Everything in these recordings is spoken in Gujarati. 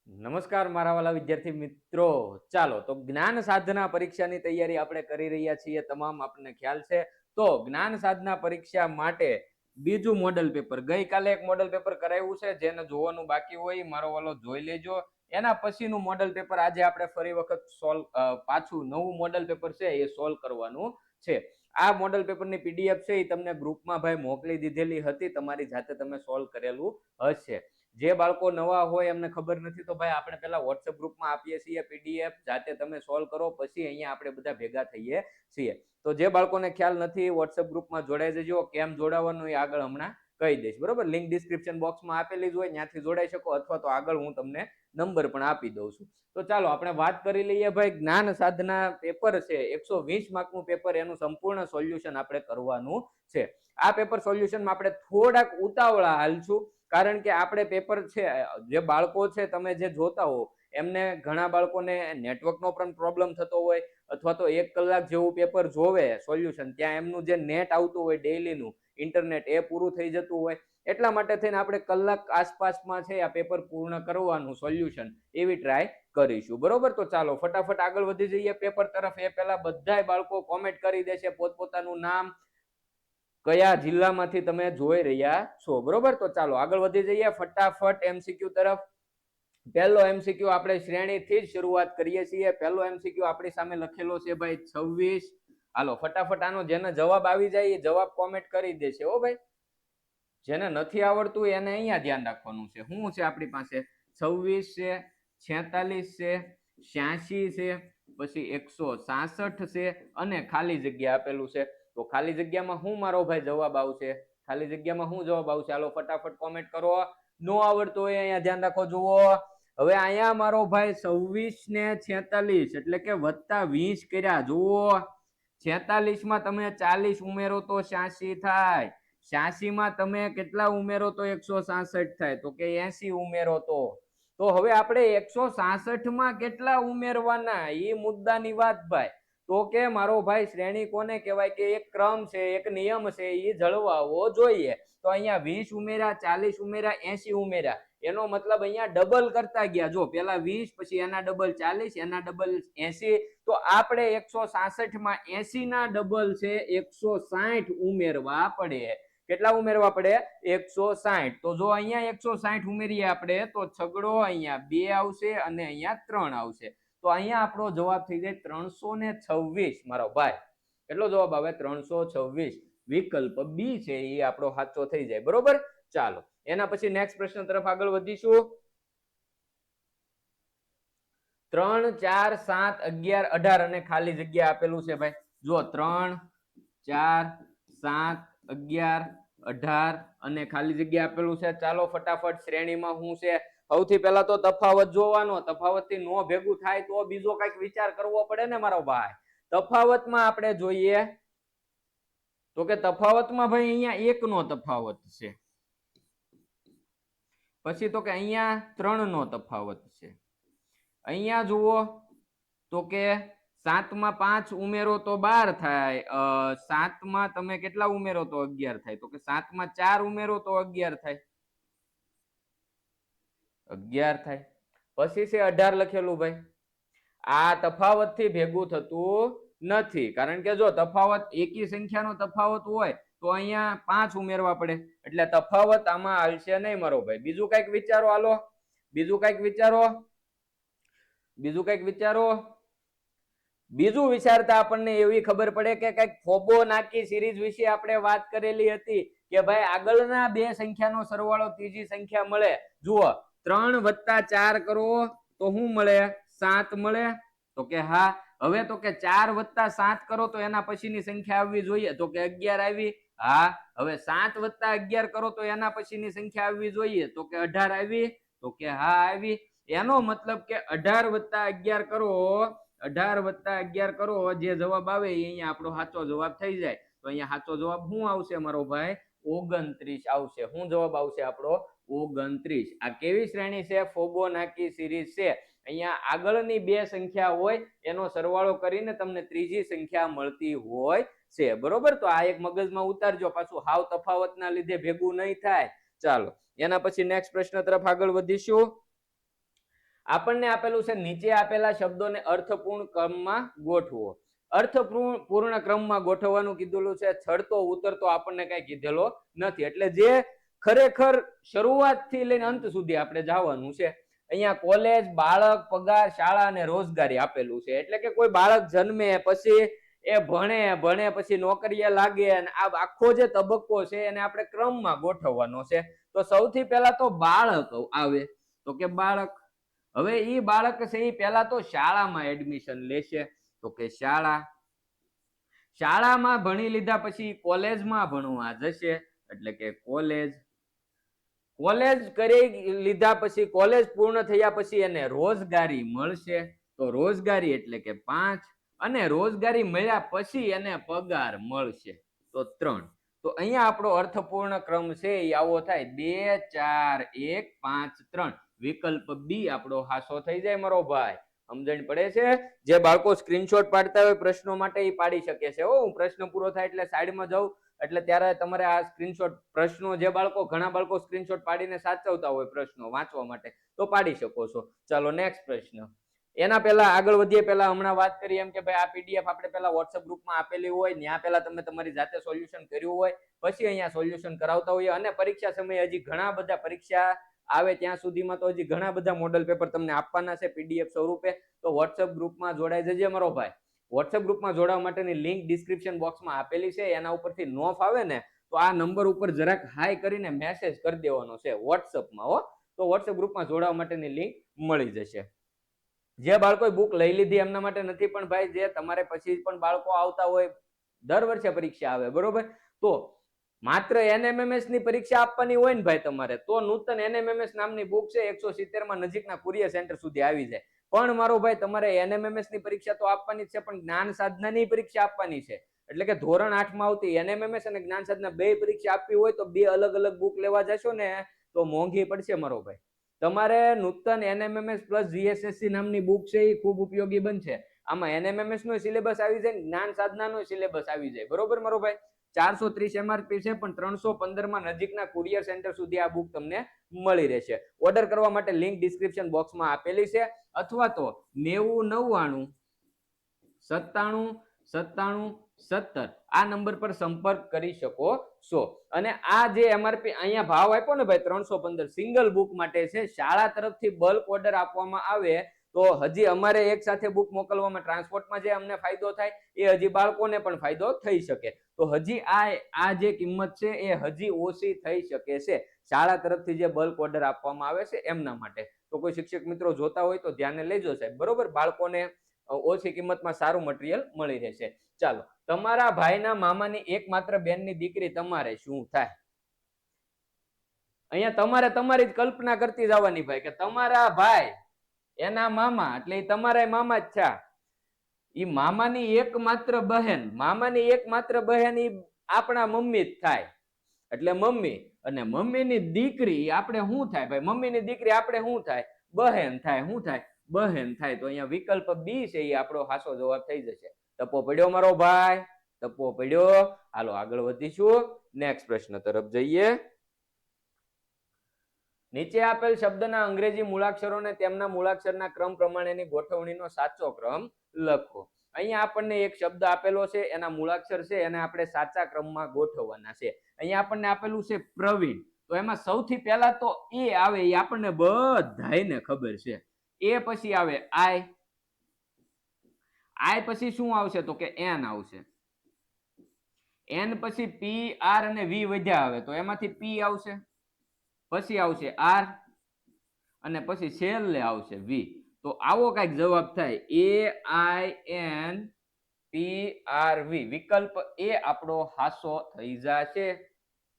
નમસ્કાર મારા વાલા વિદ્યાર્થી મિત્રો, ચાલો તો જ્ઞાન સાધના પરીક્ષાની તૈયારી આપણે કરી રહ્યા છીએ. તમામ આપણને ખ્યાલ છે. તો જ્ઞાન સાધના પરીક્ષા માટે બીજું મોડલ પેપર, ગઈકાલે એક મોડલ પેપર કરાવ્યું છે. જેને જોવાનું બાકી હોય મારો વાલો જોઈ લેજો. એના પછીનું મોડલ પેપર આજે આપણે ફરી વખત પાછું નવું મોડલ પેપર છે એ સોલ્વ કરવાનું છે. આ મોડલ પેપરની પીડીએફ છે એ તમને ગ્રુપમાં ભાઈ મોકલી દીધેલી હતી. તમારી જાતે તમે સોલ્વ કરેલું હશે. જે બાળકો નવા હોય એમને ખબર નથી તો ભાઈ આપણે પેલા વોટ્સએપ ગ્રુપમાં આપીએ છીએ પીડીએફ, જાતે તમે સોલ્વ કરો, પછી અહીંયા આપણે બધા ભેગા થઈએ છીએ. તો જે બાળકોને ખ્યાલ નથી વોટ્સએપ ગ્રુપમાં જોડાઈ જજો. કેમ જોડાવાનું એ આગળ હમણાં કહી દઈશ, બરોબર? લિંક ડિસ્ક્રિપ્શન બોક્સમાં આપેલી જ હોય, ત્યાંથી જોડાઈ શકો, અથવા તો આગળ હું તમને નંબર પણ આપી દઉં છું. તો ચાલો આપણે વાત કરી લઈએ ભાઈ. જ્ઞાન સાધના પેપર છે 120 માર્કનું પેપર, એનું સંપૂર્ણ સોલ્યુશન આપણે કરવાનું છે. આ પેપર સોલ્યુશનમાં આપણે થોડાક ઉતાવળા હાલશું, કારણ કે આપણે પેપર છે, જે બાળકો છે તમે જે જોતા હો એમને ઘણા બાળકોને નેટવર્કનો પણ પ્રોબ્લેમ થતો હોય, અથવા તો 1 કલાક જેવું પેપર જોવે સોલ્યુશન, ત્યાં એમનું જે નેટ આવતું હોય ડેઈલીનું ઇન્ટરનેટ એ પૂરું થઈ જતું હોય. એટલા માટે થઈને આપણે કલાક આસપાસમાં છે આ પેપર પૂર્ણ કરવાનું સોલ્યુશન એવી ટ્રાય કરીશું, બરોબર? તો ચાલો ફટાફટ આગળ વધી જઈએ પેપર તરફ. એ પહેલા બધાય બાળકો કોમેન્ટ કરી દેશે પોતપોતાનું નામ, કયા જિલ્લામાંથી તમે જોઈ રહ્યા છો, બરોબર? તો ચાલો આગળ વધી જઈએ ફટાફટ એમસીક્યુ તરફ. પહેલો એમસીક્યુ આપણે શ્રેણીથી જ શરૂઆત કરીએ છીએ. પહેલો એમસીક્યુ આપણી સામે લખેલો છે ભાઈ 26. હાલો ફટાફટ આનો જેને જવાબ આવી જાય એ જવાબ કોમેન્ટ કરી દેશે હો ભાઈ. જેને નથી આવડતું એને અહીંયા ધ્યાન રાખવાનું છે. શું છે આપણી પાસે? 26 છે, 46 છે, 86 છે, પછી 166 છે અને ખાલી જગ્યા આપેલું છે. તો ખાલી જગ્યામાં હું મારો ભાઈ જવાબ આવશે? ખાલી જગ્યામાં હું જવાબ આવશે? હાલો ફટાફટ કોમેન્ટ કરો. નો આવડતું હોય અહીંયા ધ્યાન રાખો. જુઓ હવે અહીંયા મારો ભાઈ 26 ને 46 એટલે કે +20 કર્યા. જુઓ 46 માં તમે 40 ઉમેરો તો 86 થાય. 86 માં તમે કેટલા ઉમેરો તો 166 થાય. તો કે 80 ઉમેરો તો હવે આપણે 166 માં કેટલા ઉમેરવાના એ મુદ્દાની વાત ભાઈ. તો કે મારો ભાઈ શ્રેણી કોને કહેવાય કે એક ક્રમ છે, એક નિયમ છે, એ જળવાવો જોઈએ. તો અહીંયા 20 ઉમેર્યા, 40 ઉમેર્યા, 80 ઉમેર્યા, એનો મતલબ અહીંયા ડબલ કરતા ગયા. જો પેલા 20, પછી એના ડબલ 40, એના ડબલ 80. તો આપણે 166 માં 80 ના ડબલ છે 160 ઉમેરવા પડે. કેટલા ઉમેરવા પડે? 160. તો જો અહીંયા 160 ઉમેરીએ આપણે તો છગડો અહીંયા 2 આવશે અને અહીંયા 3 આવશે. તો અહીંયા આપણો જવાબ થઈ જાય 326 મારો ભાઈ. કેટલો જવાબ આવે? 326. વિકલ્પ બી છે એ આપણો સાચો થઈ જાય, બરોબર? ચાલો એના પછી નેક્સ્ટ પ્રશ્ન તરફ આગળ વધીશું. 3, 4, 7, 11, 18 અને ખાલી જગ્યા આપેલું છે ભાઈ. જો 3, 4, 7, 11, 18 અને ખાલી જગ્યા આપેલું છે. ચાલો ફટાફટ શ્રેણીમાં શું છે સૌથી પહેલા તો તફાવત જોવાનો. તફાવતથી નો ભેગું થાય તો બીજો કઈક વિચાર કરવો પડે ને મારો ભાઈ. તફાવતમાં આપણે જોઈએ તો કે તફાવતમાં ભાઈ અહીંયા 1 નો તફાવત છે, પછી તો કે અહીંયા 3 નો તફાવત છે. અહીંયા જુઓ તો કે 7 માં 5 ઉમેરો તો 12 થાય. 7 માં તમે કેટલા ઉમેરો તો 11 થાય. તો કે 7 માં 4 ઉમેરો તો 11 થાય. 11 થાય. પછી છે 18 લખેલું ભાઈ. આ તફાવત થી ભેગું થતું નથી, કારણ કે જો તફાવત એકી સંખ્યાનો તફાવત હોય તો અહીંયા 5 ઉમેરવા પડે, એટલે તફાવત આમાં હાલશે નહીં મારો ભાઈ. બીજું કઈક વિચારો. હાલો બીજું કઈક વિચારો. બીજું કઈક વિચારો. બીજું વિચારતા આપણને એવી ખબર પડે કે કઈક ફોબોનાકી સિરીઝ વિશે આપણે વાત કરેલી હતી કે ભાઈ આગળના બે સંખ્યાનો સરવાળો ત્રીજી સંખ્યા મળે. જુઓ 3 + 4 કરો તો શું મળે? 7 મળે. તો કે હા. હવે તો કે 4 + 7 કરો તો એના પછીની સંખ્યા આવવી જોઈએ. તો કે 11 આવી. હા. હવે 7 + 11 કરો તો એના પછીની સંખ્યા આવવી જોઈએ. તો કે 18 આવી. તો કે હા આવી. એનો મતલબ કે 18 + 11 કરો, 18 + 11 કરો, જે જવાબ આવે એ અહીંયા આપણો સાચો જવાબ થઈ જાય. તો અહીંયા સાચો જવાબ શું આવશે મારો ભાઈ? 29 આવશે. શું જવાબ આવશે આપણો? 29. આ કેવી શ્રેણી છે? ફોબોનાકી સિરીઝ છે. અહીંયા આગળની બે સંખ્યા હોય એનો સરવાળો કરીને તમને ત્રીજી સંખ્યા મળતી હોય છે, બરોબર? તો આ એક મગજમાં ઉતારજો, પાછું હાવ તફાવતના લીધે ભેગું નહીં થાય. ચાલો એના પછી નેક્સ્ટ પ્રશ્ન તરફ આગળ વધીશું. આપણને આપેલું છે નીચે આપેલા શબ્દોને અર્થપૂર્ણ ક્રમમાં ગોઠવો. અર્થપૂર્ણ ક્રમમાં ગોઠવવાનું કીધેલું છે, ચડતો ઉતરતો આપણને કઈ કીધેલો નથી. એટલે જે ખરેખર શરૂઆત થી લઈને અંત સુધી આપણે જવાનું છે. અહીંયા કોલેજ, બાળક, પગાર, શાળા અને રોજગારી આપેલું છે. એટલે કે કોઈ બાળક જન્મે પછી એ ભણે પછી નોકરીએ લાગે, અને આ આખો જે તબક્કો છે એને આપણે ક્રમમાં ગોઠવવાનો છે. તો સૌથી પહેલા તો બાળક આવે, તો કે બાળક. હવે ઈ બાળક છે એ પહેલા તો શાળામાં એડમિશન લેશે, તો કે શાળા. શાળામાં ભણી લીધા પછી કોલેજમાં ભણવા જશે, એટલે કે કોલેજ. કોલેજ કરી લીધા પછી, કોલેજ પૂર્ણ થયા પછી એને રોજગારી મળશે, તો રોજગારી એટલે કે 5. અને રોજગારી મળ્યા પછી એને પગાર મળશે, તો 3. તો અહીંયા આપણો અર્થપૂર્ણ ક્રમ છે એ આવો થાય, 2 4 1 5 3. વિકલ્પ બી આપણો હાસો થઈ જાય મારો ભાઈ. સમજણ પડે છે? જે બાળકો સ્ક્રીનશોટ પાડતા હોય પ્રશ્નો માટે એ પાડી શકે છે. હું પ્રશ્ન પૂરો થાય એટલે સાઈડમાં જાઉં, એટલે ત્યારે તમારે આ સ્ક્રીનશોટ પ્રશ્નો, જે બાળકો ઘણા બાળકો સ્ક્રીનશોટ પાડીને સાચવતા હોય પ્રશ્નો વાંચવા માટે, તો પાડી શકો છો. ચાલો નેક્સ્ટ પ્રશ્ન. એના પહેલા આગળ વધીએ પહેલા હમણાં વાત કરી એમ કે ભાઈ આ પીડીએફ આપણે પહેલા વોટ્સએપ ગ્રુપમાં આપેલી હોય, ત્યાં પહેલા તમે તમારી જાતે સોલ્યુશન કર્યું હોય, પછી અહીંયા સોલ્યુશન કરાવતા હોઈએ. અને પરીક્ષા સમયે હજી ઘણા બધા પરીક્ષા આવે ત્યાં સુધીમાં તો હજી ઘણા બધા મોડલ પેપર તમને આપવાના છે પીડીએફ સ્વરૂપે. તો વોટ્સએપ ગ્રુપમાં જોડાઈ જજે મારો ભાઈ. વોટ્સએપ ગ્રુપમાં જોડાવા માટેની લિંક ડિસ્ક્રિપ્શન બોક્સમાં આપેલી છે. એના ઉપરથી નો ફાવે ને તો આ નંબર ઉપર જરાક હાઈ કરીને મેસેજ કરી દેવાનો છે વોટ્સએપમાં, હો. તો વોટ્સએપ ગ્રુપમાં જોડાવા માટેની લિંક મળી જશે. જે બાળકોએ બુક લઈ લીધી એમના માટે નથી, પણ ભાઈ જે તમારે પછી પણ બાળકો આવતા હોય, દર વર્ષે પરીક્ષા આવે, બરોબર, તો માત્ર એનએમએમએસ ની પરીક્ષા આપવાની હોય ને ભાઈ તમારે, તો નૂતન એનએમએમએસ નામની બુક છે 170 માં નજીકના કુરિયર સેન્ટર સુધી આવી જાય. પણ મારો ભાઈ તમારે એનએમએમએસ ની પરીક્ષા તો આપવાની છે, પણ જ્ઞાન સાધનાની પરીક્ષા આપવાની છે. એટલે કે ધોરણ 8 માં આવતી એનએમએમએસ અને જ્ઞાન સાધના બે પરીક્ષા આપવી હોય તો બે અલગ અલગ બુક લેવા જશો ને તો મોંઘી પડશે મારો ભાઈ. તમારે નૂતન એનએમએમએસ પ્લસ જીએસએસસી નામની બુક છે એ ખૂબ ઉપયોગી બનશે. આમાં એનએમએમએસ નો સિલેબસ આવી જાય, જ્ઞાન સાધનાનો સિલેબસ આવી જાય, બરોબર મારો ભાઈ. 430 એમઆરપી છે, પણ 315 માં નજીકના કુરિયર સેન્ટર સુધી આ બુક તમને મળી રહેશે. ઓર્ડર કરવા માટે લિંક ડિસ્ક્રિપ્શન બોક્સમાં આપેલી છે, અથવા તો 9099 97 97 17 આ નંબર પર સંપર્ક કરી શકો છો. અને આ જે એમઆરપી અહીંયા ભાવ આપ્યો ને ભાઈ 315 સિંગલ બુક માટે છે. શાળા તરફથી બલ્ક ઓર્ડર આપવામાં આવે તો હજી અમારે એક સાથે બુક મોકલવામાં ટ્રાન્સપોર્ટમાં જે અમને ફાયદો થાય એ હજી બાળકોને પણ ફાયદો થઈ શકે. તો હજી આ જે કિંમત છે એ હજી ઓછી થઈ શકે છે, શાળા તરફથી જે બલ્ક ઓર્ડર આપવામાં આવે છે એમના માટે. તો કોઈ શિક્ષક મિત્રો જોતા હોય તો ધ્યાને લેજો સાહેબ, બરોબર. બાળકોને ઓછી કિંમતમાં સારું મટીરિયલ મળી રહેશે. ચાલો, તમારા ભાઈના મામાની એકમાત્ર બેનની દીકરી તમારે શું થાય? અહીંયા તમારે તમારી જ કલ્પના કરતી જવાની ભાઈ, કે તમારા ભાઈ એના મામા, એટલે એ તમારા મામા જ છે. ઈ મામાની એકમાત્ર બહેન, મામાની એકમાત્ર બહેન ઈ આપણા મમ્મી જ થાય, એટલે મમ્મી. અને મમ્મીની દીકરી આપણે શું થાય ભાઈ? મમ્મીની દીકરી આપણે શું થાય? બહેન થાય. શું થાય? બહેન થાય. તો અહીંયા વિકલ્પ બી છે એ આપણો સાચો જવાબ થઈ જશે. ટપો પડ્યો મારો ભાઈ, ટપો પડ્યો. હાલો આગળ વધીશું, નેક્સ્ટ પ્રશ્ન તરફ જઈએ. નીચે આપેલ શબ્દના અંગ્રેજી મૂળાક્ષરોને તેમના મૂળાક્ષરના ક્રમ પ્રમાણેની ગોઠવણીનો સાચો ક્રમ લખો. અહીંયા આપણને એક શબ્દ આપેલો છે, એના મૂળાક્ષર છે, એને આપણે સાચા ક્રમમાં ગોઠવવાના છે. અહીંયા આપણને આપેલું છે પ્રવીણ, તો એમાં સૌથી પહેલા તો એ આવે, એ આપણને બધાયને ખબર છે. એ પછી આવે આઈ, આઈ પછી શું આવશે? તો કે એન આવશે. એન પછી પી, આર અને વી વધ્યા આવે, તો એમાંથી પી આવશે, પછી આવશે આર, અને પછી છેલ્લે આવશે વી. તો આવો કઈક જવાબ થાય, એ આઈ એન પી આર વી. વિકલ્પ એ આપણો હાસો થઈ જશે,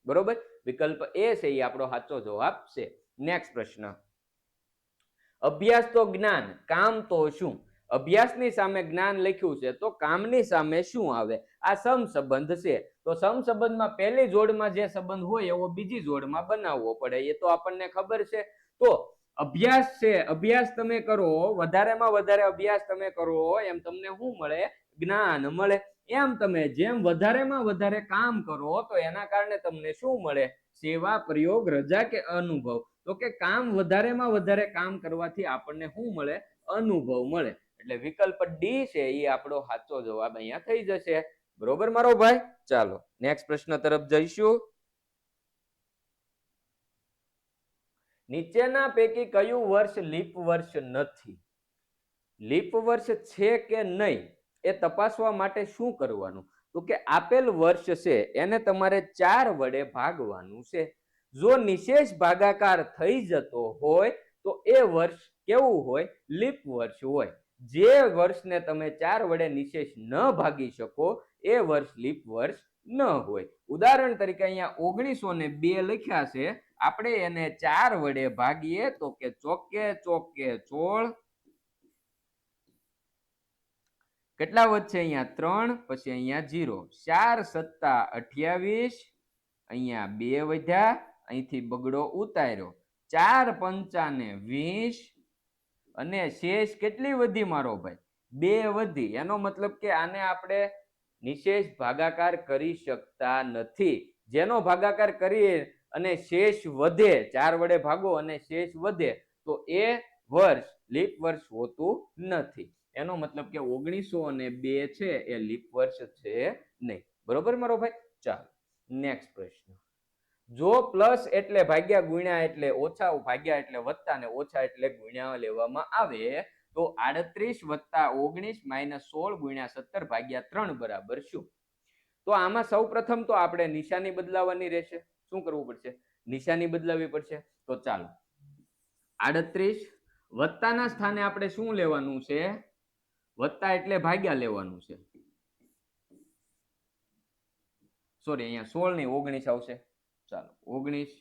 બરોબર. વિકલ્પ એ છે એ આપણો સાચો જવાબ છે. નેક્સ્ટ પ્રશ્ન. અભ્યાસ તો જ્ઞાન, કામ તો શું? અભ્યાસની સામે જ્ઞાન લખ્યું છે, તો કામની સામે શું આવે? આ સમસંબંધ છે. તો સમસંબંધમાં પહેલી જોડમાં જે સંબંધ હોય એવો બીજી જોડમાં બનાવવો પડે, એ તો આપણને ખબર છે. તો અભ્યાસ છે, અભ્યાસ તમે કરો, વધારેમાં વધારે અભ્યાસ તમે કરો એમ તમને શું મળે? જ્ઞાન મળે. એમ તમે જેમ વધારેમાં વધારે કામ કરો તો એના કારણે તમને શું મળે? સેવા, પ્રયોગ, રજા કે અનુભવ. તો કે કામ વધારેમાં વધારે કામ કરવાથી આપણને શું મળે? અનુભવ મળે. એટલે વિકલ્પ ડી છે એ આપણો સાચો જવાબ અહીંયા થઈ જશે. બરોબર મારો ભાઈ? ચાલો નેક્સ્ટ પ્રશ્ન તરફ જઈશું. નીચેના પૈકી કયું વર્ષ લીપ વર્ષ નથી? લીપ વર્ષ છે કે નહીં એ તપાસવા માટે શું કરવાનું? તો કે આપેલ વર્ષ છે એને તમારે 4 વડે ભાગવાનું છે. જો નિશેષ ભાગાકાર થઈ જતો હોય તો એ વર્ષ કેવું હોય? લીપ વર્ષ હોય. જે વર્ષને તમે 4 વડે નિશેષ ન ભાગી શકો એ વર્ષ લીપ વર્ષ ન હોય. ઉદાહરણ તરીકે અહીંયા 1902 લખ્યા છે, આપણે એને 4 વડે ભાગીએ તો કે ચોકે ચોકે 16. કેટલા વધશે? અહીંયા 3, પછી અહીંયા 0. 4 સત્તા 28, અહીંયા 2 વધ્યા, અહીંથી બગડો ઉતાર્યો. 4 પંચાને 20 અને શેષ કેટલી વધી મારો ભાઈ? 2 વધી. એનો મતલબ કે આને આપણે નિશેષ ભાગાકાર કરી શકતા નથી. જેનો ભાગાકાર કરીએ અને શેષ વધે, 4 વડે ભાગો અને શેષ વધે તો એ વર્ષ લીપ વર્ષ હોતું નથી. એનો મતલબ કે 1902 છે એ લીપ વર્ષ છે નહીં. બરોબર મારો ભાઈ? ચાલો નેક્સ્ટ પ્રશ્ન. જો પ્લસ એટલે ભાગ્યા, ગુણ્યા એટલે ઓછા, ભાગ્યા એટલે વત્તા ને ઓછા એટલે ગુણ્યા લેવામાં આવે તો 38 વત્તા 19 માઇનસ 16 ગુણ્યા 17 ભાગ્યા 3 બરાબર શું? તો આમાં સૌ પ્રથમ તો આપણે નિશાની બદલાવાની રહેશે. શું કરવું પડશે? નિશાની બદલાવી પડશે. તો ચાલો 38 વત્તાના સ્થાને આપણે શું લેવાનું છે? વત્તા એટલે ભાગ્યા લેવાનું છે. સોરી, અહીંયા 16 ની 19 આવશે. ચાલો 19.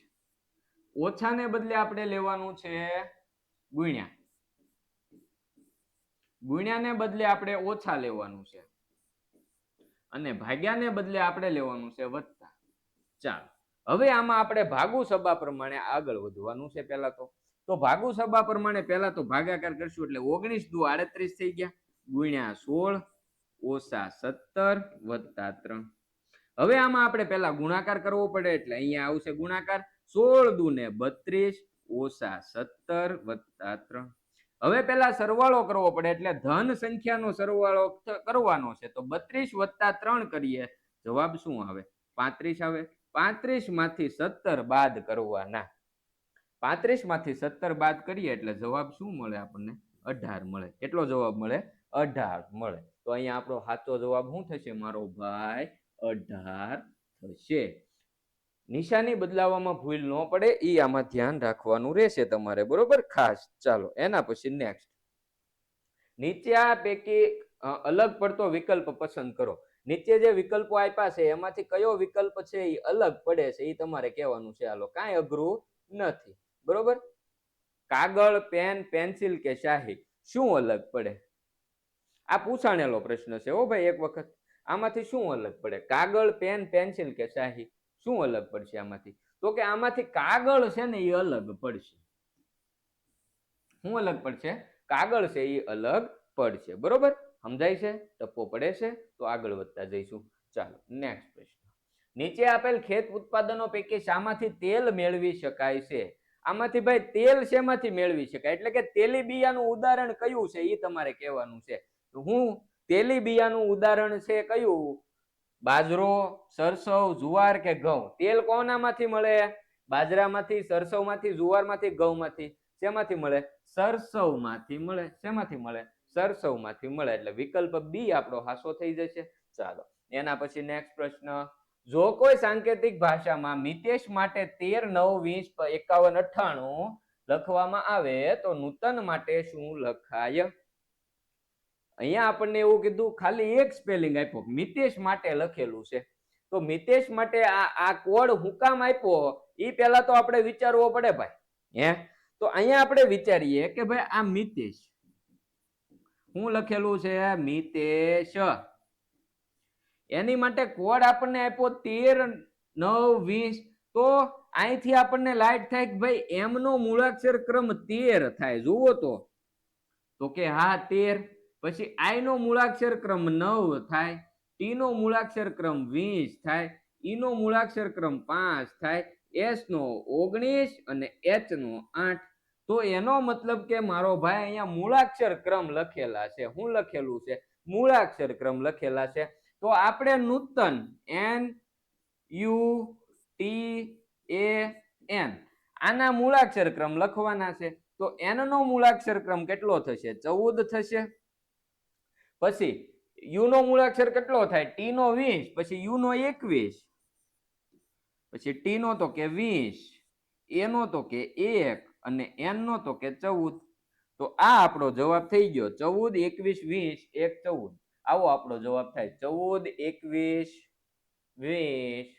ઓછાને બદલે આપણે લેવાનું છે ગુણ્યા. ગુણ્યાને બદલે આપણે ઓછા લેવાનું છે અને ભાગ્યાને બદલે આપણે લેવાનું છે વત્તા. ચાલો હવે આમાં આપણે ભાગુ સબા પ્રમાણે આગળ વધવાનું છે. પહેલા તો ભાગુ સબા પ્રમાણે પહેલા તો ભાગાકાર કરશું એટલે 19 દુ 38 થઈ ગયા, ગુણ્યા 16 ઓછા 17 વત્તા 3. હવે આમાં આપણે પહેલા ગુણાકાર કરવો પડે એટલે અહીંયા આવશે ગુણાકાર. 16 દુ ને 32 ઓછા 17 વત્તા 3. હવે પેલા સરવાળો કરવો પડે એટલે ધન સંખ્યાનો સરવાળો કરવાનો છે. તો 32 વત્તા 3 કરીએ, જવાબ શું આવે? 35 આવે. 35 માંથી 17 બાદ કરવાના. 35 માંથી 17 બાદ કરીએ એટલે જવાબ શું મળે આપણને? 18 મળે. કેટલો જવાબ મળે? 18 મળે. તો અહીંયા આપણો સાચો જવાબ શું થશે મારો ભાઈ? 18 થશે. નિશાની બદલાવામાં ભૂલ ન પડે એ આમાં ધ્યાન રાખવાનું રહેશે તમારે. બરોબર? ખાસ. ચાલો એના પછી નેક્સ્ટ. નીચે આ પૈકી અલગ પડતો વિકલ્પ પસંદ કરો. નીચે જે વિકલ્પો આપ્યા છે એમાંથી કયો વિકલ્પ છે એ અલગ પડે છે એ તમારે કહેવાનું છે. હાલો, કાંઈ અઘરું નથી. બરોબર? કાગળ, પેન, પેન્સિલ કે શાહી, શું અલગ પડે? આ પૂછાણેલો પ્રશ્ન છે હો ભાઈ એક વખત. આમાંથી શું અલગ પડે? કાગળ, પેન, પેન્સિલ કે શાહી, શું અલગ પડશે આમાંથી? તો કે આમાંથી કાગળ છે ને એ અલગ પડશે. શું અલગ પડશે? કાગળ છે એ અલગ પડશે. બરોબર? સમજાય છે? ટપ્પો પડે છે? તો આગળ વધતા જઈશું. ચાલો નેક્સ્ટ પ્રશ્ન. નીચે આપેલ ખેત ઉત્પાદનો પૈકી શામાંથી તેલ મેળવી શકાય છે? આમાંથી ભાઈ તેલ શેમાંથી મેળવી શકાય? એટલે કે તેલીબિયાનું ઉદાહરણ કયું છે એ તમારે કહેવાનું છે. હું તેલીબિયાનું ઉદાહરણ છે કયું? બાજરો, સરસવ, જુવાર કે ઘઉં? તેલ કોનામાંથી મળે? બાજરામાંથી, સરસવમાંથી, જુવારમાંથી, ઘઉંમાંથી. શેમાંથી મળે? સરસવમાંથી મળે. શેમાંથી મળે? સરસવમાંથી મળે. એટલે વિકલ્પ બી આપણો હાસો થઈ જશે. ચાલો એના પછી નેક્સ્ટ પ્રશ્ન. જો કોઈ સાંકેતિક ભાષામાં મિતેશ માટે 13, 9, 20, 51, 98 લખવામાં આવે તો નૂતન માટે શું લખાય? અહીંયા આપણને એવું કીધું, ખાલી એક સ્પેલિંગ આપ્યો, મિતેશ માટે લખેલું છે. તો મિતેશ માટે આ કોડ હું કામ આપ્યો એ પહેલા તો આપણે વિચારવો પડે ભાઈ. તો અહીંયા આપણે વિચારીએ કે ભાઈ આ મિતેશ, શું લખેલું છે? મિતેશ. એની માટે કોડ આપણને આપ્યો 13, 9, 20. તો અહીંથી આપણને લાઈટ થાય કે ભાઈ એમ નો મૂળાક્ષર ક્રમ 13 થાય. જુઓ તો કે હા 13. પછી આઈ નો મૂળાક્ષર ક્રમ 9 થાય, ટી નો મૂળાક્ષર ક્રમ 20 થાય, ઈ નો મૂળાક્ષર ક્રમ 5 થાય, એસ નો 19 અને એચ નો 8. તો એનો મતલબ કે મારો ભાઈ અહીંયા મૂળાક્ષર ક્રમ લખેલા છે. શું લખેલું છે? મૂળાક્ષર ક્રમ લખેલા છે. તો આપણે નૂતન NUTAN આના મૂળાક્ષર ક્રમ લખવાના છે. તો n નો મૂળાક્ષર ક્રમ કેટલો થશે? 14 થશે. પછી u નો મૂળાક્ષર કેટલો થાય? t નો 20, પછી u નો 21, પછી t નો તો કે 20, a નો તો કે 1 અને n નો તો કે 14. તો આ આપણો જવાબ થઈ ગયો 14, 21, 20, 1, 14. આવો આપણો જવાબ થાય 14, 21, 20,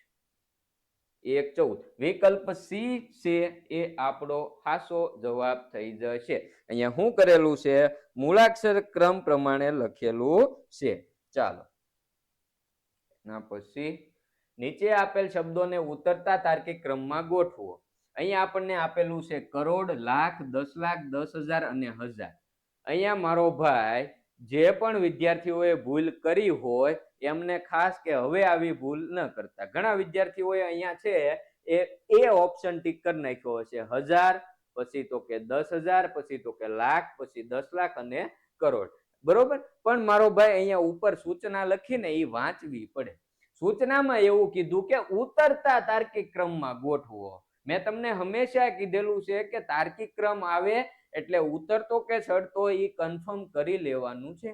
1, 14. વિકલ્પ સી છે એ આપણો સાચો જવાબ થઈ જશે. અહીંયા શું કરેલું છે? મૂળાક્ષર ક્રમ પ્રમાણે લખેલું છે. ચાલો ના પછી નીચે આપેલ શબ્દોને ઉતરતા તાર્કિક ક્રમમાં ગોઠવો. અહીંયા આપણને આપેલું છે કરોડ, લાખ, 10 લાખ, 10,000 અને 1000. અહીંયા મારો ભાઈ જે પણ વિદ્યાર્થીઓએ ભૂલ કરી હોય એમને ખાસ કે હવે આવી ભૂલ ન કરતા. ઘણા વિદ્યાર્થીઓએ અહીંયા છે એ ઓપ્શન ટીક કરી નાખ્યો હશે. 1000, પછી તો કે 10,000, પછી તો કે લાખ, પછી 10 લાખ અને કરોડ. બરોબર. પણ મારો ભાઈ અહીંયા ઉપર સૂચના લખીને એ વાંચવી પડે. સૂચનામાં એવું કીધું કે ઉતરતા તાર્કિક ક્રમમાં ગોઠવો. મેં તમને હંમેશા કીધેલું છે કે તાર્કિક ક્રમ આવે એટલે ઉતરતો કે ચડતો એ કન્ફર્મ કરી લેવાનું છે.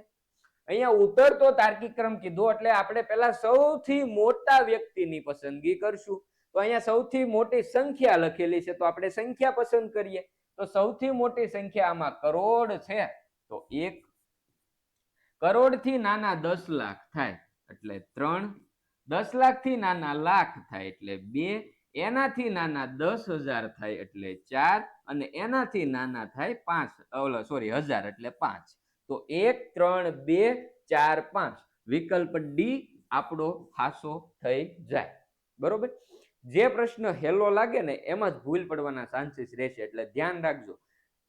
અહીંયા ઉતરતો તાર્કિક ક્રમ કીધો એટલે આપણે પહેલા સૌથી મોટા વ્યક્તિની પસંદગી કરશું. તો અહીંયા સૌથી મોટી સંખ્યા લખેલી છે તો આપણે સંખ્યા પસંદ કરીએ. તો સૌથી મોટી સંખ્યા આમાં કરોડ છે તો 1, કરોડ થી નાના 10 લાખ થાય એટલે 3, 10 લાખ થી નાના લાખ થાય એટલે 2, એનાથી નાના 10,000 થાય એટલે 4 અને એનાથી નાના થાય 1000 એટલે 5. તો 1, 3, 2, 4, 5 વિકલ્પ ડી આપણો હાસો થઈ જાય. બરોબર. જે પ્રશ્ન હેલો લાગે ને એમાં જ ભૂલ પડવાના ચાન્સીસ રહેશે એટલે ધ્યાન રાખજો.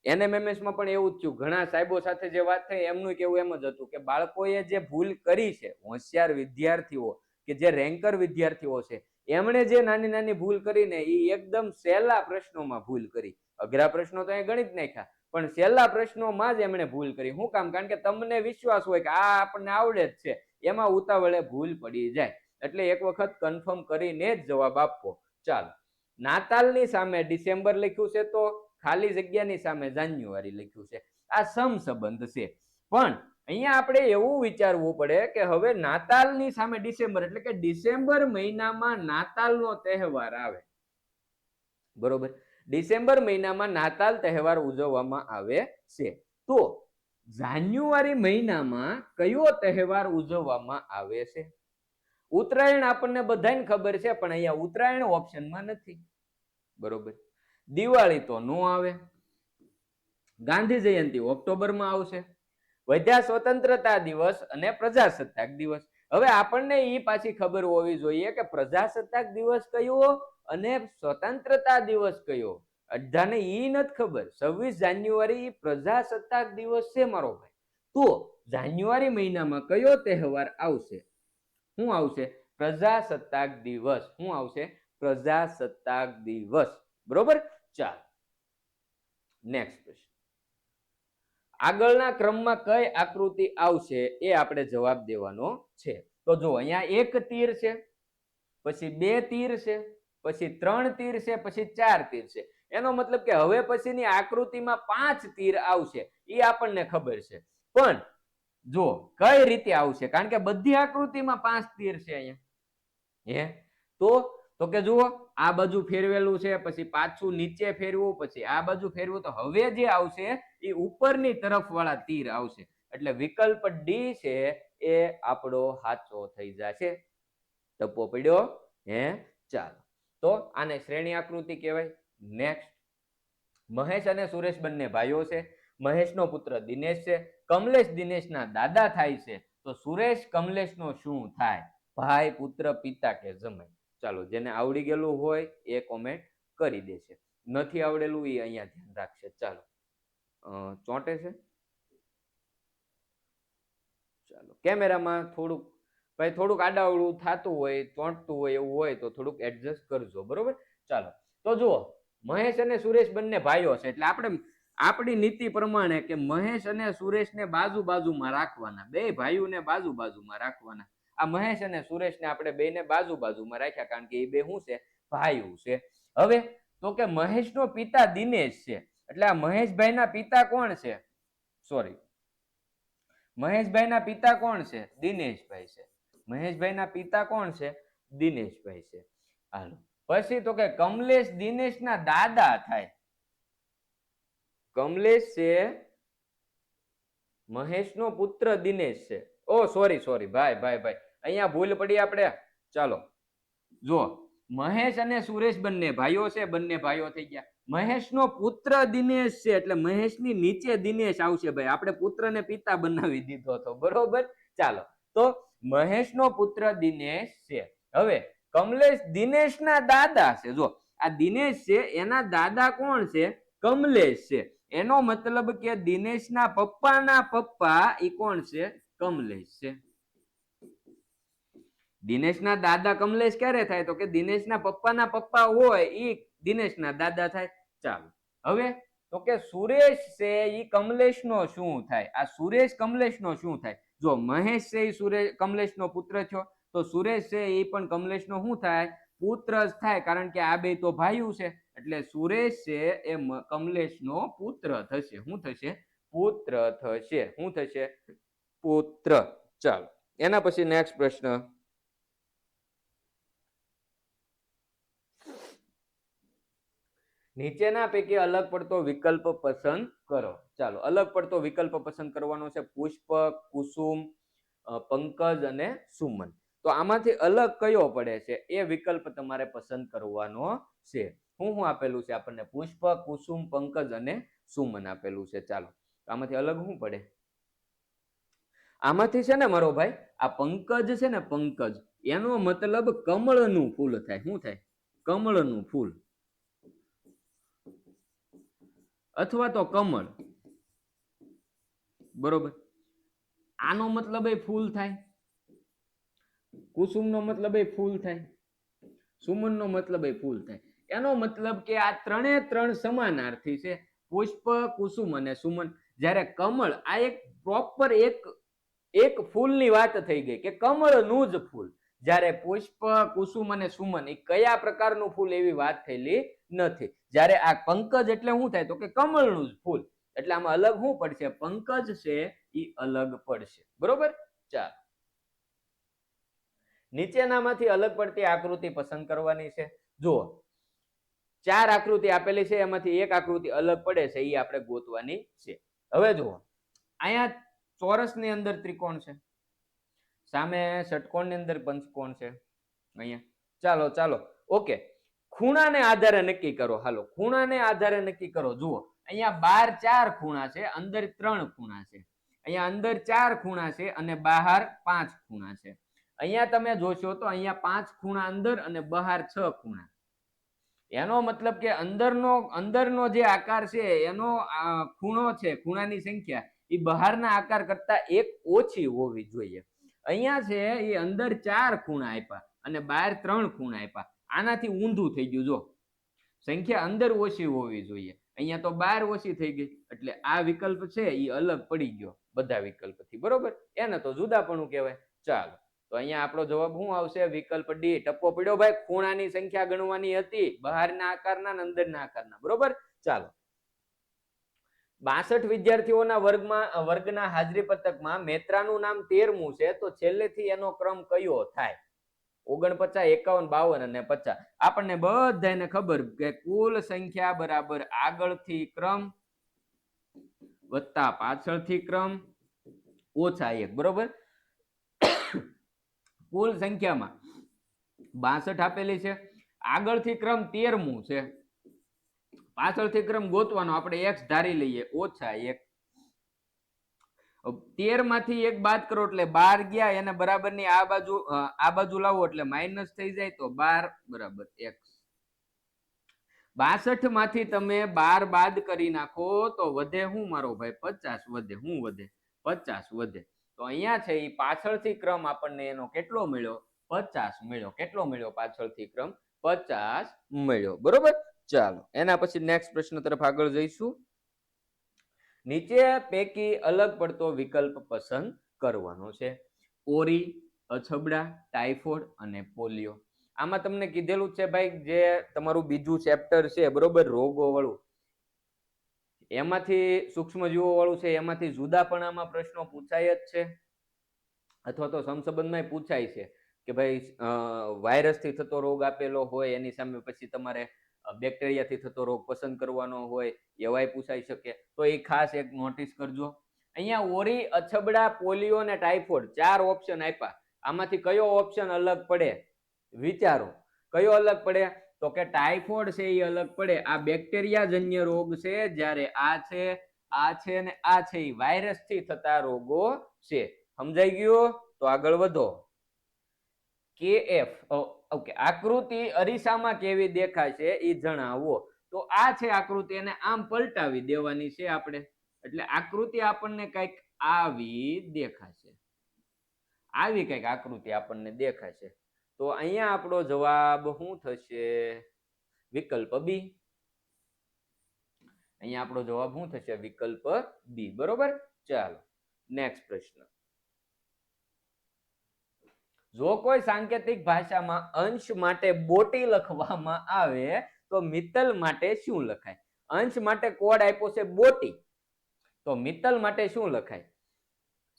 NMMS માં પણ એવું જ થયું. ઘણા સાહેબો સાથે જે વાત થઈ એમનું કેવું એમ જ હતું કે બાળકોએ જે ભૂલ કરી છે, હોશિયાર વિદ્યાર્થીઓ કે જે રેન્કર વિદ્યાર્થીઓ છે એમણે જે નાની નાની ભૂલ કરીને એ એકદમ સહેલા પ્રશ્નોમાં ભૂલ કરી. અઘરા પ્રશ્નો તો એ ગણિત નાખ્યા પણ સહેલા પ્રશ્નોમાં જ એમણે ભૂલ કરી. શું કામ? કારણ કે તમને વિશ્વાસ હોય કે આ આપણને આવડે જ છે, એમાં ઉતાવળે ભૂલ પડી જાય. એટલે એક વખત કન્ફર્મ કરીને જ જવાબ આપવો. ચાલો, નાતાલની સામે ડિસેમ્બર લખ્યું છે તો ખાલી જગ્યાની સામે જાન્યુઆરી લખ્યું છે. આ સમસંબંધ છે. પણ અહીંયા આપણે એવું વિચારવું પડે કે હવે નાતાલની સામે ડિસેમ્બર એટલે કે ડિસેમ્બર મહિનામાં નાતાલનો તહેવાર આવે. બરોબર. ડિસેમ્બર મહિનામાં નાતાલ તહેવાર ઉજવવામાં આવે છે. તો જાન્યુઆરી મહિનામાં કયો તહેવાર ઉજવવામાં આવે છે? ઉત્તરાયણ આપણને બધાને ખબર છે પણ અહીંયા ઉત્તરાયણ ઓપ્શનમાં નથી. બરોબર. દિવાળી તો નો આવે. ગાંધી જયંતિ ઓક્ટોબરમાં આવશે. વધ્યા સ્વતંત્રતા દિવસ અને પ્રજાસત્તાક દિવસ. હવે આપણને એ પાછી ખબર હોવી જોઈએ કે પ્રજાસત્તાક દિવસ કયો અને સ્વતંત્રતા દિવસ કયો. અડધાને ઈ નથી ખબર. 26 જાન્યુઆરી પ્રજાસત્તાક દિવસ છે મારો ભાઈ. તો જાન્યુઆરી મહિનામાં કયો તહેવાર આવશે? શું આવશે? પ્રજાસત્તાક દિવસ. શું આવશે? પ્રજાસત્તાક દિવસ. બરોબર. ચાલો નેક્સ્ટ ક્વેશ્ચન. આગળના ક્રમમાં કઈ આકૃતિ આવશે એ આપણે જવાબ દેવાનો છે. તો જો અહીંયા 1 તીર છે, પછી 2 તીર છે, પછી 3 તીર છે, પછી 4 તીર છે. એનો મતલબ કે હવે પછીની આકૃતિમાં 5 તીર આવશે એ આપણને ખબર છે. પણ જો કઈ રીતે આવશે, કારણ કે બધી આકૃતિમાં 5 તીર છે અહીંયા. તો કે જુઓ આ બાજુ ફેરવેલું છે, પછી પાછું નીચે ફેરવું, પછી આ બાજુ ફેરવું. તો હવે જે આવશે એ ઉપરની તરફ વાળા તીર આવશે. એટલે વિકલ્પ ડી છે એ આપણો સાચો થઈ જશે. ટપ્પો પડ્યો. ચાલો, તો આને શ્રેણી આકૃતિ કહેવાય. નેક્સ્ટ. મહેશ અને સુરેશ બંને ભાઈઓ છે. મહેશનો પુત્ર દિનેશ છે. કમલેશ દિનેશના દાદા થાય છે. તો સુરેશ કમલેશનો શું થાય? ભાઈ, પુત્ર, પિતા કે જમાઈ? ચાલો, જેને આવડી ગયેલું હોય એ કોમેન્ટ કરી દેશે. નથી આવડેલું એ અહીંયા ધ્યાન રાખશે. ચાલો, ચોંટે છે. ચાલો, કેમેરામાં થોડુંક આડાવડું થતું હોય, ચોંટતું હોય એવું હોય તો થોડુંક એડજસ્ટ કરજો. બરોબર. ચાલો તો જુઓ મહેશ અને સુરેશ બંને ભાઈઓ છે એટલે આપણે આપણી નીતિ પ્રમાણે કે મહેશ અને સુરેશને બાજુ બાજુમાં રાખવાના, બે ભાઈઓને બાજુ બાજુમાં રાખવાના. આ મહેશ અને સુરેશને આપણે બેને બાજુ બાજુમાં રાખ્યા કારણ કે એ બે શું છે, ભાઈઓ છે. હવે તો કે મહેશનો પિતા દિનેશ છે એટલે આ મહેશભાઈના પિતા કોણ છે? સોરી, મહેશભાઈના પિતા કોણ છે? દિનેશભાઈ છે. મહેશભાઈના પિતા કોણ છે? દિનેશભાઈ છે. હાલો પછી તો કે કમલેશ દિનેશના દાદા થાય. કમલેશ છે મહેશનો પુત્ર દિનેશ છે. ઓ સોરી ભાઈ અહીંયા ભૂલ પડી આપણે. ચાલો જો મહેશ અને સુરેશ બંને ભાઈઓ છે, બંને ભાઈઓ થઈ ગયા. મહેશનો પુત્ર દિનેશ છે એટલે મહેશની નીચે દિનેશ આવશે ભાઈ. આપણે પુત્રને પિતા બનાવી દીધો હતો, બરોબર. ચાલો તો મહેશનો પુત્ર દિનેશ છે. હવે કમલેશ દિનેશના દાદા છે. જો આ દિનેશ છે એના દાદા કોણ છે? કમલેશ છે. એનો મતલબ કે દિનેશના પપ્પાના પપ્પા એ કોણ છે? કમલેશ છે. દિનેશના દાદા કમલેશ ક્યારે થાય? તો કે દિનેશના પપ્પાના પપ્પા હોય એ દિનેશના દાદા થાય. ચાલો હવે તો કે સુરેશ છે એ કમલેશનો શું થાય? આ સુરેશ કમલેશનો શું થાય? જો મહેશ છે એ સુરેશ કમલેશનો પુત્ર થયો, તો સુરેશ છે એ પણ કમલેશનો શું થાય? પુત્ર જ થાય કારણ કે આ બે તો ભાઈઓ છે એટલે સુરેશ છે એ કમલેશનો પુત્ર થશે. શું થશે? પુત્ર થશે. શું થશે? પુત્ર. ચાલો એના પછી નેક્સ્ટ પ્રશ્ન. નીચેના પૈકી અલગ પડતો વિકલ્પ પસંદ કરો. ચાલો અલગ પડતો વિકલ્પ પસંદ કરવાનો છે. પુષ્પ, કુસુમ, પંકજ અને સુમન. તો આમાંથી અલગ કયો પડે છે એ વિકલ્પ તમારે પસંદ કરવાનો છે. શું આપેલું છે આપણને? પુષ્પ, કુસુમ, પંકજ અને સુમન આપેલું છે. ચાલો આમાંથી અલગ શું પડે? આમાંથી છે ને મારો ભાઈ આ પંકજ છે ને, પંકજ એનો મતલબ કમળનું ફૂલ થાય. શું થાય? કમળનું ફૂલ અથવા તો કમળ, બરોબર. આનો મતલબ એ ફૂલ થાય, કુસુમનો મતલબ એ ફૂલ થાય, સુમનનો મતલબ એ ફૂલ થાય. એનો મતલબ કે આ ત્રણે ત્રણ સમાનાર્થી છે, પુષ્પ, કુસુમ અને સુમન. જ્યારે કમળ આ એક પ્રોપર એક ફૂલની વાત થઈ ગઈ કે કમળનું જ ફૂલ. જ્યારે પુષ્પ, કુસુમ અને સુમન એ કયા પ્રકારનું ફૂલ એવી વાત થયેલી નથી. જ્યારે આ પંકજ એટલે શું થાય? તો કે કમળનું જ ફૂલ. એટલે આમાં અલગ શું પડશે? પંકજ છે એ અલગ પડશે, બરોબર. ચાલો નીચેનામાંથી અલગ પડતી આકૃતિ પસંદ કરવાની છે. જુઓ 4 આકૃતિ આપેલી છે, એમાંથી એક આકૃતિ અલગ પડે છે એ આપણે ગોતવાની છે. હવે જુઓ અહીંયા ચોરસની અંદર ત્રિકોણ છે, સામે ષટકોણની અંદર પંચકોણ છે. અહીંયા ચાલો ઓકે. ખૂણાને આધારે નક્કી કરો. હાલો ખૂણાને આધારે નક્કી કરો. જુઓ અહીંયા બહાર 4 ખૂણા છે, અંદર 3 ખૂણા છે. અહીંયા અંદર 4 ખૂણા છે અને બહાર 5 ખૂણા છે. અહીંયા તમે જોશો તો અહીંયા 5 ખૂણા અંદર અને બહાર 6 ખૂણા. એનો મતલબ કે અંદરનો જે આકાર છે એનો ખૂણો છે, ખૂણાની સંખ્યા એ બહારના આકાર કરતા એક ઓછી હોવી જોઈએ. અહીંયા છે એ અંદર 4 ખૂણા આપ્યા અને બહાર 3 ખૂણા આપ્યા. આનાથી ઊંધું થઈ ગયું. જો સંખ્યા અંદર ઓછી હોવી જોઈએ, અહીંયા તો 12 ઓછી થઈ ગઈ એટલે આ વિકલ્પ છે એ અલગ પડી ગયો બધા વિકલ્પથી, બરોબર. એને તો જુદાપણું કહેવાય. ચાલો તો અહીંયા આપણો જવાબ શું આવશે? વિકલ્પ ડી. ટપ્પો પડ્યો ભાઈ. ખૂણાની સંખ્યા ગણવાની હતી, બહારના આકારના અને અંદરના આકારના, બરોબર. ચાલો 62 વિદ્યાર્થીઓના વર્ગના હાજરી પત્રકમાં મેત્રાનું નામ 13મું છે, તો છેલ્લેથી એનો ક્રમ કયો થાય? 49, 51, 52 અને 50. આપણને બધાને ખબર કે કુલ સંખ્યા બરાબર આગળથી ક્રમ વત્તા પાછળથી ક્રમ ઓછા 1, બરોબર. કુલ સંખ્યામાં 62 આપેલી છે, આગળથી ક્રમ 13મું છે, પાછળથી ક્રમ ગોતવાનો આપણે x ધારી લઈએ -1. 13 માંથી 1 બાદ કરો એટલે 12 ગયા, એને બરાબરની આ બાજુ લાવો એટલે માઇનસ થઈ જાય, તો 12 બરાબર x. 62 માંથી તમે 12 બાદ કરી નાખો તો વધે શું મારો ભાઈ? 50 વધે. શું વધે? 50 વધે. તો અહીંયા છે એ પાછળથી ક્રમ આપણને એનો કેટલો મળ્યો? 50 મળ્યો. કેટલો મળ્યો પાછળથી ક્રમ? 50 મળ્યો. બરોબર, ચાલો એના પછી નેક્સ્ટ પ્રશ્ન તરફ આગળ જઈશું. નીચે પૈકી અલગ પડતો વિકલ્પ પસંદ કરવાનો છે. ઓરી, અછબડા, ટાઇફોઇડ અને પોલિયો. આમાં તમને કીધેલું છે ભાઈ, જે તમારું બીજું ચેપ્ટર છે બરોબર, રોગો વાળું, એમાંથી સૂક્ષ્મજીવો વાળું છે, એમાંથી જુદા પણ આમાં પ્રશ્નો પૂછાય જ છે, અથવા તો સમસંબંધમાં પૂછાય છે કે ભાઈ વાયરસથી થતો રોગ આપેલો હોય એની સામે પછી તમારે બેક્ટેરિયાથી થતો રોગ પસંદ કરવાનો હોય, એવાય પૂછાઈ શકે. તો એ ખાસ એક નોટિસ કરજો. અહીંયા ઓરી, અછબડા, પોલિયો અને ટાઇફોઇડ 4 ઓપ્શન આપ્યા. આમાંથી કયો ઓપ્શન અલગ પડે વિચારો. કયો અલગ પડે? તો કે ટાઇફોઇડ છે એ અલગ પડે. આ બેક્ટેરિયાજન્ય રોગ છે, જ્યારે આ છે અને આ છે એ વાયરસથી થતા રોગો છે. સમજાઈ ગયું? તો આગળ વધો. KF, ઓકે, આકૃતિ અરીસામાં કેવી દેખાય છે એ જણાવો. તો આ છે આકૃતિ, એને આમ પલટાવી દેવાની છે આપણે, એટલે આકૃતિ આપણને કઈક આવી દેખાશે. આવી કઈક આકૃતિ આપણને દેખાશે. તો અહીંયા આપણો જવાબ શું થશે? વિકલ્પ બી. અહીંયા આપણો જવાબ શું થશે? વિકલ્પ બી. બરોબર, ચાલો નેક્સ્ટ પ્રશ્ન. જો કોઈ સાંકેતિક ભાષામાં અંશ માટે બોટી લખવામાં આવે તો મિત્તલ માટે શું લખાય? અંશ માટે કોડ આપ્યો છે બોટી, તો મિત્તલ માટે શું લખાય?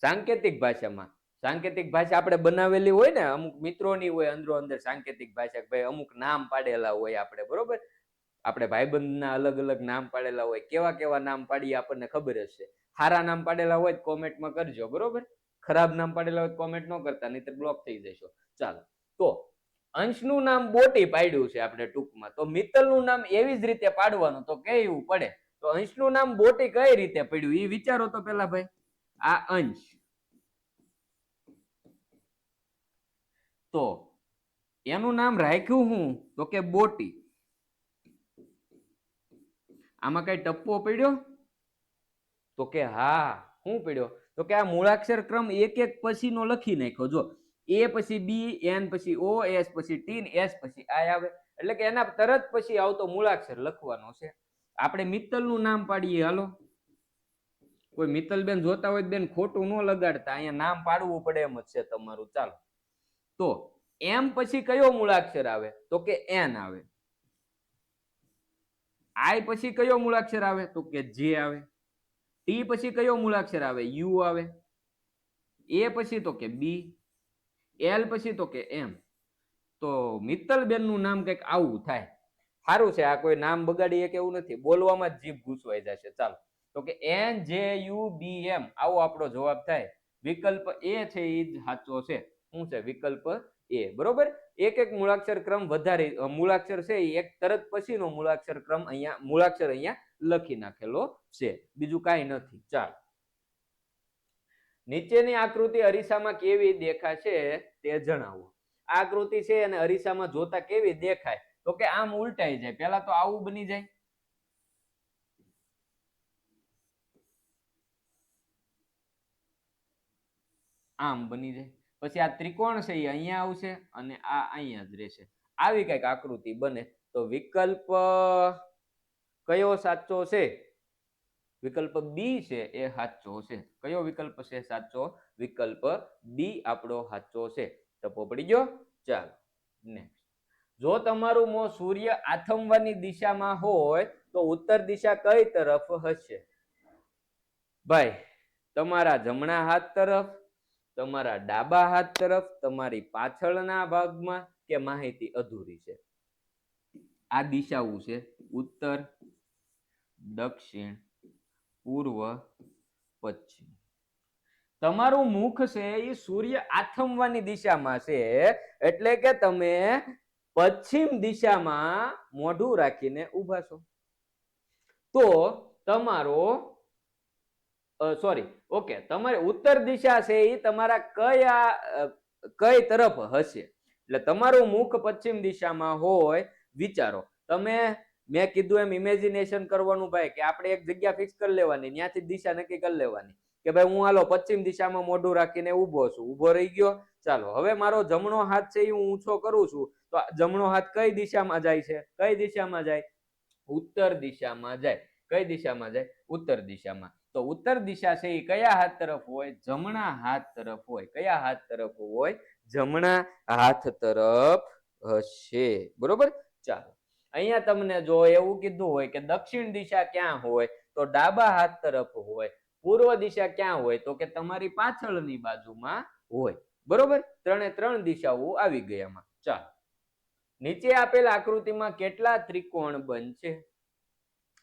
સાંકેતિક ભાષામાં, સાંકેતિક ભાષા આપણે બનાવેલી હોય ને, અમુક મિત્રોની હોય અંદરો અંદર સાંકેતિક ભાષા, ભાઈ અમુક નામ પાડેલા હોય આપણે, બરોબર, આપણે ભાઈબંધના અલગ અલગ નામ પાડેલા હોય. કેવા કેવા નામ પાડીએ આપણને ખબર હશે. સારા નામ પાડેલા હોય કોમેન્ટમાં કરજો, બરોબર. ખરાબ નામ પાડેલા હોય કોમેન્ટ ન કરતા, નહીતર બ્લોક થઈ જશો. ચાલો, તો અંશનું નામ બોટી પાડ્યું છે આપણે ટૂંકમાં, તો મિત્તલનું નામ એવી જ રીતે પાડવાનું. તો કેવું પડે? તો અંશનું નામ બોટી કઈ રીતે પડ્યું એ વિચારો તો પેલા ભાઈ. આ અંશ, તો એનું નામ રાખ્યું હું? તો કે બોટી. આમાં કઈ ટપ્પો પડ્યો? તો કે હા. શું પડ્યો? તો કે આ મૂળાક્ષર ક્રમ એક એક પછીનો લખી નાખ્યો. જો એ પછી બી, એન પછી ઓ, એસ પછી ટી, એસ પછી આઈ આવે, એટલે કે એના તરત પછી આવતો મૂળાક્ષર લખવાનો છે. આપણે મિત્તલનું નામ પાડીએ. હાલો, કોઈ મિત્તલ બેન જોતા હોય બેન ખોટું ન લગાડતા, અહીંયા નામ પાડવું પડે એમ જ છે તમારું. ચાલો, તો એમ પછી કયો મૂળાક્ષર આવે? તો કે એન આવે. આઈ પછી કયો મૂળાક્ષર આવે? તો કે જે આવે. ટી પછી કયો મૂળાક્ષર આવે? યુ આવે. એ પછી તો કે બી. એલ પછી તો કે એમ. તો મિત્તલ બેન નું નામ કઈક આવું થાય. સારું છે, આ કોઈ નામ બગાડીએ કે એવું નથી, બોલવામાં જ જીભ ઘૂસવાઈ જશે. ચાલો, તો કે એન જે યુ બી એમ, આવો આપણો જવાબ થાય. વિકલ્પ એ છે એ જ સાચો છે. શું છે? વિકલ્પ એ. બરોબર, એક એક મૂળાક્ષર ક્રમ વધારે, મૂળાક્ષર છે એ એક તરત પછીનો મૂળાક્ષર ક્રમ અહીંયા લખી નાખેલો છે, બીજું કાંઈ નથી. ચાલો, નીચેની આકૃતિ અરીસામાં કેવી દેખાશે તે જણાવો. આકૃતિ છે અને અરીસામાં જોતા કેવી દેખાય? તો કે આમ ઉલટાઈ જાય. પેલા તો આવું બની જાય, આમ બની જાય. પછી આ ત્રિકોણ છે એ અહીંયા આવશે અને આ અહીંયા જ રહેશે. આવી કઈક આકૃતિ બને. તો વિકલ્પ કયો સાચો છે? વિકલ્પ બી છે એ સાચો છે. કયો વિકલ્પ છે સાચો? વિકલ્પ બી આપણો સાચો છે. ટપો પડી ગયો. ચાલો નેક્સ્ટ. જો તમારું મોં સૂર્ય આથમવાની દિશામાં હોય તો ઉત્તર દિશા કઈ તરફ હશે? ભાઈ, તમારા જમણા હાથ તરફ, તમારા ડાબા હાથ તરફ, તમારી પાછળના ભાગમાં, કે માહિતી અધૂરી છે? આ દિશાઓ છે: ઉત્તર, દક્ષિણ, પૂર્વ, પશ્ચિમ. તમારું મુખ છે એ સૂર્ય આથમવાની દિશામાં છે, એટલે કે તમે પશ્ચિમ દિશામાં મોઢું રાખીને ઊભા છો. તો તમારો તમારી ઉત્તર દિશા છે એ તમારા કઈ તરફ હશે? એટલે તમારું મુખ પશ્ચિમ દિશામાં હોય. વિચારો તમે, મેં કીધું એમ ઇમેજિનેશન કરવાનું ભાઈ, કે આપણે એક જગ્યા ફિક્સ કરી લેવાની, ત્યાંથી દિશા નક્કી કરી લેવાની કે ભાઈ હું હાલો પશ્ચિમ દિશામાં મોઢું રાખીને ઊભો છું. ઊભો રહી ગયો. ચાલો, હવે મારો જમણો હાથ છે એ હું ઊંચો કરું છું, તો જમણો હાથ કઈ દિશામાં જાય છે? કઈ દિશામાં જાય? ઉત્તર દિશામાં જાય. કઈ દિશામાં જાય? ઉત્તર દિશામાં. તો ઉત્તર દિશા છે એ કયા હાથ તરફ હોય? જમણા હાથ તરફ હોય. કયા હાથ તરફ હોય? જમણા હાથ તરફ હશે. બરોબર. ચાલો, અહીંયા તમને જો એવું કીધું હોય કે દક્ષિણ દિશા ક્યાં હોય, તો ડાબા હાથ તરફ હોય. પૂર્વ દિશા ક્યાં હોય? તો કે તમારી પાછળની બાજુમાં હોય. બરોબર. ત્રણે ત્રણ દિશાઓ આવી ગઈ આમાં. ચાલો, નીચે આપેલ આકૃતિમાં કેટલા ત્રિકોણ બનશે?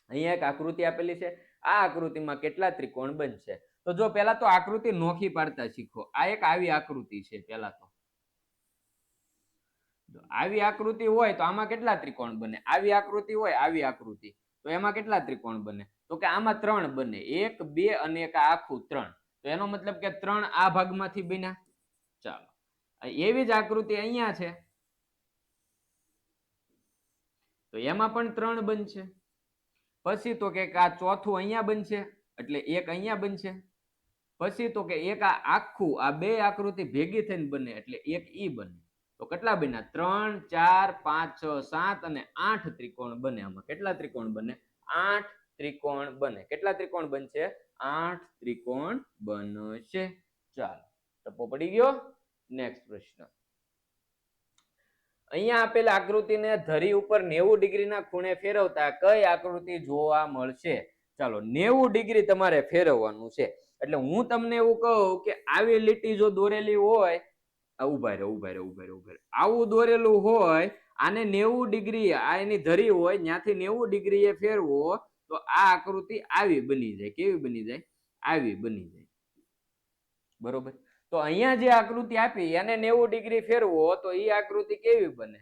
અહીંયા એક આકૃતિ આપેલી છે. આ આકૃતિમાં કેટલા ત્રિકોણ બનશે? તો જો પેલા તો આકૃતિ નોખી પાડતા શીખો. આ એક આવી આકૃતિ છે. પેલા તો આવી આકૃતિ હોય તો આમાં કેટલા ત્રિકોણ બને? આવી આકૃતિ હોય, આવી આકૃતિ, તો એમાં કેટલા ત્રિકોણ બને? તો કે આમાં 3 બને. 1 2 અને એક આખું 3. તો એનો મતલબ કે 3 આ ભાગમાંથી બન્યા. ચાલો, એવી જ આકૃતિ અહીંયા છે તો એમાં પણ 3 બનશે. પછી તો કે આ ચોથું અહીંયા બનશે એટલે એક અહીંયા બનશે. પછી તો કે એક આ આખું, આ બે આકૃતિ ભેગી થઈને બને એટલે એક ઈ બને. તો કેટલા બન્યા? 3 4 5 6 7 અને 8 ત્રિકોણ બને. આમાં કેટલા ત્રિકોણ બને? 8 ત્રિકોણ બને. કેટલા ત્રિકોણ બનશે? 8 ત્રિકોણ બનશે. ચાલો, ટપ્પો પડી ગયો. નેક્સ્ટ પ્રશ્ન. અહીંયા આપેલ આકૃતિને ધરી ઉપર 90 ડિગ્રીના ખૂણે ફેરવતા કઈ આકૃતિ જોવા મળશે? ચાલો, 90 ડિગ્રી તમારે ફેરવવાનું છે. એટલે હું તમને એવું કહું કે આવી લીટી જો દોરેલી હોય, ઉભા રહે, આવું દોરેલું હોય, આને 90 ડિગ્રી, આ એની ધરી હોય, ત્યાંથી 90 ડિગ્રી એ ફેરવો તો આ આકૃતિ આવી બની જાય. કેવી બની જાય? આવી બની જાય. બરોબર. તો અહીંયા જે આકૃતિ આપી એને 90 ડિગ્રી ફેરવો તો એ આકૃતિ કેવી બને?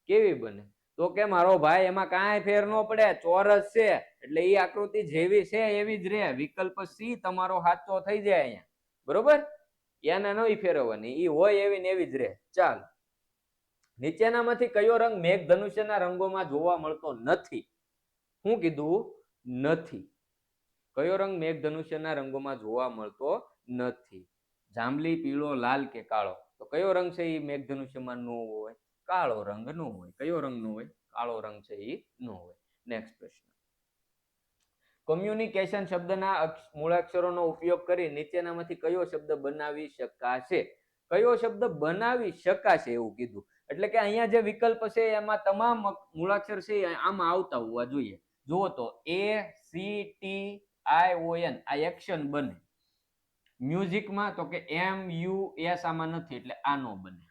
કેવી બને? તો કે મારો ભાઈ એમાં કાંઈ ફેર ન પડે, ચોરસ છે એટલે એ આકૃતિ જેવી છે એવી જ રહે. વિકલ્પ સી તમારો સાચો થઈ જાય અહીંયા. બરોબર. એને નહીં ફેરવવાની, ઈ હોય એવી ને એવી જ રહે. ચાલો, નીચેનામાંથી કયો રંગ મેઘધનુષ્યના રંગોમાં જોવા મળતો નથી? શું કીધું? નથી. કયો રંગ મેઘધનુષ્યના રંગોમાં જોવા મળતો નથી? જાંબલી, પીળો, લાલ કે કાળો? તો કયો રંગ છે એ મેઘધનુષ્યમાં ન હોય? કાળો રંગ ન હોય. કયો રંગ નો હોય? કાળો રંગ છે એ ન હોય. નેક્સ્ટ પ્રશ્ન. કોમ્યુનિકેશન શબ્દના મૂળાક્ષરોનો ઉપયોગ કરી નીચેનામાંથી કયો શબ્દ બનાવી શકાશે? કયો શબ્દ બનાવી શકાશે એવું કીધું. એટલે કે અહીંયા જે વિકલ્પ છે એમાં તમામ મૂળાક્ષર છે આમાં આવતા હોવા જોઈએ. જુઓ તો ACTION આ એક્શન બને. મ્યુઝિકમાં તો કે MUS આમાં નથી એટલે આ નો બને.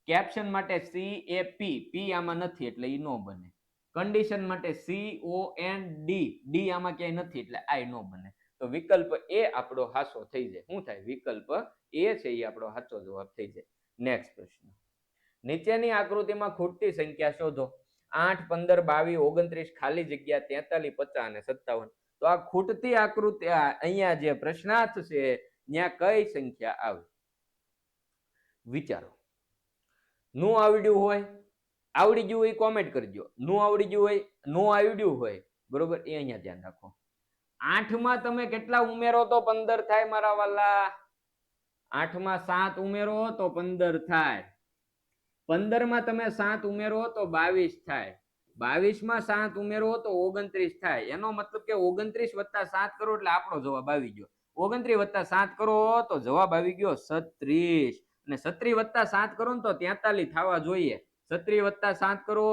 કેપ્શન માટે CAP P આમાં નથી એટલે ઈ નો બને. કન્ડિશન માટે COND D આમાં ક્યાંય નથી એટલે આ નો બને. તો વિકલ્પ એ આપણો હાચો થઈ જાય. શું થાય? વિકલ્પ એ છે એ આપણો સાચો જવાબ થઈ જાય. નેક્સ્ટ પ્રશ્ન. નીચેની આકૃતિમાં ખૂટતી સંખ્યા શોધો. 8 15 22 29 ખાલી જગ્યા 43 50 અને 57. તો આ ખૂટતી આકૃતિ અહીંયા જે પ્રશ્નાર્થ છે ત્યાં કઈ સંખ્યા આવે? વિચારો. નું આવડ્યું હોય, આવડી ગયું હોય કોમેન્ટ કરજો. નું આવડી ગયું હોય, નો આવડ્યું હોય, બરોબર, એ અહીંયા ધ્યાન રાખો. 8 માં તમે કેટલા ઉમેરો તો 15 થાય મારા વાલા? 8 માં 7 ઉમેરો તો 15 થાય. 15 માં તમે 7 ઉમેરો તો 22 થાય. 22 માં 7 ઉમેરો તો 29 થાય. એનો મતલબ કે 29 વત્તા 7 કરો એટલે આપણો જવાબ આવી ગયો. 29 વત્તા 7 કરો તો જવાબ આવી ગયો 36. અને 36 વત્તા 7 કરો ને તો 43 થવા જોઈએ. 36 વત્તા 7 કરો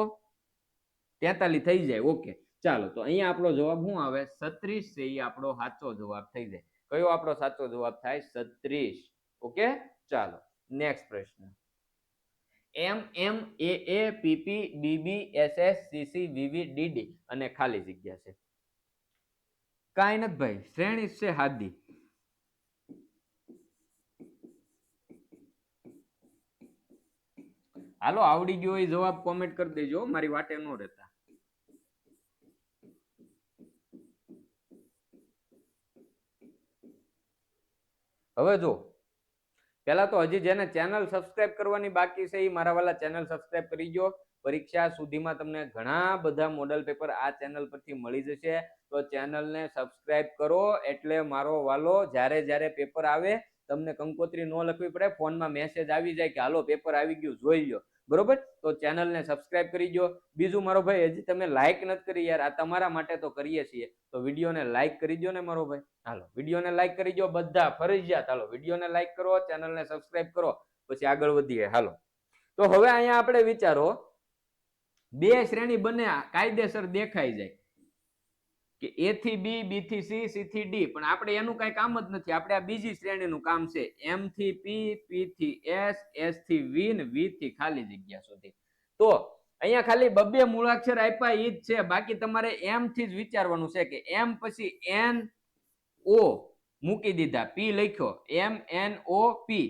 43 થઈ જાય. ઓકે, ચાલો, તો અહીંયા આપણો જવાબ શું આવે? 36 છે એ આપણો સાચો જવાબ થઈ જાય. કયો આપણો સાચો જવાબ થાય? 36. ઓકે, ચાલો, નેક્સ્ટ પ્રશ્ન. MMA PP BB SS CC VV DD અને ખાલી જગ્યા છે. કાંઈ નથી ભાઈ, શ્રેણી છે હાદી. હાલો, આવડી ગયો એ જવાબ કોમેન્ટ કરી દેજો, મારી વાટે ન રહેતા. હવે જો પેલા તો હજી જેને ચેનલ સબસ્ક્રાઇબ કરવાની બાકી છે એ મારા વાલા ચેનલ સબસ્ક્રાઇબ કરી દો. પરીક્ષા સુધીમાં તમને ઘણા બધા મોડલ પેપર આ ચેનલ પરથી મળી જશે. તો ચેનલને સબસ્ક્રાઇબ કરો એટલે મારો વાલો જ્યારે જ્યારે પેપર આવે તમને કંકોત્રી ન લખવી પડે, ફોનમાં મેસેજ આવી જાય કે હાલો પેપર આવી ગયું જોઈ લો. બરોબર. તો ચેનલને સબસ્ક્રાઇબ કરી દો. બીજું મારો ભાઈ હજી તમે લાઈક નથી કરી યાર, આ તમારા માટે તો કરીએ છીએ, તો વિડીયોને લાઈક કરી દો ને મારો ભાઈ. હાલો વિડીયોને લાઈક કરી દો બધા ફરજિયાત. હાલો વિડીયોને લાઈક કરો, ચેનલને સબસ્ક્રાઇબ કરો, પછી આગળ વધીએ. હાલો તો હવે અહીંયા આપણે વિચારો, બે શ્રેણી બને કાયદેસર દેખાઈ જાય કે એ થી બી, બી થી સી, સી થી ડી, પણ આપણે એનું કઈ કામ જ નથી. આપણે આ બીજી શ્રેણીનું કામ છે, એમ થી પી, પી થી એસ, એસ થી વી ને વી થી ખાલી જગ્યા સુધી. તો અહીંયા ખાલી બબ્બે મૂળાક્ષર આપ્યા ઈ જ છે, બાકી તમારે એમ થી જ વિચારવાનું છે કે એમ પછી એન ઓ મૂકી દીધા, પી લખ્યો, M N O P,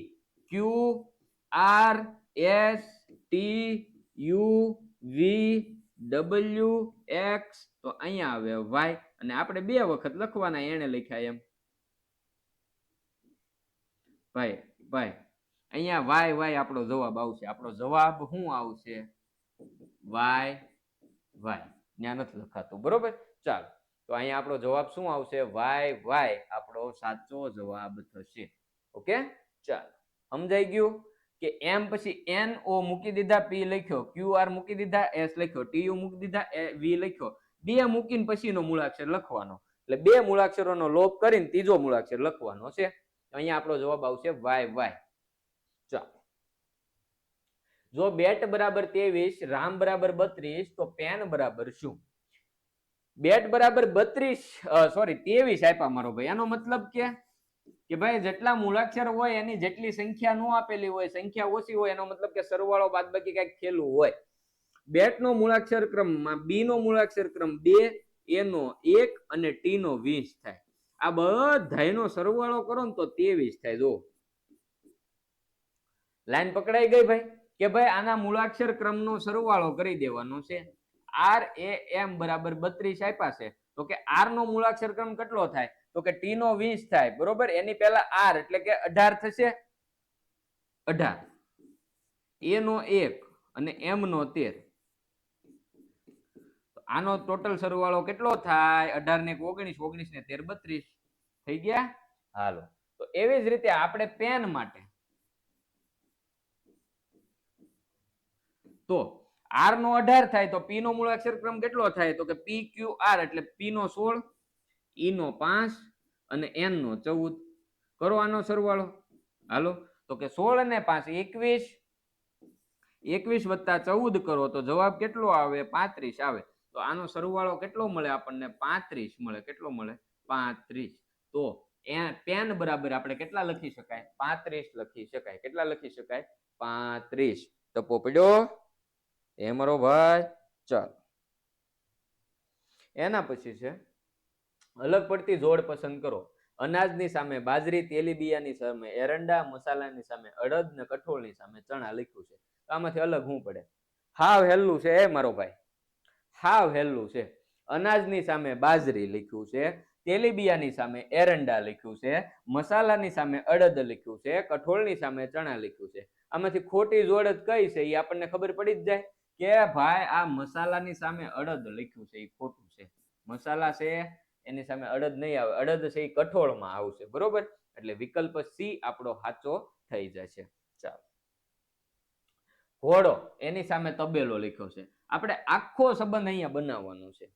Q R S T U V W X, તો અહીંયા આવે વાય, અને આપણે બે વખત લખવાના, એને લખ્યા એમ ભાઈ ભાઈ. અહીંયા વાય વાય આપણો જવાબ આવશે. આપણો જવાબ શું આવશે? Y Y. ત્યાં નથી લખાતું, બરોબર. ચાલો તો અહીંયા આપણો જવાબ શું આવશે? વાય વાય આપણો સાચો જવાબ થશે. ઓકે ચાલો સમજાઈ ગયું કે એમ પછી એન ઓ મૂકી દીધા, પી લખ્યો, ક્યુ આર મૂકી દીધા, એસ લખ્યો, ટી યુ મૂકી દીધા, વી લખ્યો, બે મૂકીને પછીનો મૂળાક્ષર લખવાનો, એટલે બે મૂળાક્ષરોનો લોપ કરીને ત્રીજો મૂળાક્ષર લખવાનો છે. અહીંયા આપણો જવાબ આવશે વાય વાય. ચાલો જો બેટ બરાબર 23, રામ બરાબર 32, તો પેન બરાબર શું? બેટ બરાબર 32 સોરી 23 આપ્યા મારો ભાઈ. આનો મતલબ કે ભાઈ જેટલા મૂળાક્ષર હોય એની જેટલી સંખ્યા નો આપેલી હોય, સંખ્યા ઓછી હોય, એનો મતલબ કે સરવાળો બાદબાકી કઈક ખેલું હોય. બેટ નો મૂળાક્ષર ક્રમમાં બી નો મૂળાક્ષર ક્રમ 2, એ નો 1 અને ટી નો 20 થાય. આ બધાયનો સરવાળો કરો ને તો 23 થાય. જો લાઈન પકડાઈ ગઈ ભાઈ કે ભાઈ આના મૂળાક્ષર ક્રમનો સરવાળો કરી દેવાનો છે. આર એ એમ બરાબર 32 આપ્યા છે, તો કે આર નો મૂળાક્ષર ક્રમ કેટલો થાય? તો કે ટી નો 20 થાય, બરોબર. એની પહેલા આર એટલે કે 18 થશે, 18, એ નો 1 અને એમ નો 13. આનો ટોટલ સરવાળો કેટલો થાય? 18 ને 19, 19 ને 13 32 થઈ ગયા. હાલો તો એવી જ રીતે આપણે પેન માટે તો આર નો 18 થાય તો પી નો મૂળાક્ષર ક્રમ કેટલો થાય? તો કે પી ક્યુ આર એટલે પી નો 16, ઈ નો 5 અને એન નો 14. કરો આનો સરવાળો. હાલો તો કે 16 ને 5 21, 21 વત્તા 14 કરો તો જવાબ કેટલો આવે? 35 આવે. તો આનો સરવાળો કેટલો મળે આપણને? 35 મળે. કેટલો મળે? 35. તો પેન બરાબર આપણે કેટલા લખી શકાય? 35 લખી શકાય. કેટલા લખી શકાય? 35. ટપો પડ્યો એ મારો ભાઈ. ચાલો એના પછી છે અલગ પડતી જોડ પસંદ કરો. અનાજની સામે બાજરી, તેલીબિયાની સામે એરંડા, મસાલાની સામે અડદ ને કઠોળની સામે ચણા લખ્યું છે. આમાંથી અલગ શું પડે? હાવ હેલું છે એ મારો ભાઈ, હાવ હેલું છે. અનાજની સામે બાજરી લખ્યું છે, તેલીબિયાની સામે એરંડા લખ્યું છે, મસાલાની સામે અડદ લખ્યું છે, કઠોળની સામે ચણા લખ્યું છે. આમાંથી ખોટી જોડ જ કઈ છે એ આપણને ખબર પડી જ જાય કે ભાઈ આ મસાલાની સામે અડદ લખ્યું છે એ ખોટું છે. મસાલા છે એની સામે અડદ નહીં આવે, અડદ છે એ કઠોળમાં આવશે, બરોબર. એટલે વિકલ્પ સી આપણો સાચો થઈ જશે. ચાલો ઘોડો એની સામે તબેલો લખ્યો છે. આપણે આખો સંબંધ અહીંયા બનાવવાનો છે,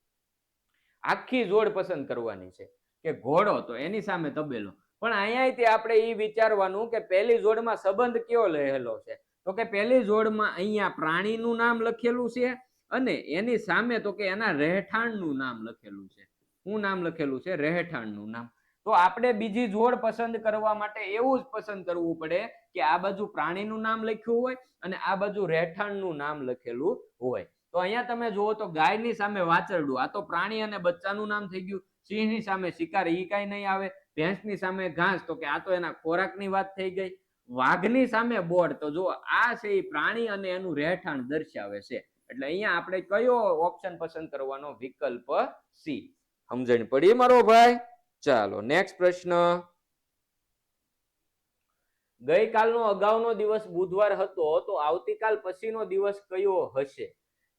આખી જોડ પસંદ કરવાની છે કે ઘોડો તો એની સામે તબેલો. પણ અહીંયાથી આપણે એ વિચારવાનું કે પહેલી જોડમાં સંબંધ કયો રહેલો છે? તો કે પહેલી જોડમાં અહીંયા પ્રાણીનું નામ લખેલું છે અને એની સામે તો કે એના રહેઠાણનું નામ લખેલું છે. શું નામ લખેલું છે? રહેઠાણનું નામ. તો આપણે બીજી જોડ પસંદ કરવા માટે એવું જ પસંદ કરવું પડે કે આ બાજુ પ્રાણીનું નામ લખ્યું હોય અને આ બાજુ રહેઠાણનું નામ લખેલું હોય. તો અહીંયા તમે જુઓ તો ગાયની સામે વાછરડું, આ તો પ્રાણી અને બચ્ચાનું નામ થઈ ગયું. સિંહની સામે શિકાર, ઈ કાંઈ નહીં આવે. ભેંસની સામે ઘાસ, તો કે આ તો એના ખોરાકની વાત થઈ ગઈ. વાઘની સામે બોર્ડ, તો જો આ છે એ પ્રાણી અને એનું રહેઠાણ દર્શાવે છે. એટલે અહીંયા આપણે કયો ઓપ્શન પસંદ કરવાનો? વિકલ્પ સી. સમજણ પડી મારો ભાઈ? ચાલો નેક્સ્ટ પ્રશ્ન. ગઈકાલનો અગાઉનો દિવસ બુધવાર હતો તો આવતીકાલ પછીનો દિવસ કયો હશે?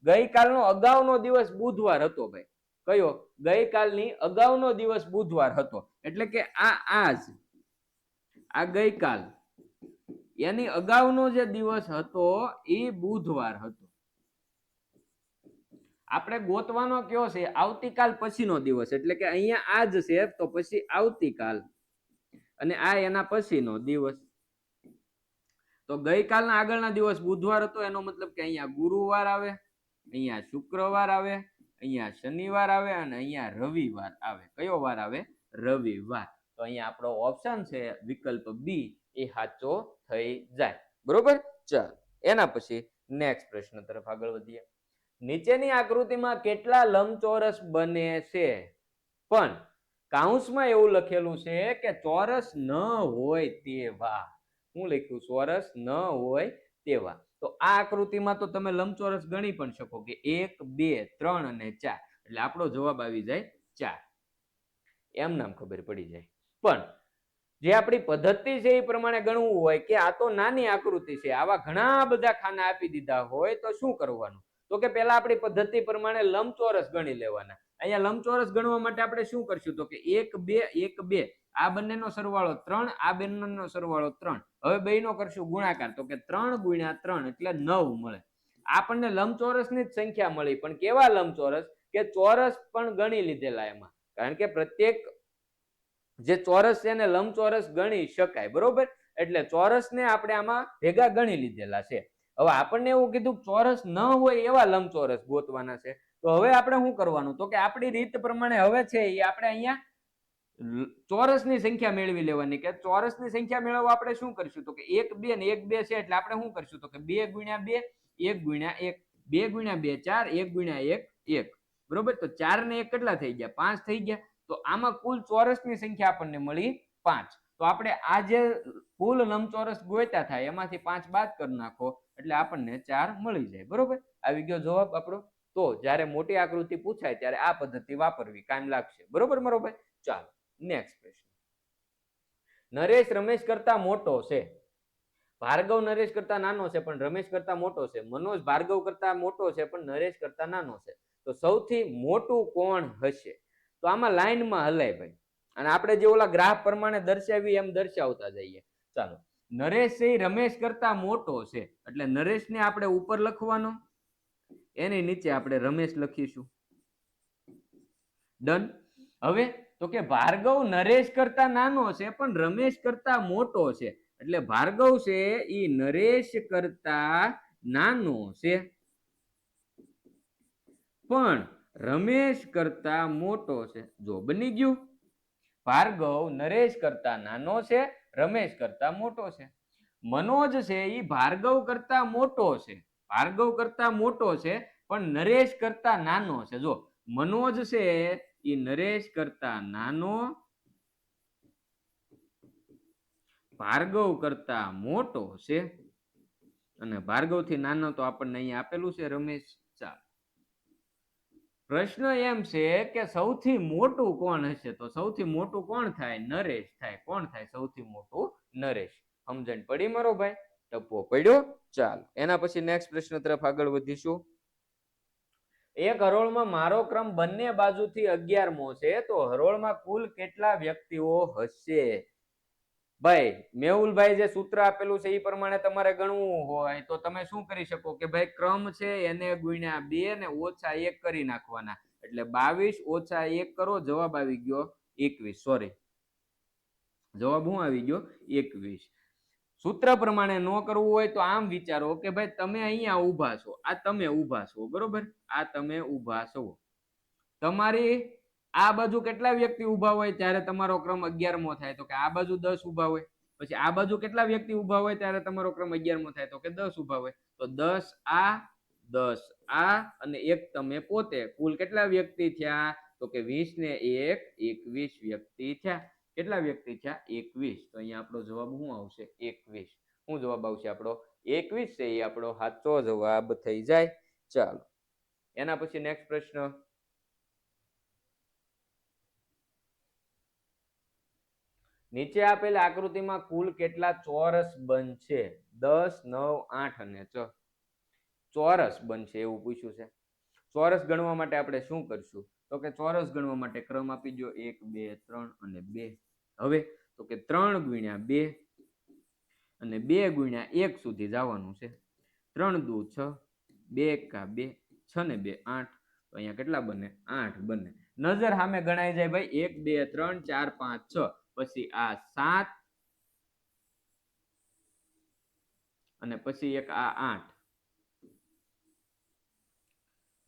ગઈકાલનો અગાઉનો દિવસ બુધવાર હતો ભાઈ. કયો? ગઈકાલની અગાઉનો દિવસ બુધવાર હતો એટલે કે આ ગઈકાલ એની અગાઉનો જે દિવસ હતો એ બુધવાર હતો. આપણે ગોતવાનો કયો છે? આવતીકાલ પછીનો દિવસ, એટલે કે અહીંયા આજ છે તો પછી આવતીકાલ, અને આ એના પછીનો દિવસ. તો ગઈકાલના આગળના દિવસ બુધવાર હતો, એનો મતલબ કે અહીંયા ગુરુવાર આવે, અહીંયા શુક્રવાર આવે, અહીંયા શનિવાર આવે, અને અહીંયા રવિવાર આવે. કયો વાર આવે? રવિવાર. તો અહીંયા આપણો ઓપ્શન છે વિકલ્પ બી એ સાચો થઈ જાય. બરોબર. ચાલ એના પછી નેક્સ્ટ પ્રશ્ન તરફ આગળ વધીએ. નીચેની આકૃતિમાં કેટલા લંબચોરસ બને છે? પણ કૌંસમાં એવું લખેલું છે કે ચોરસ ન હોય તેવા. શું લખ્યું? ચોરસ ન હોય તેવા. તો આ આકૃતિમાં તો તમે લંબચોરસ ગણી પણ શકો કે 1 2 3 અને 4, એટલે આપણો જવાબ આવી જાય 4. એમ નામ ખબર પડી જાય. પણ જે આપણી પદ્ધતિ છે એ પ્રમાણે ગણવું હોય કે આ તો નાની આકૃતિ છે, આવા ઘણા બધા ખાના આપી દીધા હોય તો શું કરવાનું? તો કે પહેલા આપણી પદ્ધતિ પ્રમાણે લંબચોરસ ગણી લેવાના. અહીંયા લંબચોરસ ગણવા માટે આપણે શું કરશું? તો કે 1 2 1 2, આ બંનેનો સરવાળો 3, આ બંનેનો સરવાળો 3. હવે બેયનો કરશું ગુણાકાર, તો કે 3 × 3 એટલે 9 મળે. આપણને લંબચોરસની જ સંખ્યા મળી, પણ કેવા લંબચોરસ? કે ચોરસ પણ ગણી લીધેલા એમાં, કારણ કે પ્રત્યેક જે ચોરસ છે એને લંબચોરસ ગણી શકાય. બરોબર. એટલે ચોરસને આપણે આમાં ભેગા ગણી લીધેલા છે. હવે આપણને એવું કીધું ચોરસ ન હોય એવા લંબચોરસ ગોતવાના છે. તો હવે આપણે શું કરવાનું? તો કે આપણી રીત પ્રમાણે હવે છે એ આપણે અહીંયા ચોરસની સંખ્યા મેળવી લેવાની. કે ચોરસની સંખ્યા મેળવવા આપણે શું કરશું? તો કે 1 2 ને 1 2 છે એટલે આપણે શું કરશું? તો કે 2 × 2 1 × 1, 2 × 2 4, 1 × 1 1. બરોબર. તો 4 ને 1 કેટલા થઈ ગયા? 5 થઈ ગયા. તો આમાં કુલ ચોરસની સંખ્યા આપણને મળી 5. તો આપણે આ જે કુલ લંબચોરસ ગોત્યા થાય એમાંથી 5 બાદ કરી નાખો એટલે આપણને 4 મળી જાય. બરોબર. આવી ગયો જવાબ આપણો. તો જ્યારે મોટી આકૃતિ પૂછાય ત્યારે આ પદ્ધતિ વાપરવી કામ લાગશે. બરોબર મારો ભાઈ. ચાલો નેક્સ્ટ પ્રશ્ન. નરેશ રમેશ કરતા મોટો છે. ભાર્ગવ નરેશ કરતા નાનો છે પણ રમેશ કરતા મોટો છે. મનોજ ભાર્ગવ કરતા મોટો છે પણ નરેશ કરતા નાનો છે. તો સૌથી મોટું કોણ હશે? તો આમાં લાઈનમાં હલાય ભાઈ, અને આપણે જે ઓલા ગ્રાફ પ્રમાણે દર્શાવી એમ દર્શાવતા જઈએ. ચાલો, નરેશ છે રમેશ કરતા મોટો છે એટલે નરેશને આપણે ઉપર લખવાનો, એની નીચે આપણે રમેશ લખીશું. ડન. હવે તો કે ભાર્ગવ નરેશ કરતા નાનો છે પણ રમેશ કરતા મોટો છે, એટલે ભાર્ગવ છે ઈ નરેશ કરતા નાનો છે પણ રમેશ કરતા મોટો છે. જો બની ગયું. ભાર્ગવ નરેશ કરતા નાનો છે, રમેશ કરતા મોટો છે. મનોજ છે ઈ ભાર્ગવ કરતા મોટો છે, ભાર્ગવ કરતા મોટો છે પણ નરેશ કરતા નાનો છે. જો મનોજ છે ઈ નરેશ કરતા નાનો, ભાર્ગવ કરતા મોટો છે, અને ભાર્ગવ થી નાનો તો આપણને અહીંયા આપેલું છે રમેશ. ચાલ, પ્રશ્ન એમ છે કે સૌથી મોટું કોણ હશે? તો સૌથી મોટું કોણ થાય? નરેશ થાય. કોણ થાય સૌથી મોટું? નરેશ. સમજણ પડી મારો ભાઈ? ટપ્પો પડ્યો. ચાલો એના પછી નેક્સ્ટ પ્રશ્ન તરફ આગળ વધીશું. એક હરોળમાં મારો ક્રમ બંને બાજુથી 11મો છે, તો હરોળમાં કુલ કેટલા વ્યક્તિઓ હશે? ભાઈ મેહુલભાઈ જે સૂત્ર આપેલું છે એ પ્રમાણે તમારે ગણવું હોય તો તમે શું કરી શકો કે ભાઈ ક્રમ છે એને ગુણ્યા 2 ને ઓછા 1 કરી નાખવાના, એટલે 22 ઓછા 1 કરો, જવાબ આવી ગયો 21. સોરી, જવાબ શું આવી ગયો? 21. સૂત્ર પ્રમાણે ન કરવું હોય તો આમ વિચારો કે ભાઈ તમે અહીંયા ઊભા છો, આ તમે ઊભા છો. બરોબર. આ તમે ઊભા છો, તમારી આ બાજુ કેટલા વ્યક્તિ ઊભા હોય ત્યારે તમારો ક્રમ 11મો થાય? તો કે આ બાજુ 10 ઊભા હોય. પછી આ બાજુ કેટલા વ્યક્તિ ઊભા હોય ત્યારે તમારો ક્રમ 11મો થાય? તો કે 10 ઊભા હોય. તો 10 આ 10 આ અને 1 તમે પોતે, કુલ કેટલા વ્યક્તિ થયા? તો કે 20 ને 1 21 વ્યક્તિ થયા. કેટલા વ્યક્તિ થયા? 21. તો અહીંયા આપણો જવાબ શું આવશે? 21. શું જવાબ આવશે આપણો? 21 છે એ આપણો સાચો જવાબ થઈ જાય. ચાલો એના પછી નેક્સ્ટ પ્રશ્ન. નીચે આપેલ આકૃતિમાં કુલ કેટલા ચોરસ બનશે? 10 9 8 અને 6 ચોરસ બનશે એવું પૂછ્યું છે. ચોરસ ગણવા માટે આપણે શું કરશું? તો કે ચોરસ ગણવા માટે ક્રમ આપી દો 1 2 3 અને 2. હવે તો કે 3 × 2 અને 2 ગુણ્યા 1 સુધી જવાનું છે. 3 દુ 6, 2 એકા 2, 6 ને 2 8. તો અહીંયા કેટલા બને? 8 બને. નજર સામે ગણાઈ જાય ભાઈ. 1 2 3 4 5 6, પછી આ 7 અને પછી એક આ 8.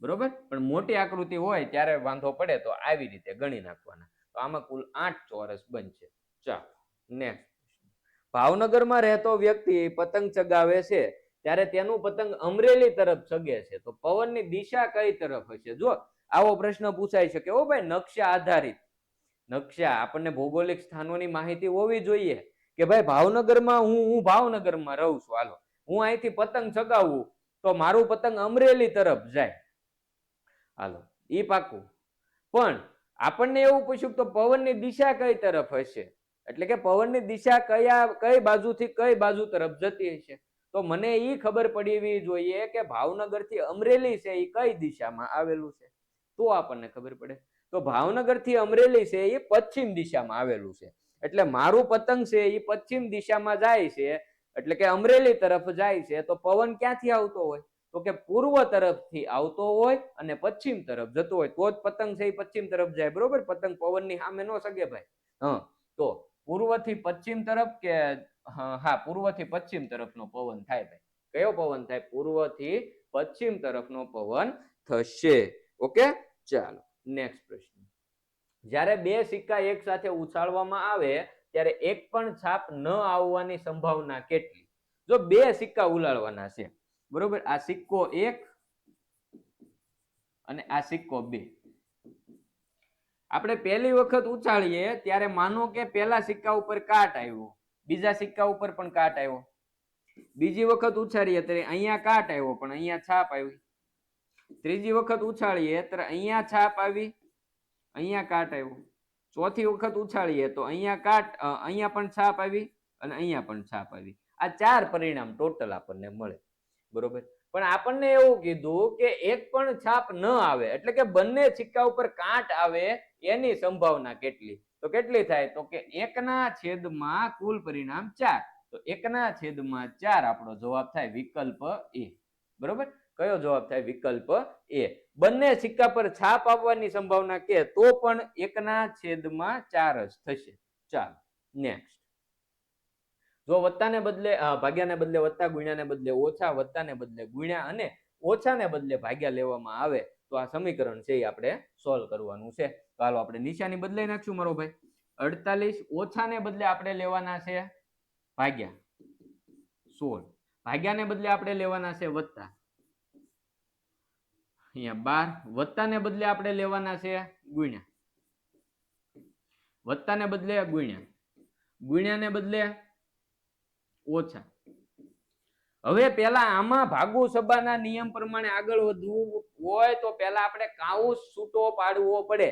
બરોબર. પણ મોટી આકૃતિ હોય ત્યારે વાંધો પડે તો આવી રીતે ગણી નાખવાના. તો આમાં કુલ 8 ચોરસ બનશે. ચાલો નેક્સ્ટ. ભાવનગરમાં રહેતો વ્યક્તિ પતંગ ચગાવે છે ત્યારે તેનું પતંગ અમરેલી તરફ ચગે છે, તો પવનની દિશા કઈ તરફ હશે? જો આવો પ્રશ્ન પૂછાઈ શકે. ઓ ભાઈ, નકશા આધારિત. નકશા, આપણને ભૌગોલિક સ્થાનોની માહિતી હોવી જોઈએ કે ભાઈ ભાવનગરમાં હું ભાવનગરમાં રહું છું, હાલો હું અહીંથી પતંગ ચગાવું તો મારું પતંગ અમરેલી તરફ જાય, હાલો ઈ પાકું. પણ આપણને એવું પૂછ્યું તો પવનની દિશા કઈ તરફ હશે, એટલે કે પવનની દિશા કઈ બાજુથી કઈ બાજુ તરફ જતી હશે. તો મને ઈ ખબર પડવી જોઈએ કે ભાવનગર થી અમરેલી છે એ કઈ દિશામાં આવેલું છે, તો આપણને ખબર પડે. તો ભાવનગર થી અમરેલી છે એ પશ્ચિમ દિશામાં આવેલું છે, એટલે મારું પતંગ છે એ પશ્ચિમ દિશામાં જાય છે, એટલે કે અમરેલી તરફ જાય છે. તો પવન ક્યાંથી આવતો હોય? તો કે પૂર્વ તરફથી આવતો હોય અને પશ્ચિમ તરફ જતો હોય, તો જ પતંગ છે એ પશ્ચિમ તરફ જાય. બરોબર. પતંગ પવનની સામે ન સગે ભાઈ. તો પૂર્વ થી પશ્ચિમ તરફ કે હા પૂર્વ થી પશ્ચિમ તરફનો પવન થાય ભાઈ. કયો પવન થાય? પૂર્વ થી પશ્ચિમ તરફનો પવન થશે. ઓકે. ચાલો નેક્સ્ટ પ્રશ્ન. જ્યારે 2 સિક્કા એક સાથે ઉછાળવામાં આવે ત્યારે એક પણ છાપ ન આવવાની સંભાવના કેટલી? જો 2 સિક્કા ઉલાળવાના છે, બરોબર, આ સિક્કો 1 અને આ સિક્કો 2. આપણે પહેલી વખત ઉછાળીએ ત્યારે માનો કે પહેલા સિક્કા ઉપર કાટ આવ્યો, બીજા સિક્કા ઉપર પણ કાટ આવ્યો. બીજી વખત ઉછાળીએ ત્યારે અહીંયા કાટ આવ્યો પણ અહીંયા છાપ આવી. ત્રીજી વખત ઉછાળીએ ત્યારે અહીંયા છાપ આવી, અહીંયા કાટ આવ્યો. ચોથી વખત ઉછાળીએ તો અહીંયા કાટ, અહીંયા પણ છાપ આવી અને અહીંયા પણ છાપ આવી. આ 4 પરિણામ ટોટલ આપણને મળે. બરોબર. પણ આપણને એવું કીધું કે એક પણ છાપ ન આવે, એટલે કે બંને સિક્કા ઉપર કાટ આવે એની સંભાવના કેટલી? તો કેટલી થાય? તો કે 1/4 કુલ પરિણામ 4. તો 1/4 આપણો જવાબ થાય વિકલ્પ એ. બરોબર. કયો જવાબ થાય? વિકલ્પ એ. બંને સિક્કા પર છાપ આવવાની સંભાવના કે તો પણ 1/4 જ થશે. ચાલો નેક્સ્ટ. જો વત્તાને બદલે ભાગ્યાને બદલે વત્તા, ગુણ્યાને બદલે ઓછા, વત્તાને બદલે ગુણ્યા અને ઓછાને બદલે ભાગ્યા લેવામાં આવે તો આ સમીકરણ છે એ આપણે સોલ્વ કરવાનું છે. તો હાલો આપણે નિશાની બદલાઈ નાખશું મારો ભાઈ. 48 ઓછાને બદલે આપણે લેવાના છે ભાગ્યા, 16 ભાગ્યાને બદલે આપણે લેવાના છે વત્તા, અહીંયા 12 વત્તાને બદલે આપણે લેવાના છે ગુણ્યા, વત્તાને બદલે ગુણ્યા, ગુણ્યાને બદલે ઓછા. હવે પેલા આમાં ભાગુ સબાના નિયમ પ્રમાણે આગળ વધવું હોય તો પેલા આપણે કાઉસ છૂટો પાડવો પડે.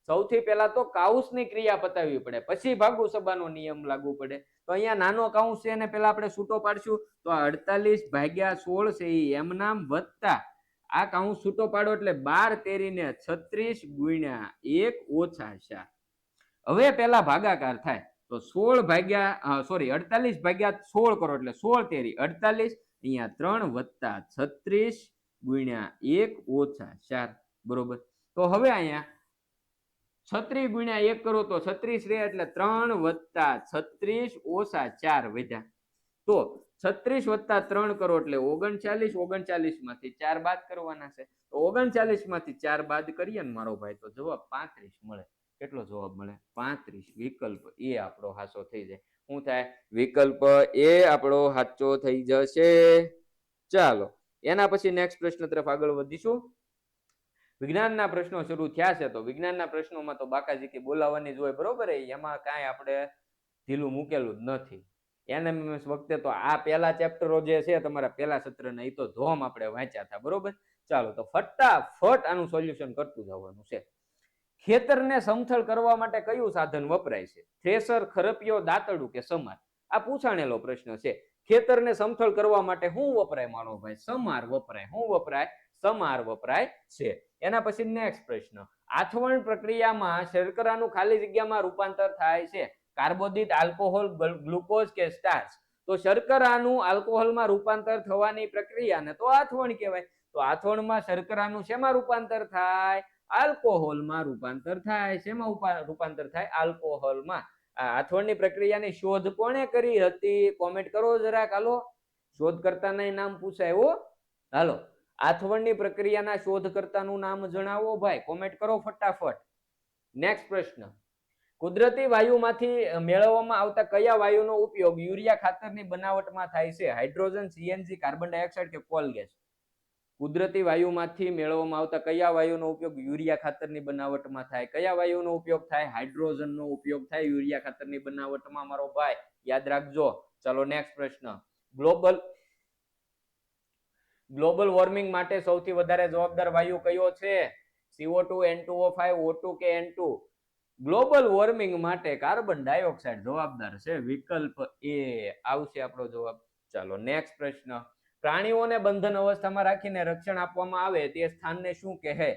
સૌથી પહેલા તો કાઉસની ક્રિયા પતાવવી પડે, પછી ભાગુ સબાનો નિયમ લાગુ પડે. તો અહીંયા નાનો કાઉસ છે એને પેલા આપણે છૂટો પાડશું. તો 48 ભાગ્યા 16 છે એ એમ નામ વત્તા આ કાઉસ છૂટો પાડો એટલે 12 તેરીને 36 ગુણ્યા 1 ઓછા 4. હવે પેલા ભાગાકાર થાય તો 16 ભાગ્યા 48 ભાગ્યા 16 કરો એટલે 16 તેરી 48, અહીંયા 3 વત્તા 36 ગુણ્યા 1 ઓછા 4. બરોબર. તો હવે અહીંયા 36 ગુણ્યા 1 કરો તો 36 રહે એટલે 3 વત્તા 36 ઓછા 4 વધ્યા. તો 36 વત્તા 3 કરો એટલે 39, 39 માંથી 4 બાદ કરવાના છે. તો 39 માંથી 4 બાદ કરીએ ને મારો ભાઈ તો જવાબ 35 મળે. કેટલો જવાબ મળે? 35. વિકલ્પ એ આપણો હાચો થઈ જાય. શું થાય? વિકલ્પ એ આપણો હાચો થઈ જશે. ચાલો એના પછી નેક્સ્ટ પ્રશ્ન તરફ આગળ વધીશું. વિજ્ઞાનના પ્રશ્નો શરૂ થયા છે તો વિજ્ઞાનના પ્રશ્નોમાં તો બાકાજીકી બોલાવવાની જ હોય. બરોબર. એમાં કાંઈ આપણે ઢીલું મૂકેલું જ નથી. એનએમએસ વખતે તો આ પહેલા ચેપ્ટરો જે છે તમારા પહેલા સત્રના એ તો ધોમ આપણે વાંચ્યા હતા. બરોબર. ચાલો તો ફટાફટ આનું સોલ્યુશન કરતું જવાનું છે. ખેતરને સમથળ કરવા માટે કયું સાધન વપરાય છે? થ્રેસર, ખરપિયો, દાંતરડું કે સમાર? આ પૂછાણેલો પ્રશ્ન છે. ખેતરને સમથળ કરવા માટે શું વપરાય મારો ભાઈ? સમાર વપરાય. શું વપરાય? સમાર વપરાય છે. એના પછી નેક્સ્ટ પ્રશ્ન. આથવણ પ્રક્રિયામાં શર્કરાનું ખાલી જગ્યામાં રૂપાંતર થાય છે. કાર્બોદિત, આલ્કોહોલ, ગ્લુકોઝ કે સ્ટાર્ચ? તો શર્કરાનું આલ્કોહોલમાં રૂપાંતર થવાની પ્રક્રિયાને તો આથવણ કહેવાય. તો આથવણમાં શર્કરાનું શેમાં રૂપાંતર થાય? આલ્કોહોલમાં રૂપાંતર થાય. શેમાં રૂપાંતર થાય? આલ્કોહોલમાં. આ આથવણની પ્રક્રિયાની શોધ કોણે કરી હતી? કોમેન્ટ કરો જરાક. હાલો, શોધકર્તાના નામ પૂછાય હો. હાલો, આથવણની પ્રક્રિયાના શોધકર્તાનું નામ જણાવો ભાઈ, કોમેન્ટ કરો ફટાફટ. નેક્સ્ટ પ્રશ્ન, કુદરતી વાયુમાંથી મેળવવામાં આવતા કયા વાયુનો ઉપયોગ યુરિયા ખાતરની બનાવટમાં થાય છે? હાઇડ્રોજન, સીએનજી, કાર્બન ડાયોક્સાઇડ કે કોલ ગેસ? કુદરતી વાયુમાંથી મેળવવામાં આવતા કયા વાયુનો ઉપયોગ યુરિયા ખાતરની બનાવટમાં થાય? કયા વાયુનો ઉપયોગ થાય? હાઇડ્રોજનનો ઉપયોગ થાય યુરિયા ખાતરની બનાવટમાં મારો ભાઈ, યાદ રાખજો. ચલો નેક્સ્ટ પ્રશ્ન, ગ્લોબલ વોર્મિંગ માટે સૌથી વધારે જવાબદાર વાયુ કયો છે? CO2, N2O5, O2 કે N2? ગ્લોબલ વોર્મિંગ માટે કાર્બન ડાયોક્સાઇડ જવાબદાર છે. વિકલ્પ એ આવશે આપણો જવાબ. ચાલો નેક્સ્ટ પ્રશ્ન, પ્રાણીઓને બંધન અવસ્થામાં રાખીને રક્ષણ આપવામાં આવે તે સ્થાનને શું કહે?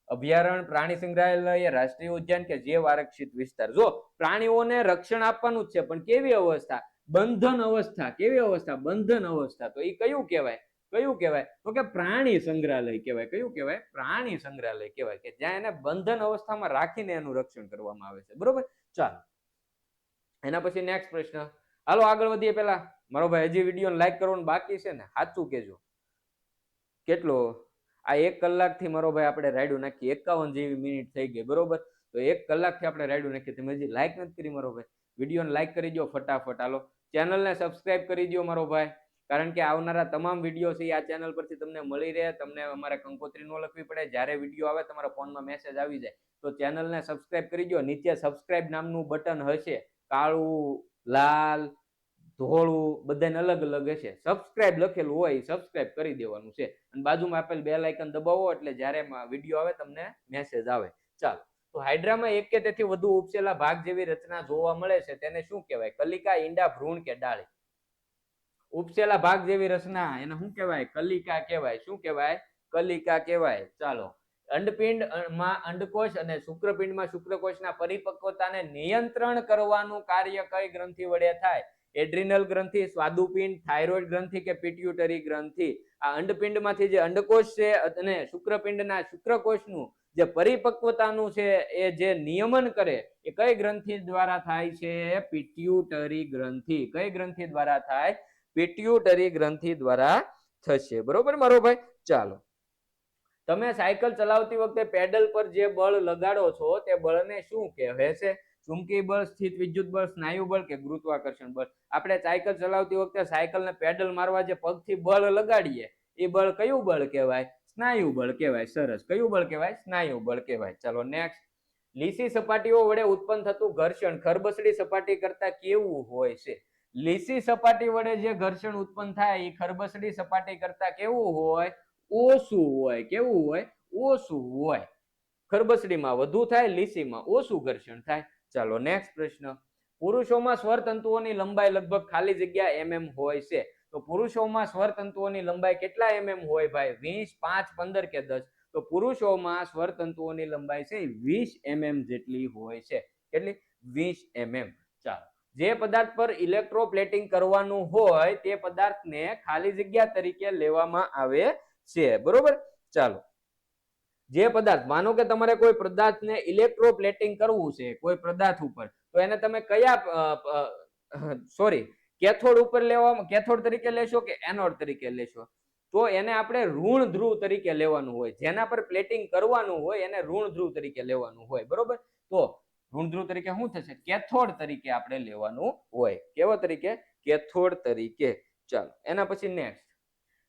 અભયારણ્ય, પ્રાણી સંગ્રહાલય, રાષ્ટ્રીય ઉદ્યાન કે જૈવ આરક્ષિત વિસ્તાર? જો પ્રાણીઓને રક્ષણ આપવાનું જ છે, પણ કેવી અવસ્થા? બંધન અવસ્થા. કેવી અવસ્થા? બંધન અવસ્થા. તો એ કયું કહેવાય? કયું કહેવાય? તો કે પ્રાણી સંગ્રહાલય કહેવાય. કયું કહેવાય? પ્રાણી સંગ્રહાલય કહેવાય, કે જ્યાં એને બંધન અવસ્થામાં રાખીને એનું રક્ષણ કરવામાં આવે છે. બરોબર. ચાલો એના પછી નેક્સ્ટ પ્રશ્ન. હાલો આગળ વધીએ. પેલા મારો ભાઈ હજી વિડીયો લાઈક કરવાનું બાકી છે ને? સાચું કેજો. કેટલો? આ 1 કલાકથી મારો ભાઈ આપણે રાયડું નાખી 51 જેવી મિનિટ થઈ ગઈ. બરોબર. તો 1 કલાકથી આપણે રાયડું નાખી. તમે હજી લાઈક નથી કરી મારો ભાઈ. વિડીયોને લાઈક કરી દો ફટાફટ. હાલો ચેનલને સબસ્ક્રાઇબ કરી દો મારો ભાઈ, કારણ કે આવનારા તમામ વિડીયો છે આ ચેનલ પરથી તમને મળી રહે. તમને અમારે કંકોત્રી ન લખવી પડે. જ્યારે વિડીયો આવે તમારા ફોનમાં મેસેજ આવી જાય. તો ચેનલને સબસ્ક્રાઇબ કરી દો. નીચે સબસ્ક્રાઇબ નામનું બટન હશે, કાળું, લાલ, ધોળું, બધાને અલગ અલગ હશે. સબસ્ક્રાઇબ લખેલું હોય સબસ્ક્રાઇબ કરી દેવાનું છે, અને બાજુમાં આપેલ બેલ આઇકન દબાવો એટલે જ્યારે વિડીયો આવે તમને મેસેજ આવે. ચાલો, તો હાઇડ્રામાં એક કે તેથી વધુ ઉપસેલા ભાગ જેવી રચના જોવા મળે છે તેને શું કહેવાય? કલિકા, ઈંડા, ભ્રૂણ કે ડાળી? ઉપસેલા ભાગ જેવી રચના એને શું કહેવાય? કલિકા કહેવાય. શું કહેવાય? કલિકા કહેવાય. ચાલો, અંડપિંડમાં અંડકોષ અને શુક્રપિંડમાં શુક્રકોષના પરિપક્વતાને નિયંત્રણ કરવાનું કાર્ય કઈ ગ્રંથિ વડે થાય? એડ્રિનલ ગ્રંથિ, સ્વાદુપિંડ, થાઇરોઇડ ગ્રંથિ કે પિટ્યુટરી ગ્રંથિ? આ અંડપિંડમાંથી જે અંડકોષ છે અને શુક્રપિંડના શુક્રકોષનું જે પરિપક્વતાનું છે એ જે નિયમન કરે એ કઈ ગ્રંથિ દ્વારા થાય છે? પિટ્યુટરી ગ્રંથિ. કઈ ગ્રંથિ દ્વારા થાય? પિટ્યુટરી ગ્રંથિ દ્વારા થશે. બરોબર મારો ભાઈ. ચાલો, તમે સાયકલ ચલાવતી વખતે પેડલ પર જે બળ લગાડો છો તે બળને શું કહેવાય છે? ચુંબકીય બળ, સ્થિત વિદ્યુત બળ, સ્નાયુ બળ કે ગુરુત્વાકર્ષણ બળ? આપણે સાયકલ ચલાવતી વખતે સાયકલને પેડલ મારવા જે પગથી બળ લગાડીએ એ બળ કયું બળ કહેવાય? સ્નાયુ બળ કહેવાય. સરસ. કયું બળ કહેવાય? સ્નાયુ બળ કહેવાય. ચાલો નેક્સ્ટ, લીસી સપાટીઓ વડે ઉત્પન્ન થતું ઘર્ષણ ખરબસડી સપાટી કરતા કેવું હોય છે? લીસી સપાટી વડે જે ઘર્ષણ ઉત્પન્ન થાય એ ખરબસડી સપાટી કરતા કેવું હોય? ઓછું હોય. કેવું હોય? ઓછું હોય. ખરબસડીમાં વધુ થાય, લીસીમાં ઓછું ઘર્ષણ થાય. ચાલો નેક્સ્ટ પ્રશ્ન, પુરુષોમાં સ્વર તંતુઓની લંબાઈ લગભગ ખાલી જગ્યા mm હોય છે. તો પુરુષોમાં સ્વર તંતુઓની લંબાઈ કેટલા mm હોય ભાઈ? 20, 5, 15 કે 10? તો પુરુષોમાં સ્વર તંતુઓની લંબાઈ છે 20 mm જેટલી હોય છે. કેટલી? 20 mm. ચાલો, જે પદાર્થ પર ઇલેક્ટ્રોપ્લેટિંગ કરવાનું હોય તે પદાર્થને ખાલી જગ્યા તરીકે લેવામાં આવે છે. બરોબર. ચાલો, જે પદાર્થ, માનો કે તમારે કોઈ પદાર્થને ઇલેક્ટ્રોપ્લેટિંગ કરવું છે કોઈ પદાર્થ ઉપર, તો એને તમે કયા કેથોડ ઉપર લેવા, કેથોડ તરીકે લેશો કે એનોડ તરીકે લેશો? તો એને આપણે ઋણ ધ્રુવ તરીકે લેવાનું હોય. જેના પર પ્લેટિંગ કરવાનું હોય એને ઋણ ધ્રુવ તરીકે લેવાનું હોય. બરોબર. તો ઋણ ધ્રુવ તરીકે શું થશે? કેથોડ તરીકે આપણે લેવાનું હોય. કેવો તરીકે? કેથોડ તરીકે. ચાલો એના પછી નેક્સ્ટ,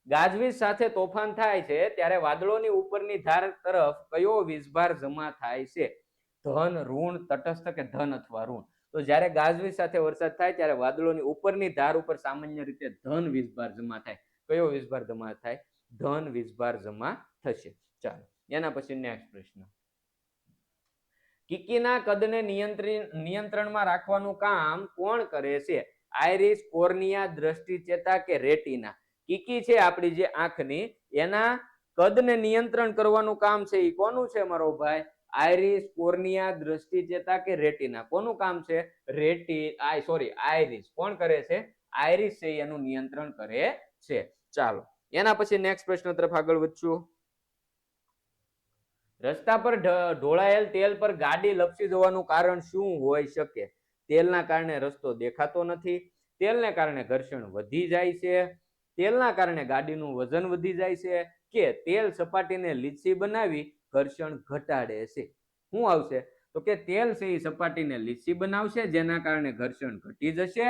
ગાજવીજ સાથે તોફાન થાય છે ત્યારે વાદળોની ઉપરની ધાર તરફ કયો વીજભાર જમા થાય છે? ધન, ઋણ, તટસ્થ કે ધન અથવા ઋણ? તો જ્યારે ગાજવીજ સાથે વરસાદ થાય ત્યારે વાદળોની ઉપરની ધાર ઉપર સામાન્ય રીતે ધન વીજભાર જમા થાય. કયો વીજભાર જમા થાય? ધન વીજભાર જમા થશે. ચાલો એના પછી નેક્સ્ટ પ્રશ્ન, કીકીના કદને નિયંત્રણમાં રાખવાનું કામ કોણ કરે છે? આઇરિસ, કોર્નિયા, દ્રષ્ટિચેતા કે રેટિના? કીકી છે આપણી જે આંખની, એના કદને નિયંત્રણ કરવાનું કામ છે એ કોનું છે મારો ભાઈ? આઇરિસ, કોર્નિયા, દ્રષ્ટિચેતા કે રેટિના? કોનું કામ છે? આઇરિસ. કોણ કરે છે? આઇરિસ છે એનું નિયંત્રણ કરે છે. ચાલો એના પછી નેક્સ્ટ પ્રશ્ન તરફ આગળ વધશું. રસ્તા પર ઢોળાયેલ તેલ પર ગાડી લપસી જવાનું કારણ શું હોઈ શકે? તેલના કારણે રસ્તો દેખાતો નથી, તેલને કારણે ઘર્ષણ વધી જાય છે, તેલના કારણે ગાડીનું વજન વધી જાય છે, કે તેલ સપાટીને લીસી બનાવી ઘર્ષણ ઘટાડે છે. શું આવશે? તો કે તેલ છે એ સપાટીને લીસી બનાવશે, જેના કારણે ઘર્ષણ ઘટી જશે,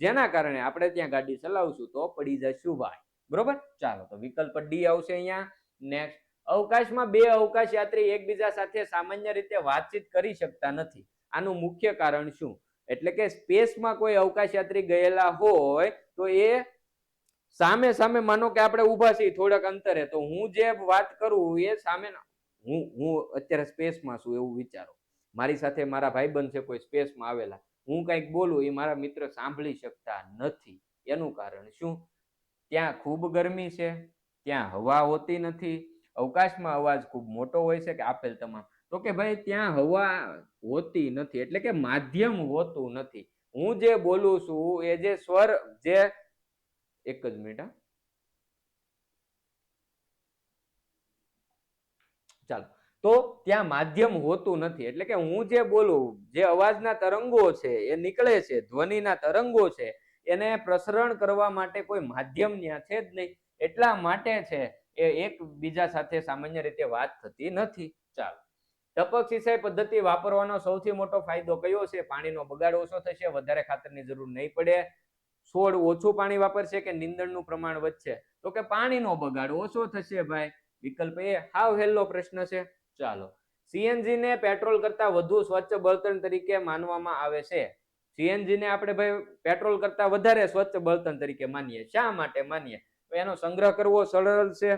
જેના કારણે આપણે ત્યાં ગાડી ચલાવશું તો પડી જશું ભાઈ. બરોબર. ચાલો તો વિકલ્પ ડી આવશે અહીંયા. નેક્સ્ટ, અવકાશમાં બે અવકાશ યાત્રી એકબીજા સાથે સામાન્ય રીતે વાતચીત કરી શકતા નથી. આનું મુખ્ય કારણ શું? એટલે કે સ્પેસમાં કોઈ અવકાશ યાત્રી ગયેલા હોય તો એ સામે સામે માનો કે આપણે ઊભા છીએ થોડાક અંતરે, તો હું જે વાત કરું એ સામે હું અત્યારે સ્પેસમાં છું એવું વિચારો, મારી સાથે મારા ભાઈબંધ છે કોઈ સ્પેસમાં આવેલા, હું કંઈક બોલું એ મારા મિત્ર સાંભળી શકતા નથી. એનું કારણ શું? ત્યાં ખૂબ ગરમી છે, ત્યાં હવા હોતી નથી, અવકાશમાં અવાજ ખૂબ મોટો હોય છે કે આપેલ તમામ? તો કે ભાઈ ત્યાં હવા હોતી નથી, એટલે કે માધ્યમ હોતું નથી. હું જે બોલું છું એ જે સ્વર, જે એક જ મિનિટ, ચાલો, તો ત્યાં માધ્યમ હોતું નથી, એટલે કે હું જે બોલું, જે અવાજના તરંગો છે એ નીકળે છે, ધ્વનિના તરંગો છે, એને પ્રસરણ કરવા માટે કોઈ માધ્યમ ત્યાં છે જ નહીં, એટલા માટે છે એ એકબીજા સાથે સામાન્ય રીતે વાત થતી નથી. ચાલો, ટપક સિંચાઈ પદ્ધતિ વાપરવાનો સૌથી મોટો ફાયદો કયો છે? પાણીનો બગાડ ઓછો થશે, વધારે ખાતરની જરૂર નહીં પડે, છોડ ઓછું પાણી વાપરશે કે નીંદણનું પ્રમાણ વધશે? તો કે પાણીનો બગાડ ઓછો થશે ભાઈ. વિકલ્પ એ હાવ હેલો પ્રશ્ન છે. ચાલો, સીએનજી ને પેટ્રોલ કરતા વધુ સ્વચ્છ બળતણ તરીકે માનવામાં આવે છે. સીએનજી ને આપણે ભાઈ પેટ્રોલ કરતા વધારે સ્વચ્છ બળતણ તરીકે માનીએ. શા માટે માનીએ? તો એનો સંગ્રહ કરવો સરળ છે,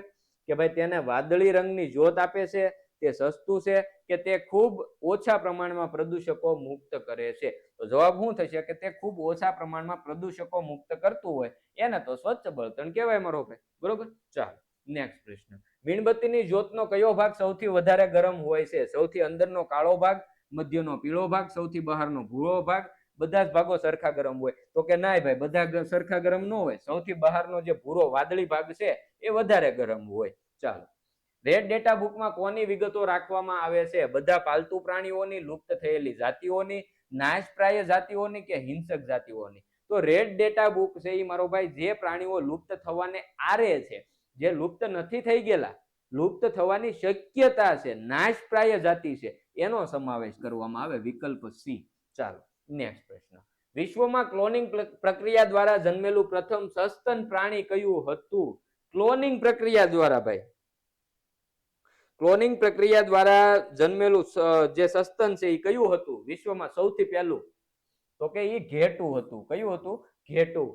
કે ભાઈ તેને વાદળી રંગની જ્યોત આપે છે, તે સસ્તું છે, કે તે ખૂબ ઓછા પ્રમાણમાં પ્રદૂષકો મુક્ત કરે છે? તો જવાબ શું થશે? કે તે ખૂબ ઓછા પ્રમાણમાં પ્રદૂષકો મુક્ત કરતું હોય એને તો સ્વચ્છ બળતણ કહેવાય મારો ભાઈ. બરોબર. ચાલો, નેક્સ્ટ પ્રશ્ન. મીણબત્તીની જ્યોતનો કયો ભાગ સૌથી વધારે ગરમ હોય છે? સૌથી અંદરનો કાળો ભાગ, મધ્યનો પીળો ભાગ, સૌથી બહારનો ભૂરો ભાગ, બધા જ ભાગો સરખા ગરમ હોય? તો કે ના ભાઈ, બધા સરખા ગરમ ન હોય, સૌથી બહારનો જે ભૂરો વાદળી ભાગ છે એ વધારે ગરમ હોય. ચાલો, રેડ ડેટા બુકમાં કોની વિગતો રાખવામાં આવે છે? બધા પાલતુ પ્રાણીઓની, લુપ્ત થયેલી જાતિઓની, નાશપ્રાય જાતિઓની, કે હિંસક જાતિઓની? તો રેડ ડેટા બુક છે એ મારો ભાઈ જે પ્રાણીઓ લુપ્ત થવાને આરે છે, જે લુપ્ત નથી થઈ ગયેલા, લુપ્ત થવાની શક્યતા છે, નાશપ્રાય જાતિ છે, એનો સમાવેશ કરવામાં આવે. વિકલ્પ સી. ચાલો, નેક્સ્ટ પ્રશ્ન. વિશ્વમાં ક્લોનિંગ પ્રક્રિયા દ્વારા જન્મેલું પ્રથમ સસ્તન પ્રાણી કયું હતું? ક્લોનિંગ પ્રક્રિયા દ્વારા ભાઈ, ક્લોનિંગ પ્રક્રિયા દ્વારા જન્મેલું જે સસ્તન છે એ કયું હતું વિશ્વમાં સૌથી પહેલું? તો કે એ ઘેટું હતું. કયું હતું? ઘેટું.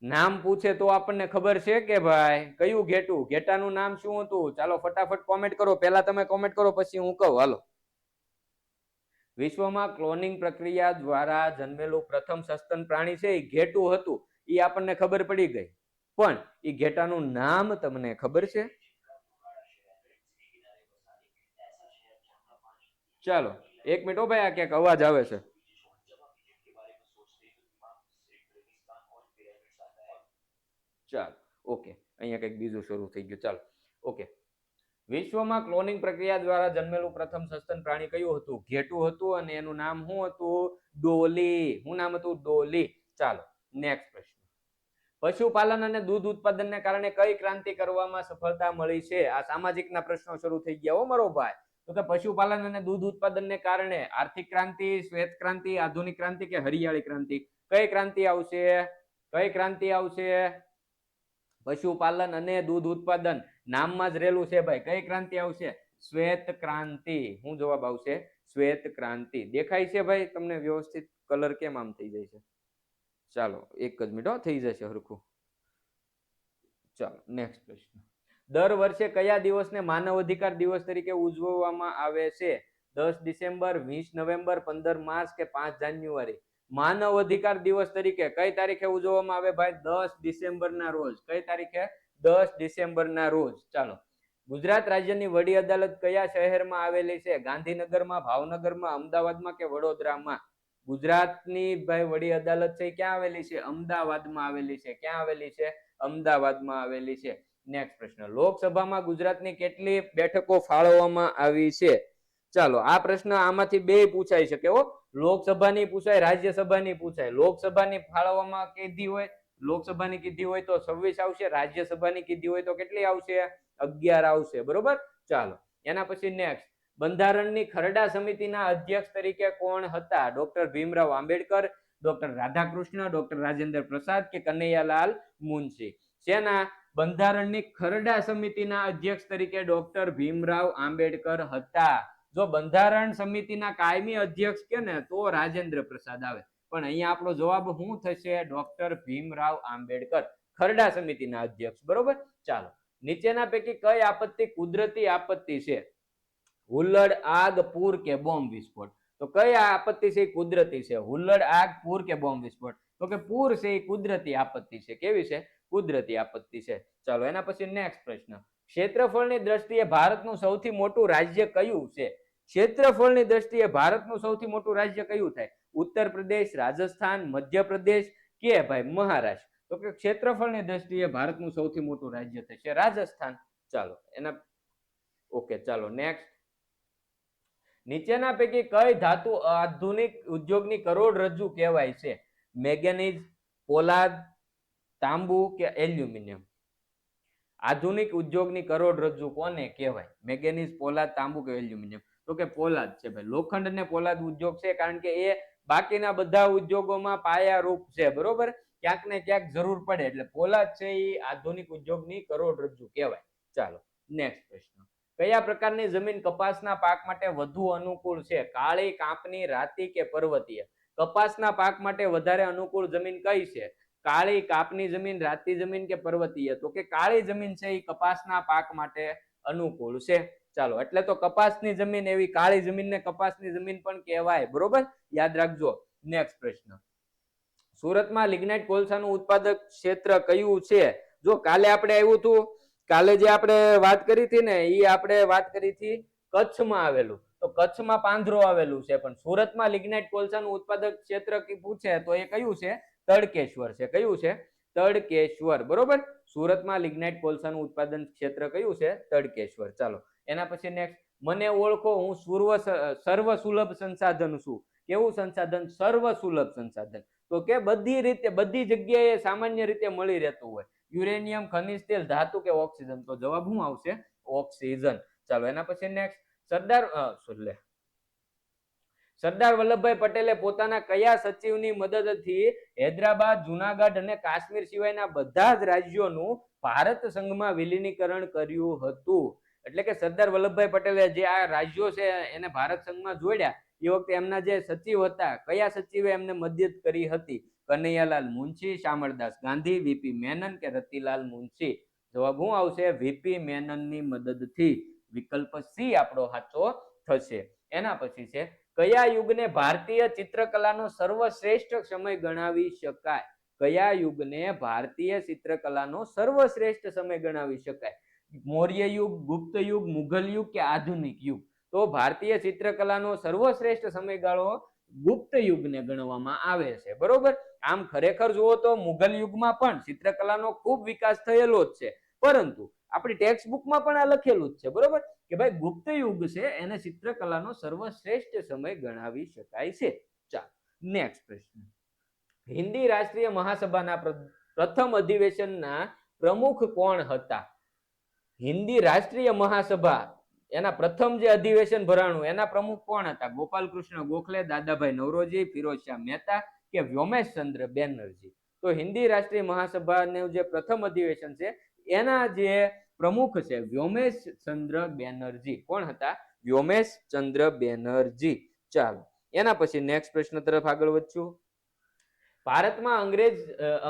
નામ પૂછે તો આપણને ખબર છે કે ભાઈ કયું ઘેટું? ઘેટાનું નામ શું હતું? ચાલો ફટાફટ કોમેન્ટ કરો. પહેલા તમે કોમેન્ટ કરો પછી હું કહું. હાલો, વિશ્વમાં ક્લોનિંગ પ્રક્રિયા દ્વારા જન્મેલું પ્રથમ સસ્તન પ્રાણી છે એ ઘેટું હતું, એ આપણને ખબર પડી ગઈ, પણ એ ઘેટાનું નામ તમને ખબર છે? ચાલો એક મિનિટ ભાઈ, આ ક્યાંક અવાજ આવે છે. ચાલો, ઓકે, અહીંયા કંઈક બીજું શરૂ થઈ ગયું. ચાલો, ઓકે. વિશ્વમાં ક્લોનિંગ પ્રક્રિયા દ્વારા જન્મેલું પ્રથમ સસ્તન પ્રાણી કયું હતું? ઘેટું હતું, અને એનું નામ શું હતું? ડોલી. શું નામ હતું? ડોલી. ચાલો, નેક્સ્ટ પ્રશ્ન. પશુપાલન અને દૂધ ઉત્પાદનને કારણે કઈ ક્રાંતિ કરવામાં સફળતા મળી છે? આ સામાજિકના પ્રશ્નો શરૂ થઈ ગયા હો મારો ભાઈ. તો કે પશુપાલન અને દૂધ ઉત્પાદનને કારણે આર્થિક ક્રાંતિ, શ્વેત ક્રાંતિ, આધુનિક ક્રાંતિ, કે હરિયાળી ક્રાંતિ? કઈ ક્રાંતિ આવશે? કઈ ક્રાંતિ આવશે? પશુપાલન અને દૂધ ઉત્પાદન નામમાં જ રહેલું છે ભાઈ. કઈ ક્રાંતિ આવશે? શ્વેત ક્રાંતિ. શું જવાબ આવશે? શ્વેત ક્રાંતિ. દેખાય છે ભાઈ તમને વ્યવસ્થિત? કલર કેમ આમ થઈ જાય છે? ચાલો એક જ મિનિટ, થઈ જશે હરખું. ચાલો, નેક્સ્ટ પ્રશ્ન. દર વર્ષે કયા દિવસને માનવ અધિકાર દિવસ તરીકે ઉજવવામાં આવે છે? 10 ડિસેમ્બર, 20 નવેમ્બર, 15 માર્ચ, કે 5 જાન્યુઆરી? માનવ અધિકાર દિવસ તરીકે કઈ તારીખે ઉજવવામાં આવે ભાઈ? 10 ડિસેમ્બર ના રોજ. કઈ તારીખે? 10 ડિસેમ્બર ના રોજ. ચાલો, ગુજરાત રાજ્યની વડી અદાલત કયા શહેરમાં આવેલી છે? ગાંધીનગરમાં, ભાવનગરમાં, અમદાવાદમાં, કે વડોદરામાં? ગુજરાતની ભાઈ વડી અદાલત છે ક્યાં આવેલી છે? અમદાવાદમાં આવેલી છે. ક્યાં આવેલી છે? અમદાવાદમાં આવેલી છે. નેક્સ્ટ પ્રશ્ન, લોકસભામાં ગુજરાતની કેટલી બેઠકો ફાળવવામાં આવી છે? ચાલો આ પ્રશ્ન આમાંથી બે પૂછાઈ શકે હો. લોકસભાની પૂછાય, રાજ્યસભાની પૂછાય. લોકસભાની ફાળવવામાં કીધી હોય, લોકસભાની કીધી હોય તો 26 આવશે, રાજ્યસભાની કીધી હોય તો કેટલી આવશે? 11 આવશે. બરોબર. ચાલો એના પછી નેક્સ્ટ, બંધારણની ખરડા સમિતિના અધ્યક્ષ તરીકે કોણ હતા? Doctor Bhimrao Ambedkar, doctor Radhakrishna, doctor Rajendra Prasad કે કનૈયાલાલ મુનશી? શેના બંધારણની ખરડા સમિતિના અધ્યક્ષ તરીકે ડોક્ટર ભીમરાવ આંબેડકર હતા. જો બંધારણ સમિતિના કાયમી અધ્યક્ષ કે ને તો રાજેન્દ્ર પ્રસાદ આવે, પણ અહીંયા આપણો જવાબ શું થશે? ડોક્ટર ભીમરાવ આંબેડકર, ખરડા સમિતિના અધ્યક્ષ. બરોબર. ચાલો, નીચેના પૈકી કઈ આપત્તિ કુદરતી આપત્તિ છે? હુલ્લડ, આગ, પૂર કે બોમ્બ વિસ્ફોટ? તો કઈ આપત્તિ છે કુદરતી છે? હુલ્લડ, આગ, પૂર કે બોમ્બ વિસ્ફોટ? તો કે પૂર છે એ કુદરતી આપત્તિ છે. કેવી છે? કુદરતી આપત્તિ છે. ચાલો એના પછી નેક્સ્ટ પ્રશ્ન, ક્ષેત્રફળની દ્રષ્ટિએ ભારતનું સૌથી મોટું રાજ્ય કયું છે? ક્ષેત્રફળની દ્રષ્ટિએ ભારતનું સૌથી મોટું રાજ્ય કયું થાય? ઉત્તર પ્રદેશ, રાજસ્થાન, મધ્યપ્રદેશ કે ભાઈ મહારાષ્ટ્ર? તો કે ક્ષેત્રફળની દ્રષ્ટિએ ભારતનું સૌથી મોટું રાજ્ય થશે રાજસ્થાન. ચાલો એના ઓકે. ચાલો નેક્સ્ટ, નીચેના પૈકી કઈ ધાતુ આધુનિક ઉદ્યોગની કરોડરજ્જુ કહેવાય છે? મેંગેનીઝ, પોલાદ, તાંબુ કે એલ્યુમિનિયમ? આધુનિક ઉદ્યોગની કરોડરજ્જુ કોને કહેવાય? મેંગેનીઝ, પોલાદ, તાંબુ કે એલ્યુમિનિયમ? તો કે પોલાદ છે ભાઈ. લોખંડ અને પોલાદ ઉદ્યોગ છે, કારણ કે એ બાકીના બધા ઉદ્યોગોમાં પાયારૂપ છે. બરોબર. ક્યાંક ને ક્યાંક જરૂર પડે, એટલે પોલાદ છે એ આધુનિક ઉદ્યોગની કરોડરજ્જુ કહેવાય. ચાલો નેક્સ્ટ પ્રશ્ન, કયા પ્રકારની જમીન કપાસના પાક માટે વધુ અનુકૂળ છે? કાળી, કાંપની, રાતી કે પર્વતીય? કપાસના પાક માટે વધારે અનુકૂળ જમીન કઈ છે? કાળી, કાપની જમીન, રાતી જમીન કે પર્વતીય? તો કે કાળી જમીન છે એ કપાસના પાક માટે અનુકૂળ છે. ચાલો, એટલે તો કપાસની જમીન એવી કાળી જમીનને કપાસની જમીન પણ કહેવાય. બરોબર, યાદ રાખજો. નેક્સ્ટ પ્રશ્ન, સુરતમાં લિગ્નાઇટ કોલસાનું ઉત્પાદક ક્ષેત્ર કયું છે? જો કાલે આપણે આવ્યું હતું, કાલે જે આપણે વાત કરી હતી ને એ આપણે વાત કરી હતી કચ્છમાં આવેલું, તો કચ્છમાં પાંધરો આવેલું છે, પણ સુરતમાં લિગ્નાઇટ કોલસાનું ઉત્પાદક ક્ષેત્ર પૂછે તો એ કયું છે? તડકેશ્વર છે. કયું છે? તડકેશ્વર. બરોબર. સુરતમાં લિગ્નાઇટ કોલસાનું ઉત્પાદન ક્ષેત્ર કયું છે? તડકેશ્વર. ચાલો એના પછી નેક્સ્ટ, મને ઓળખો, હું સર્વ સુલભ સંસાધન છું. કેવું સંસાધન? સર્વ સુલભ સંસાધન. તો કે બધી રીતે બધી જગ્યાએ સામાન્ય રીતે મળી રહેતું હોય. યુરેનિયમ, ખનિજ તેલ, ધાતુ કે ઓક્સિજન? તો જવાબ શું આવશે? ઓક્સિજન. ચાલો એના પછી નેક્સ્ટ, સરદાર વલ્લભભાઈ પટેલે પોતાના કયા સચિવની મદદથી હૈદરાબાદ, જુનાગઢ અને કાશ્મીર સિવાયના બધા જ રાજ્યોનું ભારત સંઘમાં વિલીનીકરણ કર્યું હતું? એટલે કે સરદાર વલ્લભભાઈ પટેલે જે આ રાજ્યો છે એને ભારત સંઘમાં જોડ્યા, એ વખતે એમના જે સચિવ હતા, કયા સચિવે એમને મદદ કરી હતી? કનૈયાલાલ મુનશી, શામળદાસ ગાંધી, વીપી મેનન કે રતિલાલ મુનશી? જવાબ શું આવશે? વીપી મેનનની મદદથી. વિકલ્પ સી આપણો સાચો થશે. એના પછી છે, કયા યુગને ભારતીય ચિત્રકલાનો સર્વશ્રેષ્ઠ સમય ગણાવી શકાય? કયા યુગને ભારતીય ચિત્રકલાનો સર્વશ્રેષ્ઠ સમય ગણાવી શકાય? મૌર્ય યુગ, ગુપ્ત યુગ, મુઘલ યુગ કે આધુનિક યુગ? તો ભારતીય ચિત્રકલાનો સર્વશ્રેષ્ઠ સમયગાળો ગુપ્ત યુગને ગણવામાં આવે છે. બરોબર. આમ ખરેખર જુઓ તો મુઘલ યુગમાં પણ ચિત્રકલાનો ખૂબ વિકાસ થયેલો જ છે, પરંતુ આપણી ટેક્સ્ટ બુકમાં પણ આ લખેલું જ છે. બરોબર, કે ભાઈ ગુપ્ત યુગ છે એને ચિત્રકલાનો સર્વશ્રેષ્ઠ સમય ગણાવી શકાય છે. ચાલો નેક્સ્ટ પ્રશ્ન, હિન્દી રાષ્ટ્રીય મહાસભાના પ્રથમ અધિવેશનના પ્રમુખ કોણ હતા? હિન્દી રાષ્ટ્રીય મહાસભા એના પ્રથમ જે અધિવેશન ભરાણું એના પ્રમુખ કોણ હતા? ગોપાલ કૃષ્ણ ગોખલે, દાદાભાઈ નવરોજી, ફિરોઝ શાહ મહેતા કે વ્યોમેશચંદ્ર બેનર્જી? તો હિન્દી રાષ્ટ્રીય મહાસભાનું જે પ્રથમ અધિવેશન છે એના જે પ્રમુખ છે વ્યોમેશચંદ્ર બેનર્જી. કોણ હતા? વ્યોમેશચંદ્ર બેનર્જી. ચાલો એના પછી નેક્સ્ટ પ્રશ્ન તરફ આગળ વધશું. ભારતમાં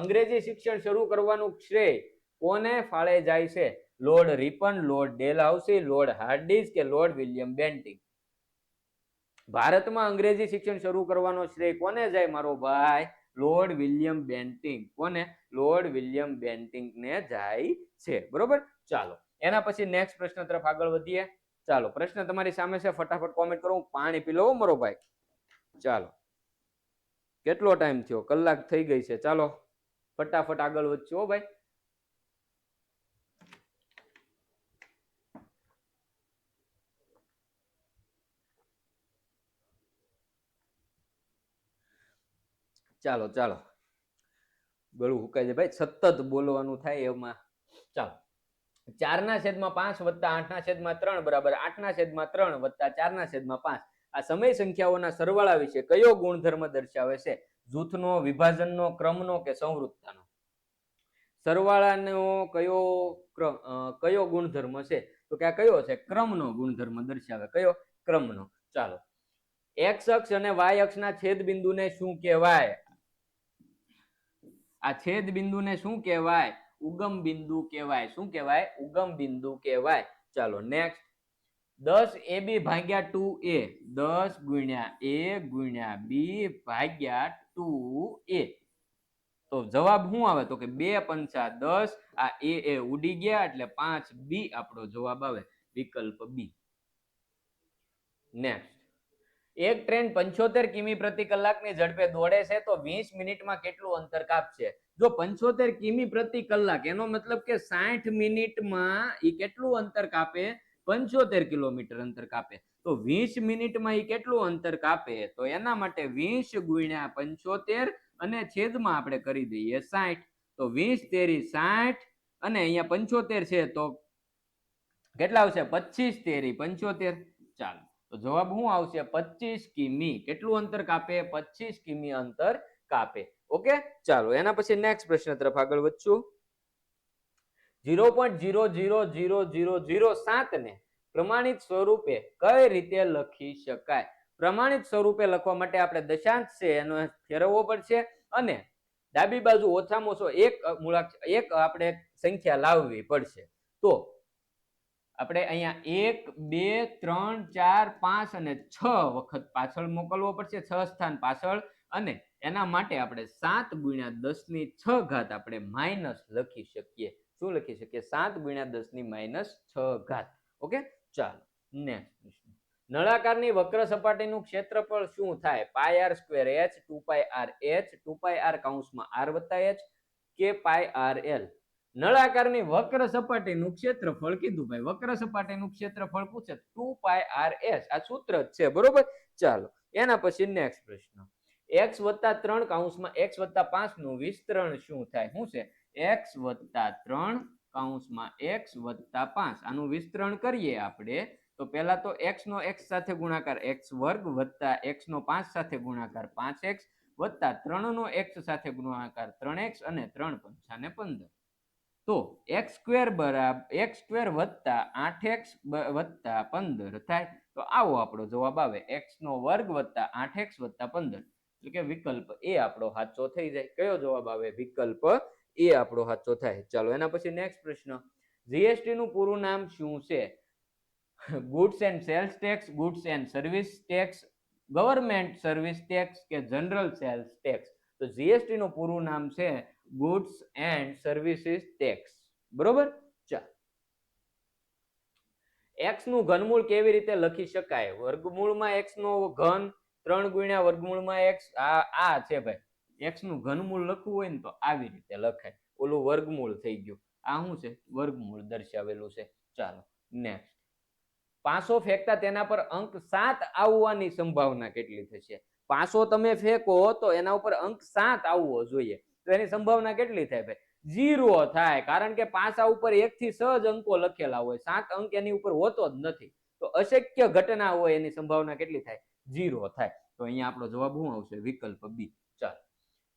અંગ્રેજી શિક્ષણ શરૂ કરવાનું શ્રેય કોને ફાળે જાય છે? Lord Ripon, lord Dalhousie, lord હાર્ડિંજ કે લોર્ડ વિલિયમ બેન્ટિંગ? ભારતમાં અંગ્રેજી શિક્ષણ શરૂ કરવાનો શ્રેય કોને જાય મારો ભાઈ? Lord William Bentinck. કોને? લોર્ડ વિલિયમ બેન્ટિંગ ને જાય છે. બરોબર. ચાલો એના પછી નેક્સ્ટ પ્રશ્ન તરફ આગળ વધીએ. ચાલો પ્રશ્ન તમારી સામે છે, ફટાફટ કોમેન્ટ કરો. હું પાણી પી લઉં મારો ભાઈ. ચાલો કેટલો ટાઈમ થયો? કલાક થઈ ગઈ છે. ચાલો ફટાફટ આગળ વધશું હો ભાઈ. ચાલો ચાલો, ગળું હુકાય છે ભાઈ, સતત બોલવાનું થાય એમાં. ચાલો, 4/5 વત્તા 8/3 બરાબર 8/3 વત્તા 4/5. આ સમય સંખ્યાઓના સરવાળા વિશે કયો ગુણધર્મ દર્શાવે છે? જૂથનો, વિભાજનનો, ક્રમનો કે સંવૃત્તાનો? સરવાળાનો કયો ગુણધર્મ છે? તો કે આ કયો છે? ક્રમનો ગુણધર્મ દર્શાવે. કયો? ક્રમનો. ચાલો, એક્સ અક્ષ અને વાય અક્ષના છેદ બિંદુને શું કહેવાય? આ છેદ બિંદુને શું કહેવાય? ઉગમ બિંદુ કહેવાય. શું કહેવાય? ઉગમ બિંદુ કહેવાય. ચાલો નેક્સ્ટ, 10 AB ભાગ્યા 2A, 10 ગુણ્યા A ગુણ્યા B ભાગ્યા 2A. તો જવાબ શું આવે? તો કે 2 પંચા 10. આ એ ઉડી ગયા એટલે 5B આપણો જવાબ આવે, વિકલ્પ બી. નેક્સ્ટ, એક ટ્રેન 75 કિમી પ્રતિ કલાકની ઝડપે દોડે છે તો 20 મિનિટમાં કેટલું અંતર કાપશે? જો 75 કિમી પ્રતિ કલાક, એનો મતલબ કે 60 મિનિટમાં એ કેટલું અંતર કાપે? 75 કિલોમીટર અંતર કાપે. તો 20 મિનિટમાં એ કેટલું અંતર કાપે? તો એના માટે 20 ગુણ્યા 75 અને છેદમાં આપણે કરી દઈએ 60. તો 20 તેરી 60 અને અહીંયા 75 છે તો કેટલા આવશે? 25 તેરી 75. ચાલો, તો જવાબ શું આવશે? 25 કિમી. કેટલું અંતર કાપે? 25 કિમી અંતર કાપે. ઓકે, ચાલો એના પછી નેક્સ્ટ પ્રશ્ન તરફ આગળ વધશું. 0.00007 ને પ્રમાણિત સ્વરૂપે કઈ રીતે લખી શકાય? પ્રમાણિત સ્વરૂપે લખવા માટે આપણે દશાંશ છે એનો ફેરવવો પડશે અને ડાબી બાજુ ઓછામાં ઓછો એક આપણે સંખ્યા લાવવી પડશે. તો આપણે અહીંયા 1 2 3 4 5 અને 6 વખત પાછળ મોકલવો પડશે, 6 સ્થાન પાછળ. અને એના માટે આપણે 7 ગુણ્યા 10 ની 6 ઘાત આપણે માઇનસ લખી શકીએ. શું લખી શકીએ? 7 ગુણ્યા 10 ની -6 ઘાત. ઓકે, ચાલો નેક્સ્ટ પ્રશ્ન. નળાકારની વક્ર સપાટીનું ક્ષેત્રફળ શું થાય? πr² h 2πr h 2πr કૌંસમાં r વત્તા h કે πrl? નળાકારની વક્ર સપાટીનું ક્ષેત્રફળ કીધું ભાઈ. વક્ર સપાટીનું ક્ષેત્રફળ પૂછે 2πrs. આ સૂત્ર જ છે, બરોબર. ચાલો એના પછી નેક્સ્ટ પ્રશ્ન. x વત્તા 3 કૌંસમાં x વત્તા 5 નું વિસ્તરણ શું થાય? શું છે? x વત્તા 3 કૌંસમાં x વત્તા 5, આનું વિસ્તરણ કરીએ આપણે તો પહેલા તો x નો x સાથે ગુણાકાર x² વત્તા x નો 5 સાથે ગુણાકાર 5x વત્તા 3 નો x સાથે ગુણાકાર 3x અને 3 પંચા ને 15. તો x² વત્તા 8x વત્તા 15 થાય. તો આવો આપણો જવાબ આવે, x² વત્તા 8x વત્તા 15. એટલે કે વિકલ્પ એ આપણો સાચો થઈ જાય. કયો જવાબ આવે? વિકલ્પ એ આપણો સાચો થાય. ચાલો એના પછી નેક્સ્ટ પ્રશ્ન. જીએસટી નું પૂરું નામ શું છે? Goods and cells tax, goods and service tax, government service tax કે જનરલ સેલ્સ ટેક્સ? તો જીએસટી નું પૂરું નામ છે ગુડ્સ એન્ડ સર્વિસીસ ટેક્સ. બરોબર. ચાલો, x નું ઘનમૂળ કેવી રીતે લખી શકાય? વર્ગમૂળમાં x નો ઘન 3 ગુણ્યા વર્ગમૂળમાં x. આ છે ભાઈ, x નું ઘનમૂળ લખવું હોય ને તો આવી રીતે લખાય. ઓલું વર્ગમૂળ થઈ ગયું, આ શું છે? વર્ગમૂળ દર્શાવેલું છે. ચાલો નેક્સ્ટ. 500 ફેંકતા તેના પર અંક 7 આવવાની સંભાવના કેટલી થશે? 500 તમે ફેંકો તો એના ઉપર અંક 7 આવવો જોઈએ, તો એની સંભાવના કેટલી થાય ભાઈ? 0 થાય, કારણ કે પાસા ઉપર 1 થી 6 જ અંકો લખેલા હોય, 7 અંક એની ઉપર હોતો જ નથી. તો અશક્ય ઘટના હોય એની સંભાવના કેટલી થાય? 0 થાય. તો અહીંયા આપણો જવાબ શું આવશે? વિકલ્પ બી. ચાલો,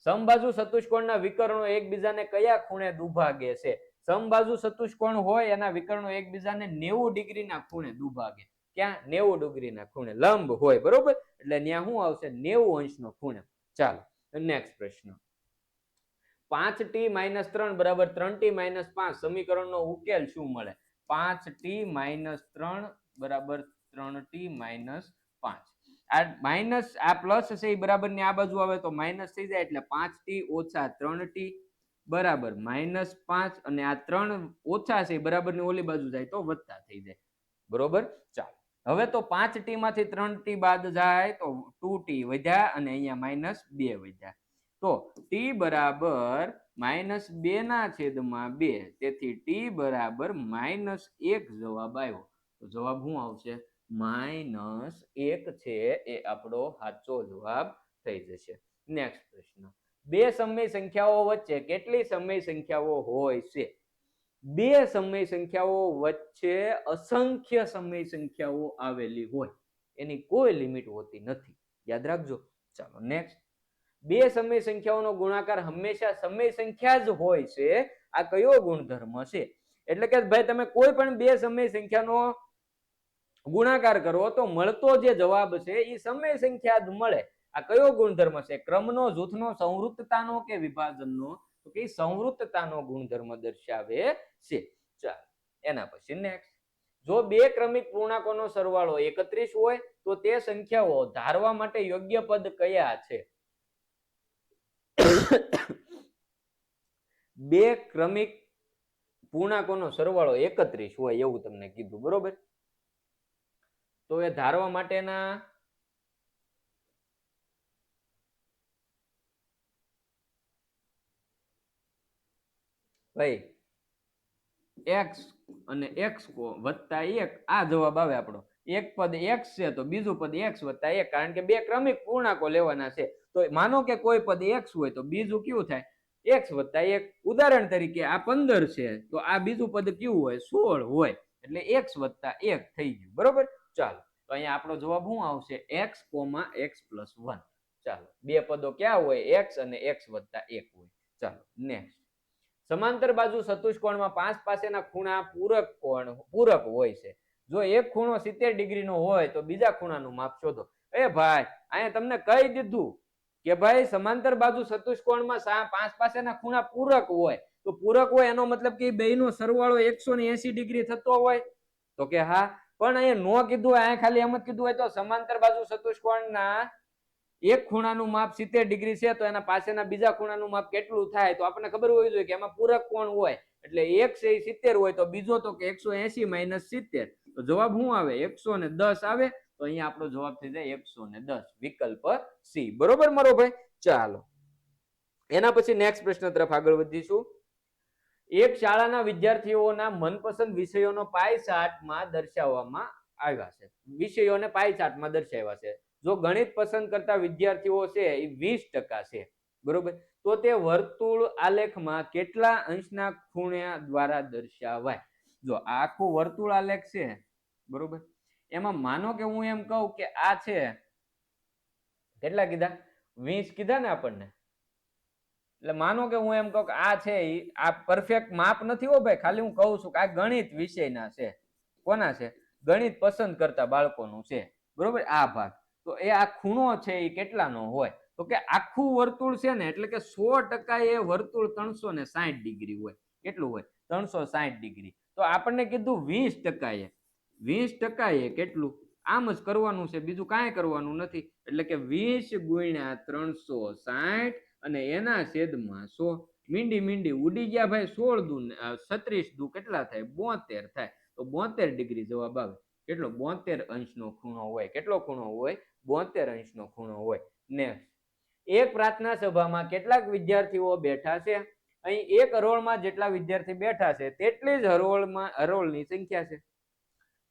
સમબાજુ ચતુષ્કોણના વિકર્ણો એકબીજાને કયા ખૂણે દુભાગે છે? સમબાજુ ચતુષ્કોણ હોય એના વિકર્ણો એકબીજાને 90 ડિગ્રીના ખૂણે દુભાગે. ક્યાં? 90 ડિગ્રીના ખૂણે લંબ હોય, બરોબર. એટલે ત્યાં શું આવશે? 90 અંશનો ખૂણે. ચાલો નેક્સ્ટ પ્રશ્ન. 5t - 3 બરાબર 3t - 5 સમીકરણનો ઉકેલ શું મળે? 5t - 3 બરાબર 3t - 5. આ માઇનસ, આ પ્લસ છે એ બરાબર ની આ બાજુ આવે તો માઇનસ થઈ જાય, એટલે 5t - 3t બરાબર -5 અને આ 3 ઓછા છે બરાબર ની ઓલી બાજુ જાય તો વત્તા થઈ જાય. બરોબર. ચાલો હવે તો 5t માંથી 3t બાદ જાય તો 2t વધ્યા અને અહીંયા -2 વધ્યા, તો t બરાબર -2 ના છેદમાં 2, તેથી t બરાબર -1 જવાબ આવ્યો. તો જવાબ શું આવશે? -1 છે એ આપણો સાચો જવાબ થઈ જશે. નેક્સ્ટ પ્રશ્ન, બે સમય સંખ્યાઓ વચ્ચે કેટલી સમય સંખ્યાઓ હોય છે? બે સમય સંખ્યાઓ વચ્ચે અસંખ્ય સમય સંખ્યાઓ આવેલી હોય, એની કોઈ લિમિટ હોતી નથી, યાદ રાખજો. ચાલો નેક્સ્ટ, બે સમય સંખ્યાઓનો ગુણાકાર હંમેશા સમય સંખ્યા જ હોય છે, આ કયો ગુણધર્મ છે? એટલે કે ભાઈ તમે કોઈ પણ બે સમય સંખ્યાનો ગુણાકાર કરો તો મળતો જે જવાબ છે એ સમય સંખ્યા જ મળે. આ કયો ગુણધર્મ છે? ક્રમનો, જૂથનો, સંવૃત્તતાનો કે વિભાજનનો? તો કે સંવૃત્તતાનો ગુણધર્મ દર્શાવે છે. ચાલો એના પછી નેક્સ્ટ, જો બે ક્રમિક પૂર્ણાંકોનો સરવાળો 31 હોય તો તે સંખ્યાઓ ધારવા માટે યોગ્ય પદ કયા છે? બે ક્રમિક પૂર્ણાંકોનો સરવાળો 31 હોય એવું તમને કીધું, બરોબર? તો એ ધારવા માટેના ભાઈ x અને x વત્તા 1 આ જવાબ આવે આપણો. એક પદ x છે તો બીજું પદ x વત્તા 1, કારણ કે બે ક્રમિક પૂર્ણાંકો લેવાના છે. તો માનો કે કોઈ પદ x હોય તો બીજું કેવું થાય? x વત્તા 1. ઉદાહરણ તરીકે આ 15 છે તો આ બીજું પદ કેવું હોય? 16 હોય, એટલે x વત્તા 1 થઈ ગયું, બરોબર? ચાલો તો અહીંયા આપણો જવાબ શું આવશે? x, x + 1. ચાલો બે પદો ક્યાં હોય? x અને x વત્તા 1 હોય. ચાલો નેક્સ્ટ, સમાંતર બાજુ ચતુષ્કોણમાં 5 પાસેના ખૂણા પૂરક હોય છે. જો એક ખૂણો 70 ડિગ્રીનો હોય તો બીજા ખૂણાનું માપ શોધો. એ ભાઈ અહીંયા તમને કહી દીધું કે ભાઈ સમાંતર બાજુ ચતુષ્કોણમાં 5 પાસેના ખૂણા પૂરક હોય, તો પૂરક હોય એનો મતલબ કે બેયનો સરવાળો 180 ડિગ્રી થતો હોય, તો કે હા. પણ અહીંયા નો કીધું, અહીંયા ખાલી એમ જ કીધું હોય તો સમાંતર બાજુ ચતુષ્કોણના એક ખૂણાનું માપ 70 ડિગ્રી છે તો એના પાસેના બીજા ખૂણાનું માપ કેટલું થાય? તો આપણને ખબર હોવી જોઈએ કે એમાં પૂરક કોણ હોય, એટલે એક છે 70 હોય તો બીજો તો કે 180 - 70, તો જવાબ શું આવે? 110 આવે. તો અહીંયા આપણો જવાબ થઈ જાય 110, વિકલ્પ સી, બરોબર મારો ભાઈ? ચાલો એના પછી નેક્સ્ટ પ્રશ્ન તરફ આગળ વધીશું. એક શાળાના વિદ્યાર્થીઓના મનપસંદ વિષયોનો પાઈ ચાર્ટમાં દર્શાવવામાં આવ્યા છે. વિષયોને પાઈ ચાર્ટમાં દર્શાવ્યા છે. જો ગણિત પસંદ કરતા વિદ્યાર્થીઓ છે એ 20% છે, બરોબર? તો તે વર્તુળ આલેખમાં કેટલા અંશના ખૂણા દ્વારા દર્શાવાય? જો આખું વર્તુળ આલેખ છે, બરોબર, એમાં માનો કે હું એમ કહું કે આ છે, કેટલા કીધા? 20 કીધા ને આપણને. એટલે માનો કે હું એમ કહું કે આ છે, આ પરફેક્ટ માપ નથી હો ભાઈ, ખાલી હું કહું છું કે આ ગણિત વિષયના છે. કોના છે? ગણિત પસંદ કરતા બાળકોનું છે, બરોબર? આ ભાગ, તો એ આ ખૂણો છે એ કેટલાનો હોય? તો કે આખું વર્તુળ છે ને, એટલે કે 100% એ વર્તુળ 360 ડિગ્રી હોય. કેટલું હોય? 360 ડિગ્રી. તો આપણને કીધું 20% એ, 20% એ કેટલું? આમ જ કરવાનું છે, બીજું કાંઈ કરવાનું નથી. એટલે કે 20 ગુણ્યા 360 અને એના છેદમાં 100. મીંડી ઉડી ગયા ભાઈ. 16 દુ 36 દુ કેટલા થાય? 72 થાય. તો 72 ડિગ્રી જવાબ આવે. કેટલો? 72 અંશનો ખૂણો હોય. કેટલો ખૂણો હોય? 72 અંશનો ખૂણો હોય. નેક્સ્ટ, એક પ્રાર્થના સભામાં કેટલાક વિદ્યાર્થીઓ બેઠા છે? અહીં એક હરોળમાં જેટલા વિદ્યાર્થી બેઠા છે તેટલી જ હરોળની સંખ્યા છે.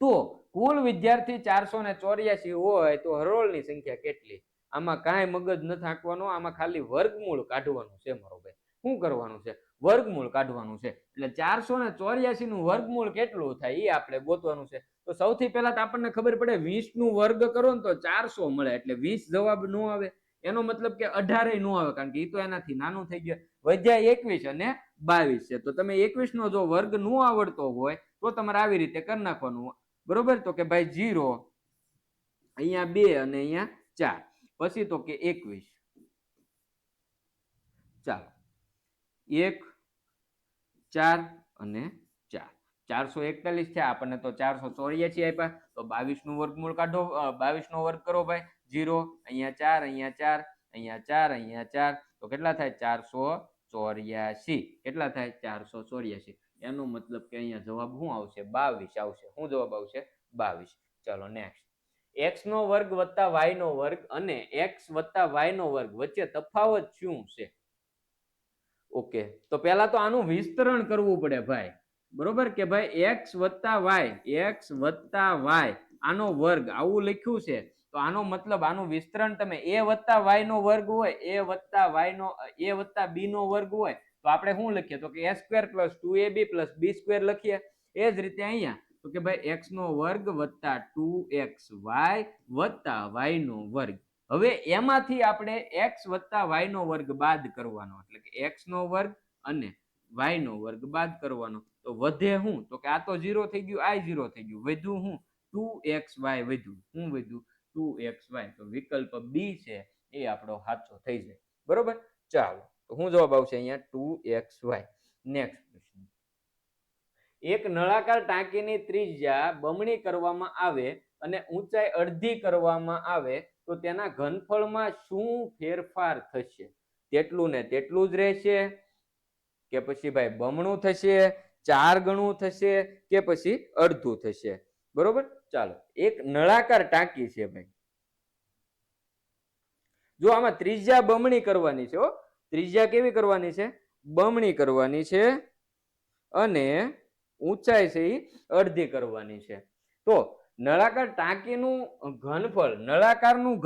તો કુલ વિદ્યાર્થી 484 હોય તો હરોળની સંખ્યા કેટલી? આમાં કાંઈ મગજ નથી હાંકવાનો, આમાં ખાલી વર્ગમૂળ કાઢવાનું છે મારો ભાઈ. શું કરવાનું છે? વર્ગમૂળ કાઢવાનું છે. એટલે 484 નું વર્ગમૂળ કેટલું થાય એ આપણે ગોતવાનું છે. તો સૌથી પહેલા તો આપણને ખબર પડે 20 નું વર્ગ કરો ને તો 400 મળે, એટલે 20 જવાબ નો આવે. એનો મતલબ કે 18 નો આવે, કારણ કે એ તો એનાથી નાનું થઈ ગયું. વધ્યા 21 અને 22 છે. તો તમે 21 નો જો વર્ગ નો આવડતો હોય તો તમારે આવી રીતે કરી નાખવાનું, બરોબર? તો કે ભાઈ 0, અહીંયા 2 અને અહીંયા 4, પછી તો કે 21. ચાલો 1 4 અને 4, 441 થયા. આપણને તો 484 આપ્યા. તો 22 નું વર્ગમૂળ કાઢો, 22 નો વર્ગ કરો ભાઈ. 0, અહીંયા 4, અહીંયા 4, અહીંયા 4, અહીંયા 4, તો કેટલા થાય? 484. કેટલા થાય? 484. એનો મતલબ કે અહીંયા જવાબ શું આવશે? 22 આવશે. શું જવાબ આવશે? 22. ચાલો નેક્સ્ટ, x નો વર્ગ વત્તા y નો વર્ગ અને x વત્તા y નો વર્ગ વચ્ચે તફાવત શું છે? ઓકે, તો પહેલા તો આનું વિસ્તરણ કરવું પડે ભાઈ, બરોબર, કે ભાઈ x વત્તા y આનો વર્ગ આવું લખ્યું છે, તો આનો મતલબ આનું વિસ્તરણ તમે a વત્તા y નો વર્ગ હોય, a વત્તા b નો વર્ગ હોય તો આપણે શું લખીએ, તો કે a square plus 2ab plus b square લખીએ. એ જ રીતે અહીંયા તો કે ભાઈ x નો વર્ગ વત્તા 2xy વત્તા y નો વર્ગ. હવે એમાંથી આપણે x વત્તા y નો વર્ગ બાદ કરવાનો, એટલે કે x નો વર્ગ અને y નો વર્ગ બાદ કરવાનો, તો વધે શું, તો કે આ તો 0 થઈ ગયું, આ 0 થઈ ગયું, વધ્યું શું, 2xy વધ્યું. શું વધ્યું, 2xy. તો વિકલ્પ બી છે એ આપણો સાચો થઈ જાય, બરોબર. ચાલો, તો શું જવાબ આવશે અહીંયા, 2xy. નેક્સ્ટ ક્વેશ્ચન, એક નળાકાર ટાંકીની ત્રિજ્યા બમણી કરવામાં આવે અને ઊંચાઈ અડધી કરવામાં આવે તો તેના ઘનફળમાં શું ફેરફાર થશે? તેટલું ને તેટલું જ રહેશે, કે પછી ભાઈ બમણું થશે, 4 ગણું થશે, કે પછી અડધું થશે? બરોબર. ચાલો, એક નળાકાર ટાંકી છે ભાઈ, જો આમાં ત્રિજ્યા બમણી કરવાની છે, ત્રિજ્યા કેવી કરવાની છે, બમણી કરવાની છે, અને ઊંચાઈ છે એ અડધી કરવાની છે. તો નળાકાર ટાંકીનું ઘનફળ, નળાકારનું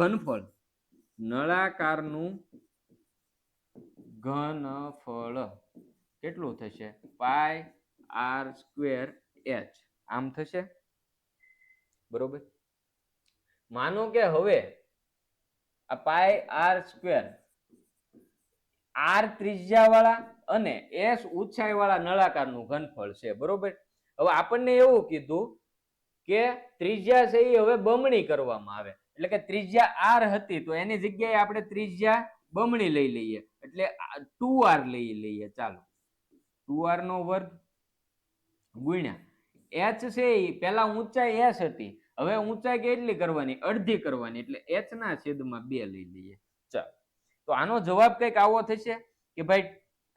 ઘનફળ કેટલું થશે, પાઈ આર સ્ક્વેર એચ આમ થશે, બરોબર. માનો કે હવે આ પાઈ આર સ્ક્વેર, આર ત્રિજ્યા વાળા અને એસ ઊંચાઈ વાળા નળાકારનું ઘનફળ છે, બરોબર. હવે આપણને એવું કીધું કે ત્રિજ્યા છે એ હવે બમણી કરવામાં આવે, એટલે કે ત્રિજ્યા આર હતી તો એની જગ્યાએ આપણે ત્રિજ્યા બમણી લઈ લઈએ, એટલે 2r લઈ લઈએ. ચાલો, 2r નો વર્ગ ગુણ્યા h છે એ પેલા ઊંચાઈ s હતી, હવે ઊંચાઈ કેટલી કરવાની, અડધી કરવાની, એટલે h ના છેદમાં 2 લઈ લઈએ. ચાલો, તો આનો જવાબ કઈક આવો થશે કે ભાઈ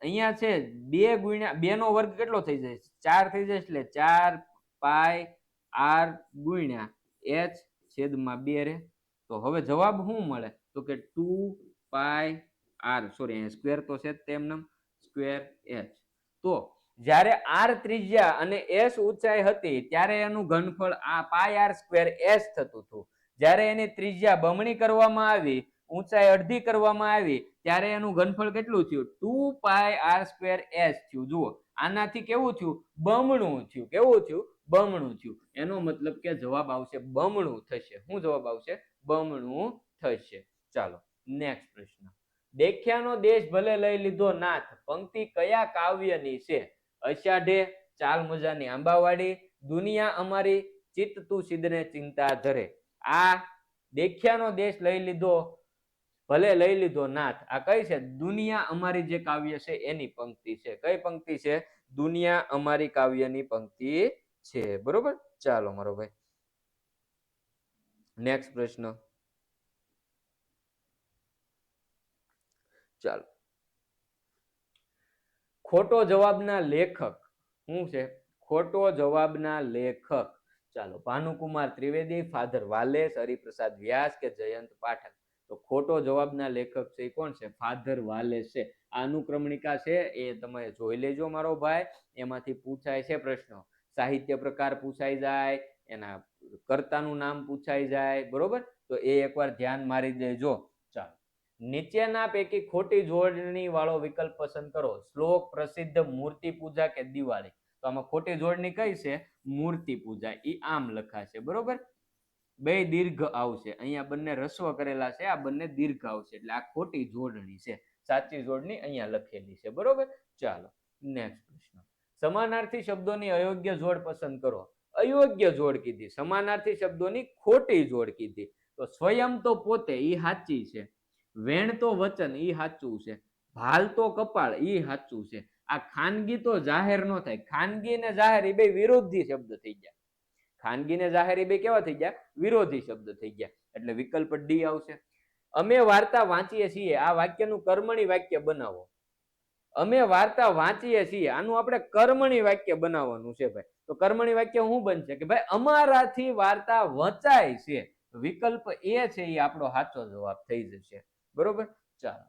અહીંયા છે 2 ગુણ્યા 2 નો વર્ગ કેટલો થઈ જાય, 4 થઈ જાય, એટલે 4 પાઈ આર ગુણ્યા h છેદમાં 2 રે. તો હવે જવાબ શું મળે, તો કે 2 પાઈ આર, સોરી અહીંયા સ્ક્વેર તો છે તેમ સ્ક્વેર h. તો જ્યારે આર ત્રિજ્યા અને એસ ઊંચાઈ હતી ત્યારે એનું ઘનફળ આ પાઈ આર સ્ક્વેર એસ થતું હતું. જ્યારે એની ત્રિજ્યા બમણી કરવામાં આવી, ઊંચાઈ અડધી કરવામાં આવી, ત્યારે એનું ઘનફળ કેટલું થયું, 2 પાઈ આર સ્ક્વેર એસ થયું. જુઓ, આનાથી કેવું થયું, બમણું થયું. કેવું થયું, બમણું થયું. એનો મતલબ કે જવાબ આવશે બમણું થશે. શું જવાબ આવશે, બમણું થશે. ચાલો નેક્સ્ટ પ્રશ્ન, દેખ્યાનો દેશ ભલે લઈ લીધો નાથ પંક્તિ કયા કાવ્યની છે? અષાઢે, ચાલ મજાની આંબાવાડી, દુનિયા અમારી, ચિત્ત તું સિદ્ધને ચિંતા ધરે. આ દેખ્યાનો દેશ લઈ લીધો ભલે લઈ લીધો નાથ, આ કઈ છે, દુનિયા અમારી જે કાવ્ય છે એની પંક્તિ છે. કઈ પંક્તિ છે, દુનિયા અમારી કાવ્યની પંક્તિ છે, બરોબર. ચાલો મારો ભાઈ નેક્સ્ટ પ્રશ્ન, ચાલો, ખોટો જવાબના લેખક શું છે, ખોટો જવાબના લેખક? ચાલો, ભાનુકુમાર ત્રિવેદી, ફાધર વાલેસ, હરિપ્રસાદ વ્યાસ કે જયંત પાઠક? તો ખોટો જવાબના લેખક છે એ કોણ છે, ફાધર વાલેસ છે. આ અનુક્રમણિકા છે એ તમે જોઈ લેજો મારો ભાઈ, એમાંથી પૂછાય છે પ્રશ્નો, સાહિત્ય પ્રકાર પૂછાઈ જાય, એના કર્તાનું નામ પૂછાઈ જાય, બરોબર. તો એ એકવાર ધ્યાન મારી દેજો. ચાલો, નીચેના પૈકી ખોટી જોડણી વાળો વિકલ્પ પસંદ કરો. શ્લોક, પ્રસિદ્ધ, મૂર્તિ પૂજા કે દિવાળી? તો આમાં ખોટી જોડણી કઈ છે, મૂર્તિ પૂજા. ઈ આમ લખાશે, બરોબર. બે દીર્ઘ આવશે, અહીંયા બંને રસ્વ કરેલા છે, આ બંને દીર્ઘ આવશે, એટલે આ ખોટી જોડણી છે. સાચી જોડણી અહીંયા લખેલી છે, બરોબર. ચાલો નેક્સ્ટ પ્રશ્ન, સમાનાર્થી શબ્દોની અયોગ્ય જોડ પસંદ કરો. અયોગ્ય જોડ કીધી, સમાનાર્થી શબ્દોની ખોટી જોડ કીધી. તો સ્વયં તો પોતે, ઈ સાચી છે. વેણ તો વચન, ઈ સાચું છે. ભાલ તો કપાળ, ઈ સાચું છે. આ ખાનગી તો જાહેર નો થાય, ખાનગી ને જાહેર એ બે વિરોધી શબ્દ થઈ ગયા. ખાનગી ને જાહેર એ બે કેવા થઈ ગયા, વિરોધી શબ્દ થઈ ગયા, એટલે વિકલ્પ ડી આવશે. અમે વાર્તા વાંચીએ છીએ, આ વાક્યનું કર્મણી વાક્ય બનાવો. અમે વાર્તા વાંચીએ છીએ, આનું આપણે કર્મણી વાક્ય બનાવવાનું છે ભાઈ. તો કર્મણી વાક્ય શું બનશે કે ભાઈ અમારાથી વાર્તા વંચાય છે. વિકલ્પ એ છે એ આપણો સાચો જવાબ થઈ જશે. બરોબર. ચાલો,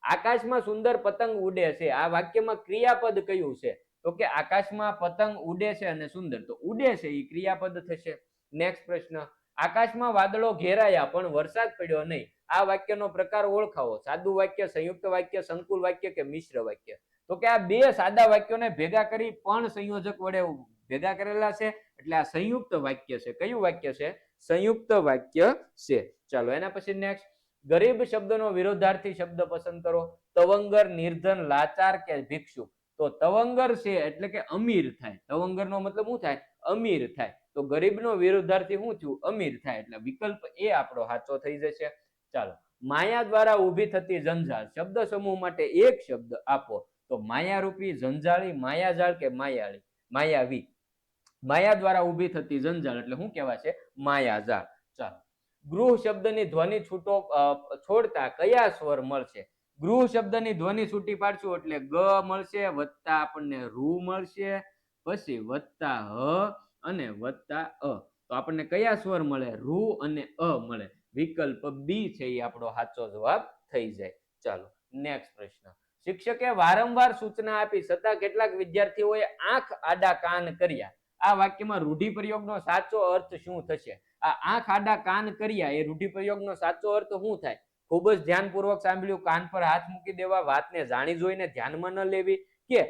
આકાશમાં સુંદર પતંગ ઉડે છે, આ વાક્યમાં ક્રિયાપદ કયું છે? તો કે આકાશમાં પતંગ ઉડે છે અને સુંદર, તો ઉડે છે એ ક્રિયાપદ થશે. નેક્સ્ટ પ્રશ્ન, આકાશમાં વાદળો ઘેરાયા પણ વરસાદ પડ્યો નહીં, આ વાક્યનો પ્રકાર ઓળખાવો. સાદું વાક્ય, સંયુક્ત વાક્ય, સંકુલ વાક્ય કે મિશ્ર વાક્ય? તો કે આ બે સાદા વાક્યોને ભેગા કરી પણ સંયોજક વડે ભેગા કરેલા છે, એટલે આ સંયુક્ત વાક્ય છે. કયું વાક્ય છે? સંયુક્ત વાક્ય છે. ચાલો, એના પછી નેક્સ્ટ, ગરીબ શબ્દનો વિરોધાર્થી શબ્દ પસંદ કરો. તવંગર, નિર્ધન, લાચાર કે ભિક્ષુક? તો તવંગર છે એટલે કે અમીર થાય. તવંગર નો મતલબ શું થાય? અમીર થાય. તો ગરીબનો વિરોધાર્થી શું થયું? અમીર થાય. એટલે વિકલ્પ એ આપણો સાચો થઈ જશે. ચાલો, માયા દ્વારા ઊભી થતી જંજાળ, શબ્દ સમૂહ માટે એક શબ્દ આપો. તો માયારૂપી, જંજાળી, માયાજાળ કે માયાળી? માયાવી. માયા દ્વારા ઊભી થતી જંજાળ એટલે શું કહેવાય છે? માયાજાળ. ચાલો, ગૃહ શબ્દની ધ્વનિ છૂટો છોડતા કયા સ્વર મળશે? ગૃહ શબ્દની ધ્વનિ છૂટી પાડશું એટલે ગ મળશે, વત્તા આપણને રૂ મળશે, પછી વત્તા હ અને વત્તા અ. તો આપણને કયા સ્વર મળે? રૂ અને અ મળે. વિકલ્પ બી છે એ આપણો સાચો જવાબ થઈ જાય. ચાલો, નેક્સ્ટ પ્રશ્ન, શિક્ષકે વારંવાર સૂચના આપી છતાં કેટલાક વિદ્યાર્થીઓએ આંખ આડા કાન કર્યા, આ વાક્યમાં રૂઢિપ્રયોગનો સાચો અર્થ શું થશે? આ આંખ આડા કાન કર્યા એ રૂઢિપ્રયોગનો સાચો અર્થ શું થાય? ખૂબ જ ધ્યાનપૂર્વક સાંભળ્યું, કાન પર હાથ મૂકી દેવા, વાતને જાણી જોઈને ધ્યાનમાં ન લેવી, કે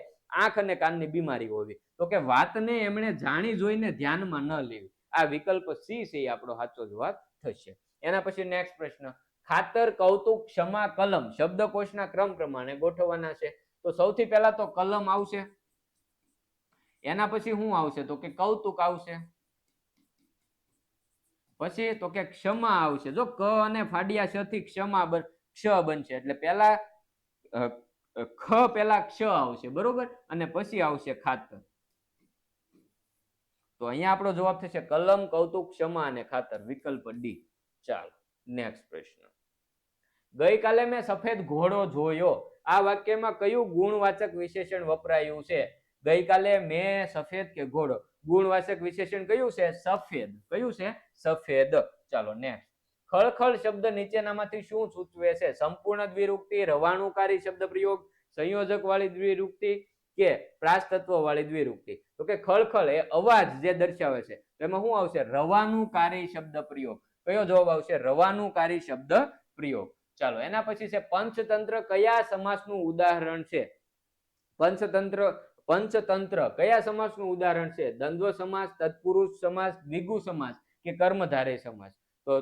આંખ અને કાનની બીમારી હોવી? તો કે વાતને એમણે જાણી જોઈને ધ્યાનમાં ન લેવી. આ વિકલ્પ સી છે એ આપણો સાચો જવાબ થશે. એના પછી નેક્સ્ટ પ્રશ્ન, ખાતર, કૌતુક, ક્ષમા, કલમ શબ્દકોશના ક્રમ પ્રમાણે ગોઠવવાના છે. તો સૌથી પહેલા તો કલમ આવશે, એના પછી શું આવશે? તો કે કૌતુક આવશે, પછી તો કે ક્ષમા આવશે. જો ક અને ફાડિયા શ થી ક્ષમા ક્ષ બનશે એટલે પહેલા ખ પહેલા ક્ષ આવશે, બરોબર, અને પછી આવશે ખાતર. તો અહીંયા આપણો જવાબ થશે કલમ, કૌતુક, ક્ષમા અને ખાતર. વિકલ્પ ડી. ચાલો, નેક્સ્ટ પ્રશ્ન, ગઈકાલે મેં સફેદ ઘોડો જોયો, આ વાક્યમાં કયું ગુણવાચક વિશેષણ વપરાયું છે? ગઈકાલે મેં સફેદ કે ઘોડો? ગુણવાચક વિશેષણ કયું છે? સફેદ. કયું છે? સફેદ. ચાલો, નેક્સ્ટ, ખળખળ શબ્દ નીચેનામાંથી શું સૂચવે છે? સંપૂર્ણ દ્વિરૂપતિ, રવાણુકારી શબ્દ પ્રયોગ, સંયોજક વાળી દ્વિરૂપતિ કે પ્રાસતત્વ વાળી દ્વિરૂપતિ? તો કે ખળખળ એ અવાજ જે દર્શાવે છે, તેમાં શું આવશે? રવાનુકારી શબ્દ પ્રયોગ. કયો જવાબ આવશે? રવાનુકારી શબ્દ પ્રયોગ. ચાલો, એના પછી છે પંચતંત્ર કયા સમાસનું ઉદાહરણ છે? પંચતંત્ર કયા સમાસનું ઉદાહરણ છે? દ્વંદ્વ સમાસ, તત્પુરુષ સમાસ, દ્વિગુ સમાસ કે કર્મધારય સમાસ? તો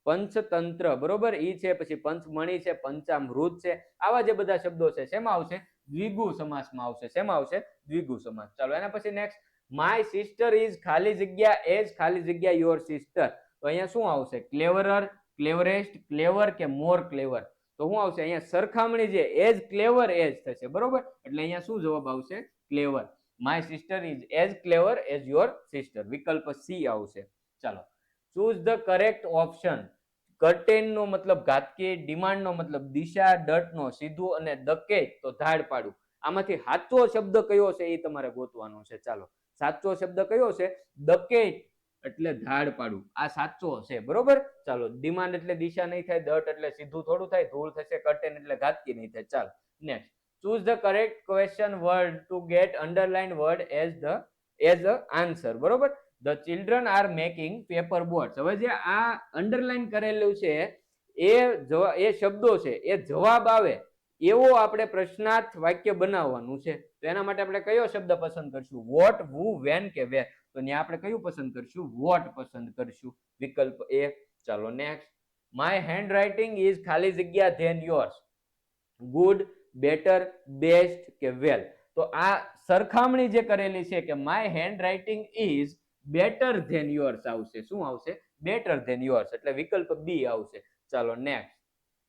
પંચતંત્ર બરોબર ઈ છે. પછી પંચમણી છે, પંચામૃત છે, આવા જે બધા શબ્દો છે શેમાં આવશે? દ્વિગુ સમાસમાં આવશે. શેમાં આવશે? દ્વિગુ સમાસ. ચાલો, એના પછી નેક્સ્ટ, માય સિસ્ટર ઇઝ ખાલી જગ્યા એજ ખાલી જગ્યા યોર સિસ્ટર? તો અહીંયા શું આવશે? ક્લેવરર, ક્લેવરેસ્ટ, ક્લેવર કે મોર ક્લેવર? તો શું આવશે? અહીંયા સરખામણી જે એજ ક્લેવર એજ થશે, બરોબર, એટલે અહીંયા શું જવાબ આવશે? Clever. My sister is as clever as your sister. વિકલ્પ સી આવશે. ચાલો, choose the correct option. Curtain નો મતલબ ઘાતકી, ડિમાન્ડ નો મતલબ દિશા, ડટ નો સીધું અને ડકેટ તો ધાડ પાડું. આમાંથી સાચો શબ્દ કયો છે એ તમારે ગોતવાનો છે. ચાલો, સાચો શબ્દ કયો છે? ડકેટ એટલે ધાડ પાડું, આ સાચો છે, બરોબર. ચાલો, ડિમાન્ડ એટલે દિશા નહીં થાય, ડટ એટલે સીધું થોડું થાય, ધૂળ થશે, કર્ટેન એટલે ઘાતકી નહીં થાય. ચાલો, next, choose the correct question word to get underline word as a answer, બરોબર. The children are making paper boats. હવે જે આ અંડરલાઇન કરેલું છે એ શબ્દો છે એ જવાબ આવે એવો આપણે પ્રશ્નાર્થ વાક્ય બનાવવાનું છે. તો એના માટે આપણે કયો શબ્દ પસંદ કરશું? વોટ, વુ, વેન કે વેર? તો ત્યાં આપણે કયું પસંદ કરશું? વોટ પસંદ કરશું. વિકલ્પ એ. ચાલો, next, my handwriting is ખાલી જગ્યા than yours? Good, better, best કે વેલ? તો આ સરખામણી જે કરેલી છે કે my handwriting is better than yours આવશે. શું આવશે? બેટર ધેન યોર્સ, એટલે વિકલ્પ બી આવશે. ચાલો, નેક્સ્ટ,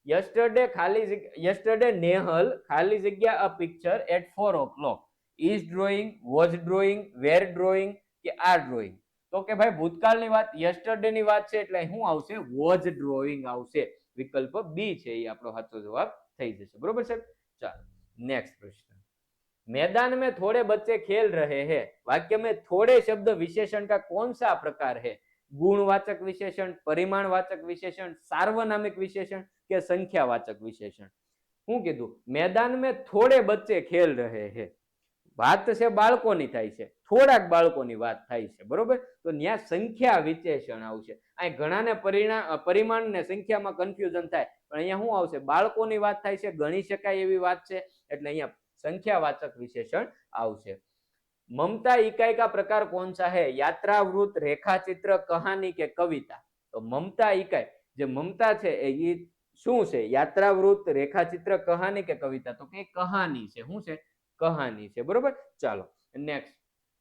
yesterday Nehal ખાલી જગ્યા a picture at 4 o'clock is drawing, was drawing, were drawing કે are drawing? તો કે ભાઈ ભૂતકાળની વાત, yesterday ની વાત છે એટલે શું આવશે? was drawing આવશે. વિકલ્પ બી છે એ આપણો સાચો જવાબ થઈ જશે, બરોબર છે. ચાલો, नेक्स्ट प्रश्न, मैदान में थोड़े बच्चे खेल रहे हैं, वाक्य में थोड़े शब्द विशेषण का कौन सा प्रकार है? गुणवाचक विशेषण, परिमाणवाचक विशेषण, सार्वनामिक विशेषण के संख्यावाचक विशेषण? શું કીધું? મેદાનમાં થોડે બચ્ચે ખેલ રહે હે, વાત છે બાળકોની થાય છે, થોડાક બાળકોની વાત થાય છે, બરોબર? તો ત્યાં સંખ્યા વિશેષણ આવશે. અહીં ઘણાને પરિમાણ ને સંખ્યામાં કન્ફ્યુઝન થાય, પણ અહીંયા શું આવશે? બાળકોની વાત થાય છે, ગણી શકાય એવી વાત છે, એટલે અહીંયા संख्यावाचक विशेषण आवशे. ममता इकाई का प्रकार कौन सा है? यात्रावृत्त, रेखाचित्र, कहानी के कविता? तो ममता इकाई जे ममता छे ए शुं छे? यात्रावृत्त, रेखाचित्र, कहानी के कविता? तो के कहानी छे. शुं छे? कहानी छे, बरोबर? चालो नेक्स्ट,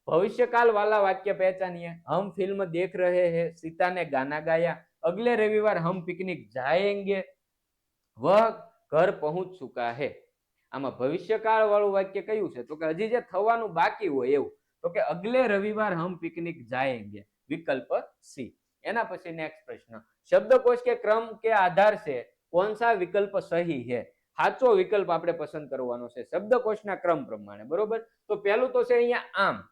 भविष्यकाल वाला वाक्य पहचानिए. हम फिल्म देख रहे हैं, सीता ने गाना गाया, अगले रविवार हम पिकनिक जाएंगे, वह घर पहुंच चुका है. આમાં ભવિષ્યકાળ વાળું વાક્ય કયું છે? તો કે હજી જે થવાનું બાકી હોય એવું. તો કે અગલે રવિવાર હમ પિકનિક જાયેંગે, વિકલ્પ સી. એના પછી નેક્स्ट प्रश्न, शब्दकोश के क्रम के आधार से कौन सा विकल्प सही है? સાચો વિકલ્પ આપણે પસંદ કરવાનો છે શબ્દકોશના ક્રમ પ્રમાણે, બરોબર? તો પહેલું તો છે અહીંયા આમ,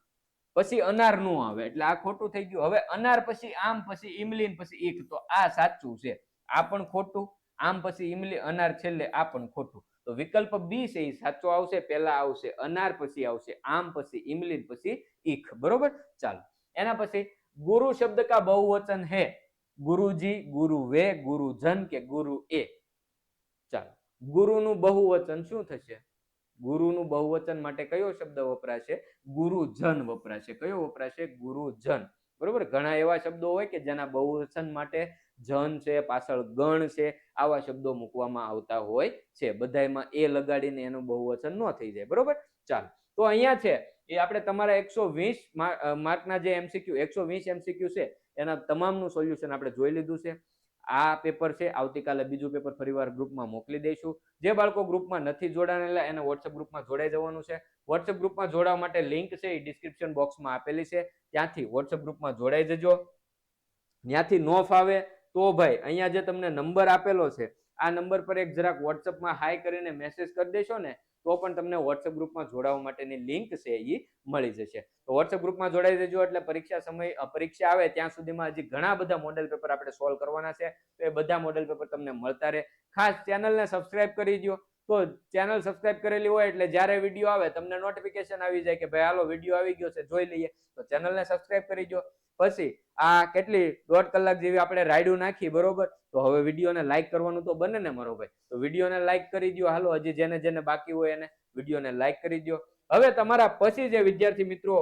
પછી અનાર નો આવે એટલે આ ખોટું થઈ ગયું. હવે અનાર પછી આમ, પછી ઇમલી, પછી ઈક, તો આ સાચું છે. આ પણ ખોટું, આમ પછી ઇમલી, અનાર છેલ્લે, આ પણ ખોટું. तो विकल्प बी से साचो आवशे. पहला आवशे अनार, पछी आवशे आम, पछी इमली, पछी ईख, बरोबर? चालो एना पछी गुरु शब्द का बहुवचन है गुरुजी, गुरुवे, गुरुजन के गुरु ए? चालो गुरुनु बहुवचन शुं थशे? गुरुनु बहुवचन माटे कयो शब्द वपराशे? गुरुजन वपराशे. कयो वपराशे? गुरुजन, बरोबर? घણા એવા શબ્દો હોય કે જેના બહુવચન માટે જન છે, પાછળ ગણ છે, આવા શબ્દો મૂકવામાં આવતા હોય છે. બધાયમાં એ લગાડીને એનું બહુવચન ન થઈ જાય, બરોબર? ચાલો તો અહીંયા છે એ આપણે તમારા 120 માર્કના જે એમસીક્યુ 120 એમસીક્યુ છે એના તમામનું સોલ્યુશન આપણે જોઈ લીધું છે. આ પેપર છે, આવતીકાલે બીજું પેપર ફરીવાર ગ્રુપમાં મોકલી દઈશું. જે બાળકો ગ્રુપમાં નથી જોડાયેલા એને વોટ્સએપ ગ્રુપમાં જોડાઈ જવાનું છે. વોટ્સએપ ગ્રુપમાં જોડાવા માટે લિંક છે એ ડિસ્ક્રિપ્શન બોક્સમાં આપેલી છે, ત્યાંથી વોટ્સએપ ગ્રુપમાં જોડાઈ જજો. ત્યાંથી નો ફાવે તો ભાઈ અહીંયા જે તમને નંબર આપેલો છે આ નંબર પર એક જરાક વોટ્સએપમાં હાઈ કરીને મેસેજ કરી દેશો ને તો પણ તમને વોટ્સએપ ગ્રુપમાં જોડાવા માટેની લિંક છે એ મળી જશે. તો વોટ્સએપ ગ્રુપમાં જોડાઈ દેજો એટલે પરીક્ષા આવે ત્યાં સુધીમાં હજી ઘણા બધા મોડેલ પેપર આપણે સોલ્વ કરવાના છે. તો એ બધા મોડેલ પેપર તમને મળતા રહે. ખાસ ચેનલને સબસ્ક્રાઇબ કરી દો. તો ચેનલ સબસ્ક્રાઇબ કરેલી હોય એટલે જ્યારે વિડીયો આવે તમને નોટિફિકેશન આવી જાય કે ભાઈ હાલો વિડીયો આવી ગયો છે, જોઈ લઈએ. તો ચેનલને સબસ્ક્રાઇબ કરી દો. પછી આ કેટલી 1.5 કલાક જેવી આપણે રાઈડું નાખી, બરોબર? તો હવે વિડીયોને લાઈક કરવાનું તો બને ને મારો ભાઈ. તો વિડીયોને લાઈક કરી દો. હાલો હજી જેને જેને બાકી હોય એને વિડીયોને લાઈક કરી દો. હવે તમારા પછી જે વિદ્યાર્થી મિત્રો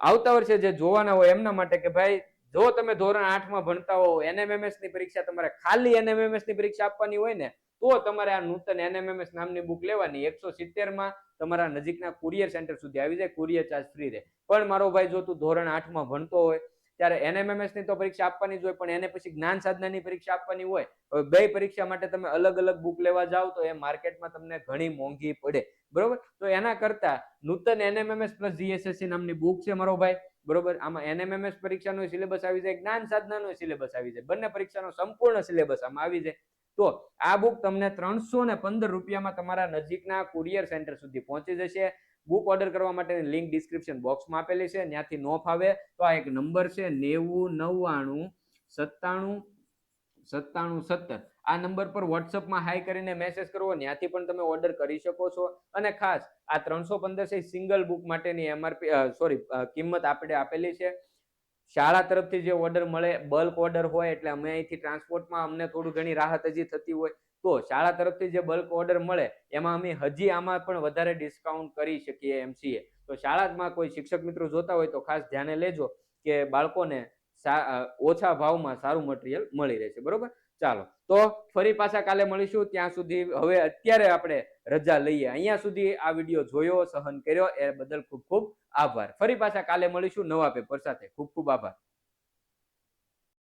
આવતા વર્ષે જે જોવાના હોય એમના માટે કે ભાઈ જો તમે ધોરણ 8 માં ભણતા હો, એનએમએમએસ ની પરીક્ષા તમારે ખાલી એનએમએમએસ ની પરીક્ષા આપવાની હોય ને તો તમારે આ નૂતન એનએમએમએસ નામની બુક લેવાની. 170 માં તમારા નજીકના કુરિયર સેન્ટર સુધી આવી જાય, કુરિયર ચાર્જ ફ્રી રહે. પણ મારો ભાઈ જો તું ધોરણ 8 માં ભણતો હોય ત્યારે એનએમએમએસ ની તો પરીક્ષા આપવાની જ હોય, પણ એને પછી જ્ઞાન સાધનાની પરીક્ષા આપવાની હોય. હવે બે પરીક્ષા માટે તમે અલગ અલગ બુક લેવા જાવ તો એ માર્કેટમાં તમને ઘણી મોંઘી પડે, બરોબર? તો એના કરતા નૂતન એનએમએમએસ પ્લસ જીએસએસસી નામની બુક છે મારો ભાઈ, બરોબર? આમાં એનએમએમએસ પરીક્ષાનો સિલેબસ આવી જાય, જ્ઞાન સાધનાનો સિલેબસ આવી જાય, બંને પરીક્ષાનો સંપૂર્ણ સિલેબસ આમાં આવી જાય. તો આ બુક તમને 315 રૂપિયામાં તમારા નજીકના કુરિયર સેન્ટર સુધી પહોંચી જશે. બુક ઓર્ડર કરવા માટેની લિંક ડિસ્ક્રિપ્શન બોક્સમાં આપેલી છે. ત્યાંથી નો ફાવે તો આ એક નંબર છે 90 99 97 17. આ નંબર પર વોટ્સઅપમાં હાઈ કરીને મેસેજ કરવો, ત્યાંથી પણ તમે ઓર્ડર કરી શકો છો. અને ખાસ આ 315 છે સિંગલ બુક માટેની કિંમત આપણે આપેલી છે. શાળા તરફથી જે ઓર્ડર મળે બલ્ક ઓર્ડર હોય એટલે અમે અહીંથી ટ્રાન્સપોર્ટમાં અમને થોડું ઘણી રાહત હજી થતી હોય તો શાળા તરફથી જે બલ્ક ઓર્ડર મળે એમાં અમે હજી આમાં પણ વધારે ડિસ્કાઉન્ટ કરી શકીએ એમ છીએ. તો શાળામાં કોઈ શિક્ષક મિત્રો જોતા હોય તો ખાસ ધ્યાને લેજો કે બાળકોને ઓછા ભાવમાં સારું મટીરિયલ મળી રહેશે, બરોબર? ચાલો તો ફરી પાછા કાલે મળીશું. ત્યાં સુધી હવે અત્યારે આપણે રજા લઈએ. અહીંયા સુધી આ વિડીયો જોયો, સહન કર્યો એ બદલ ખૂબ ખૂબ આભાર. ફરી પાછા કાલે મળીશું નવા પેપર સાથે. ખૂબ ખૂબ આભાર.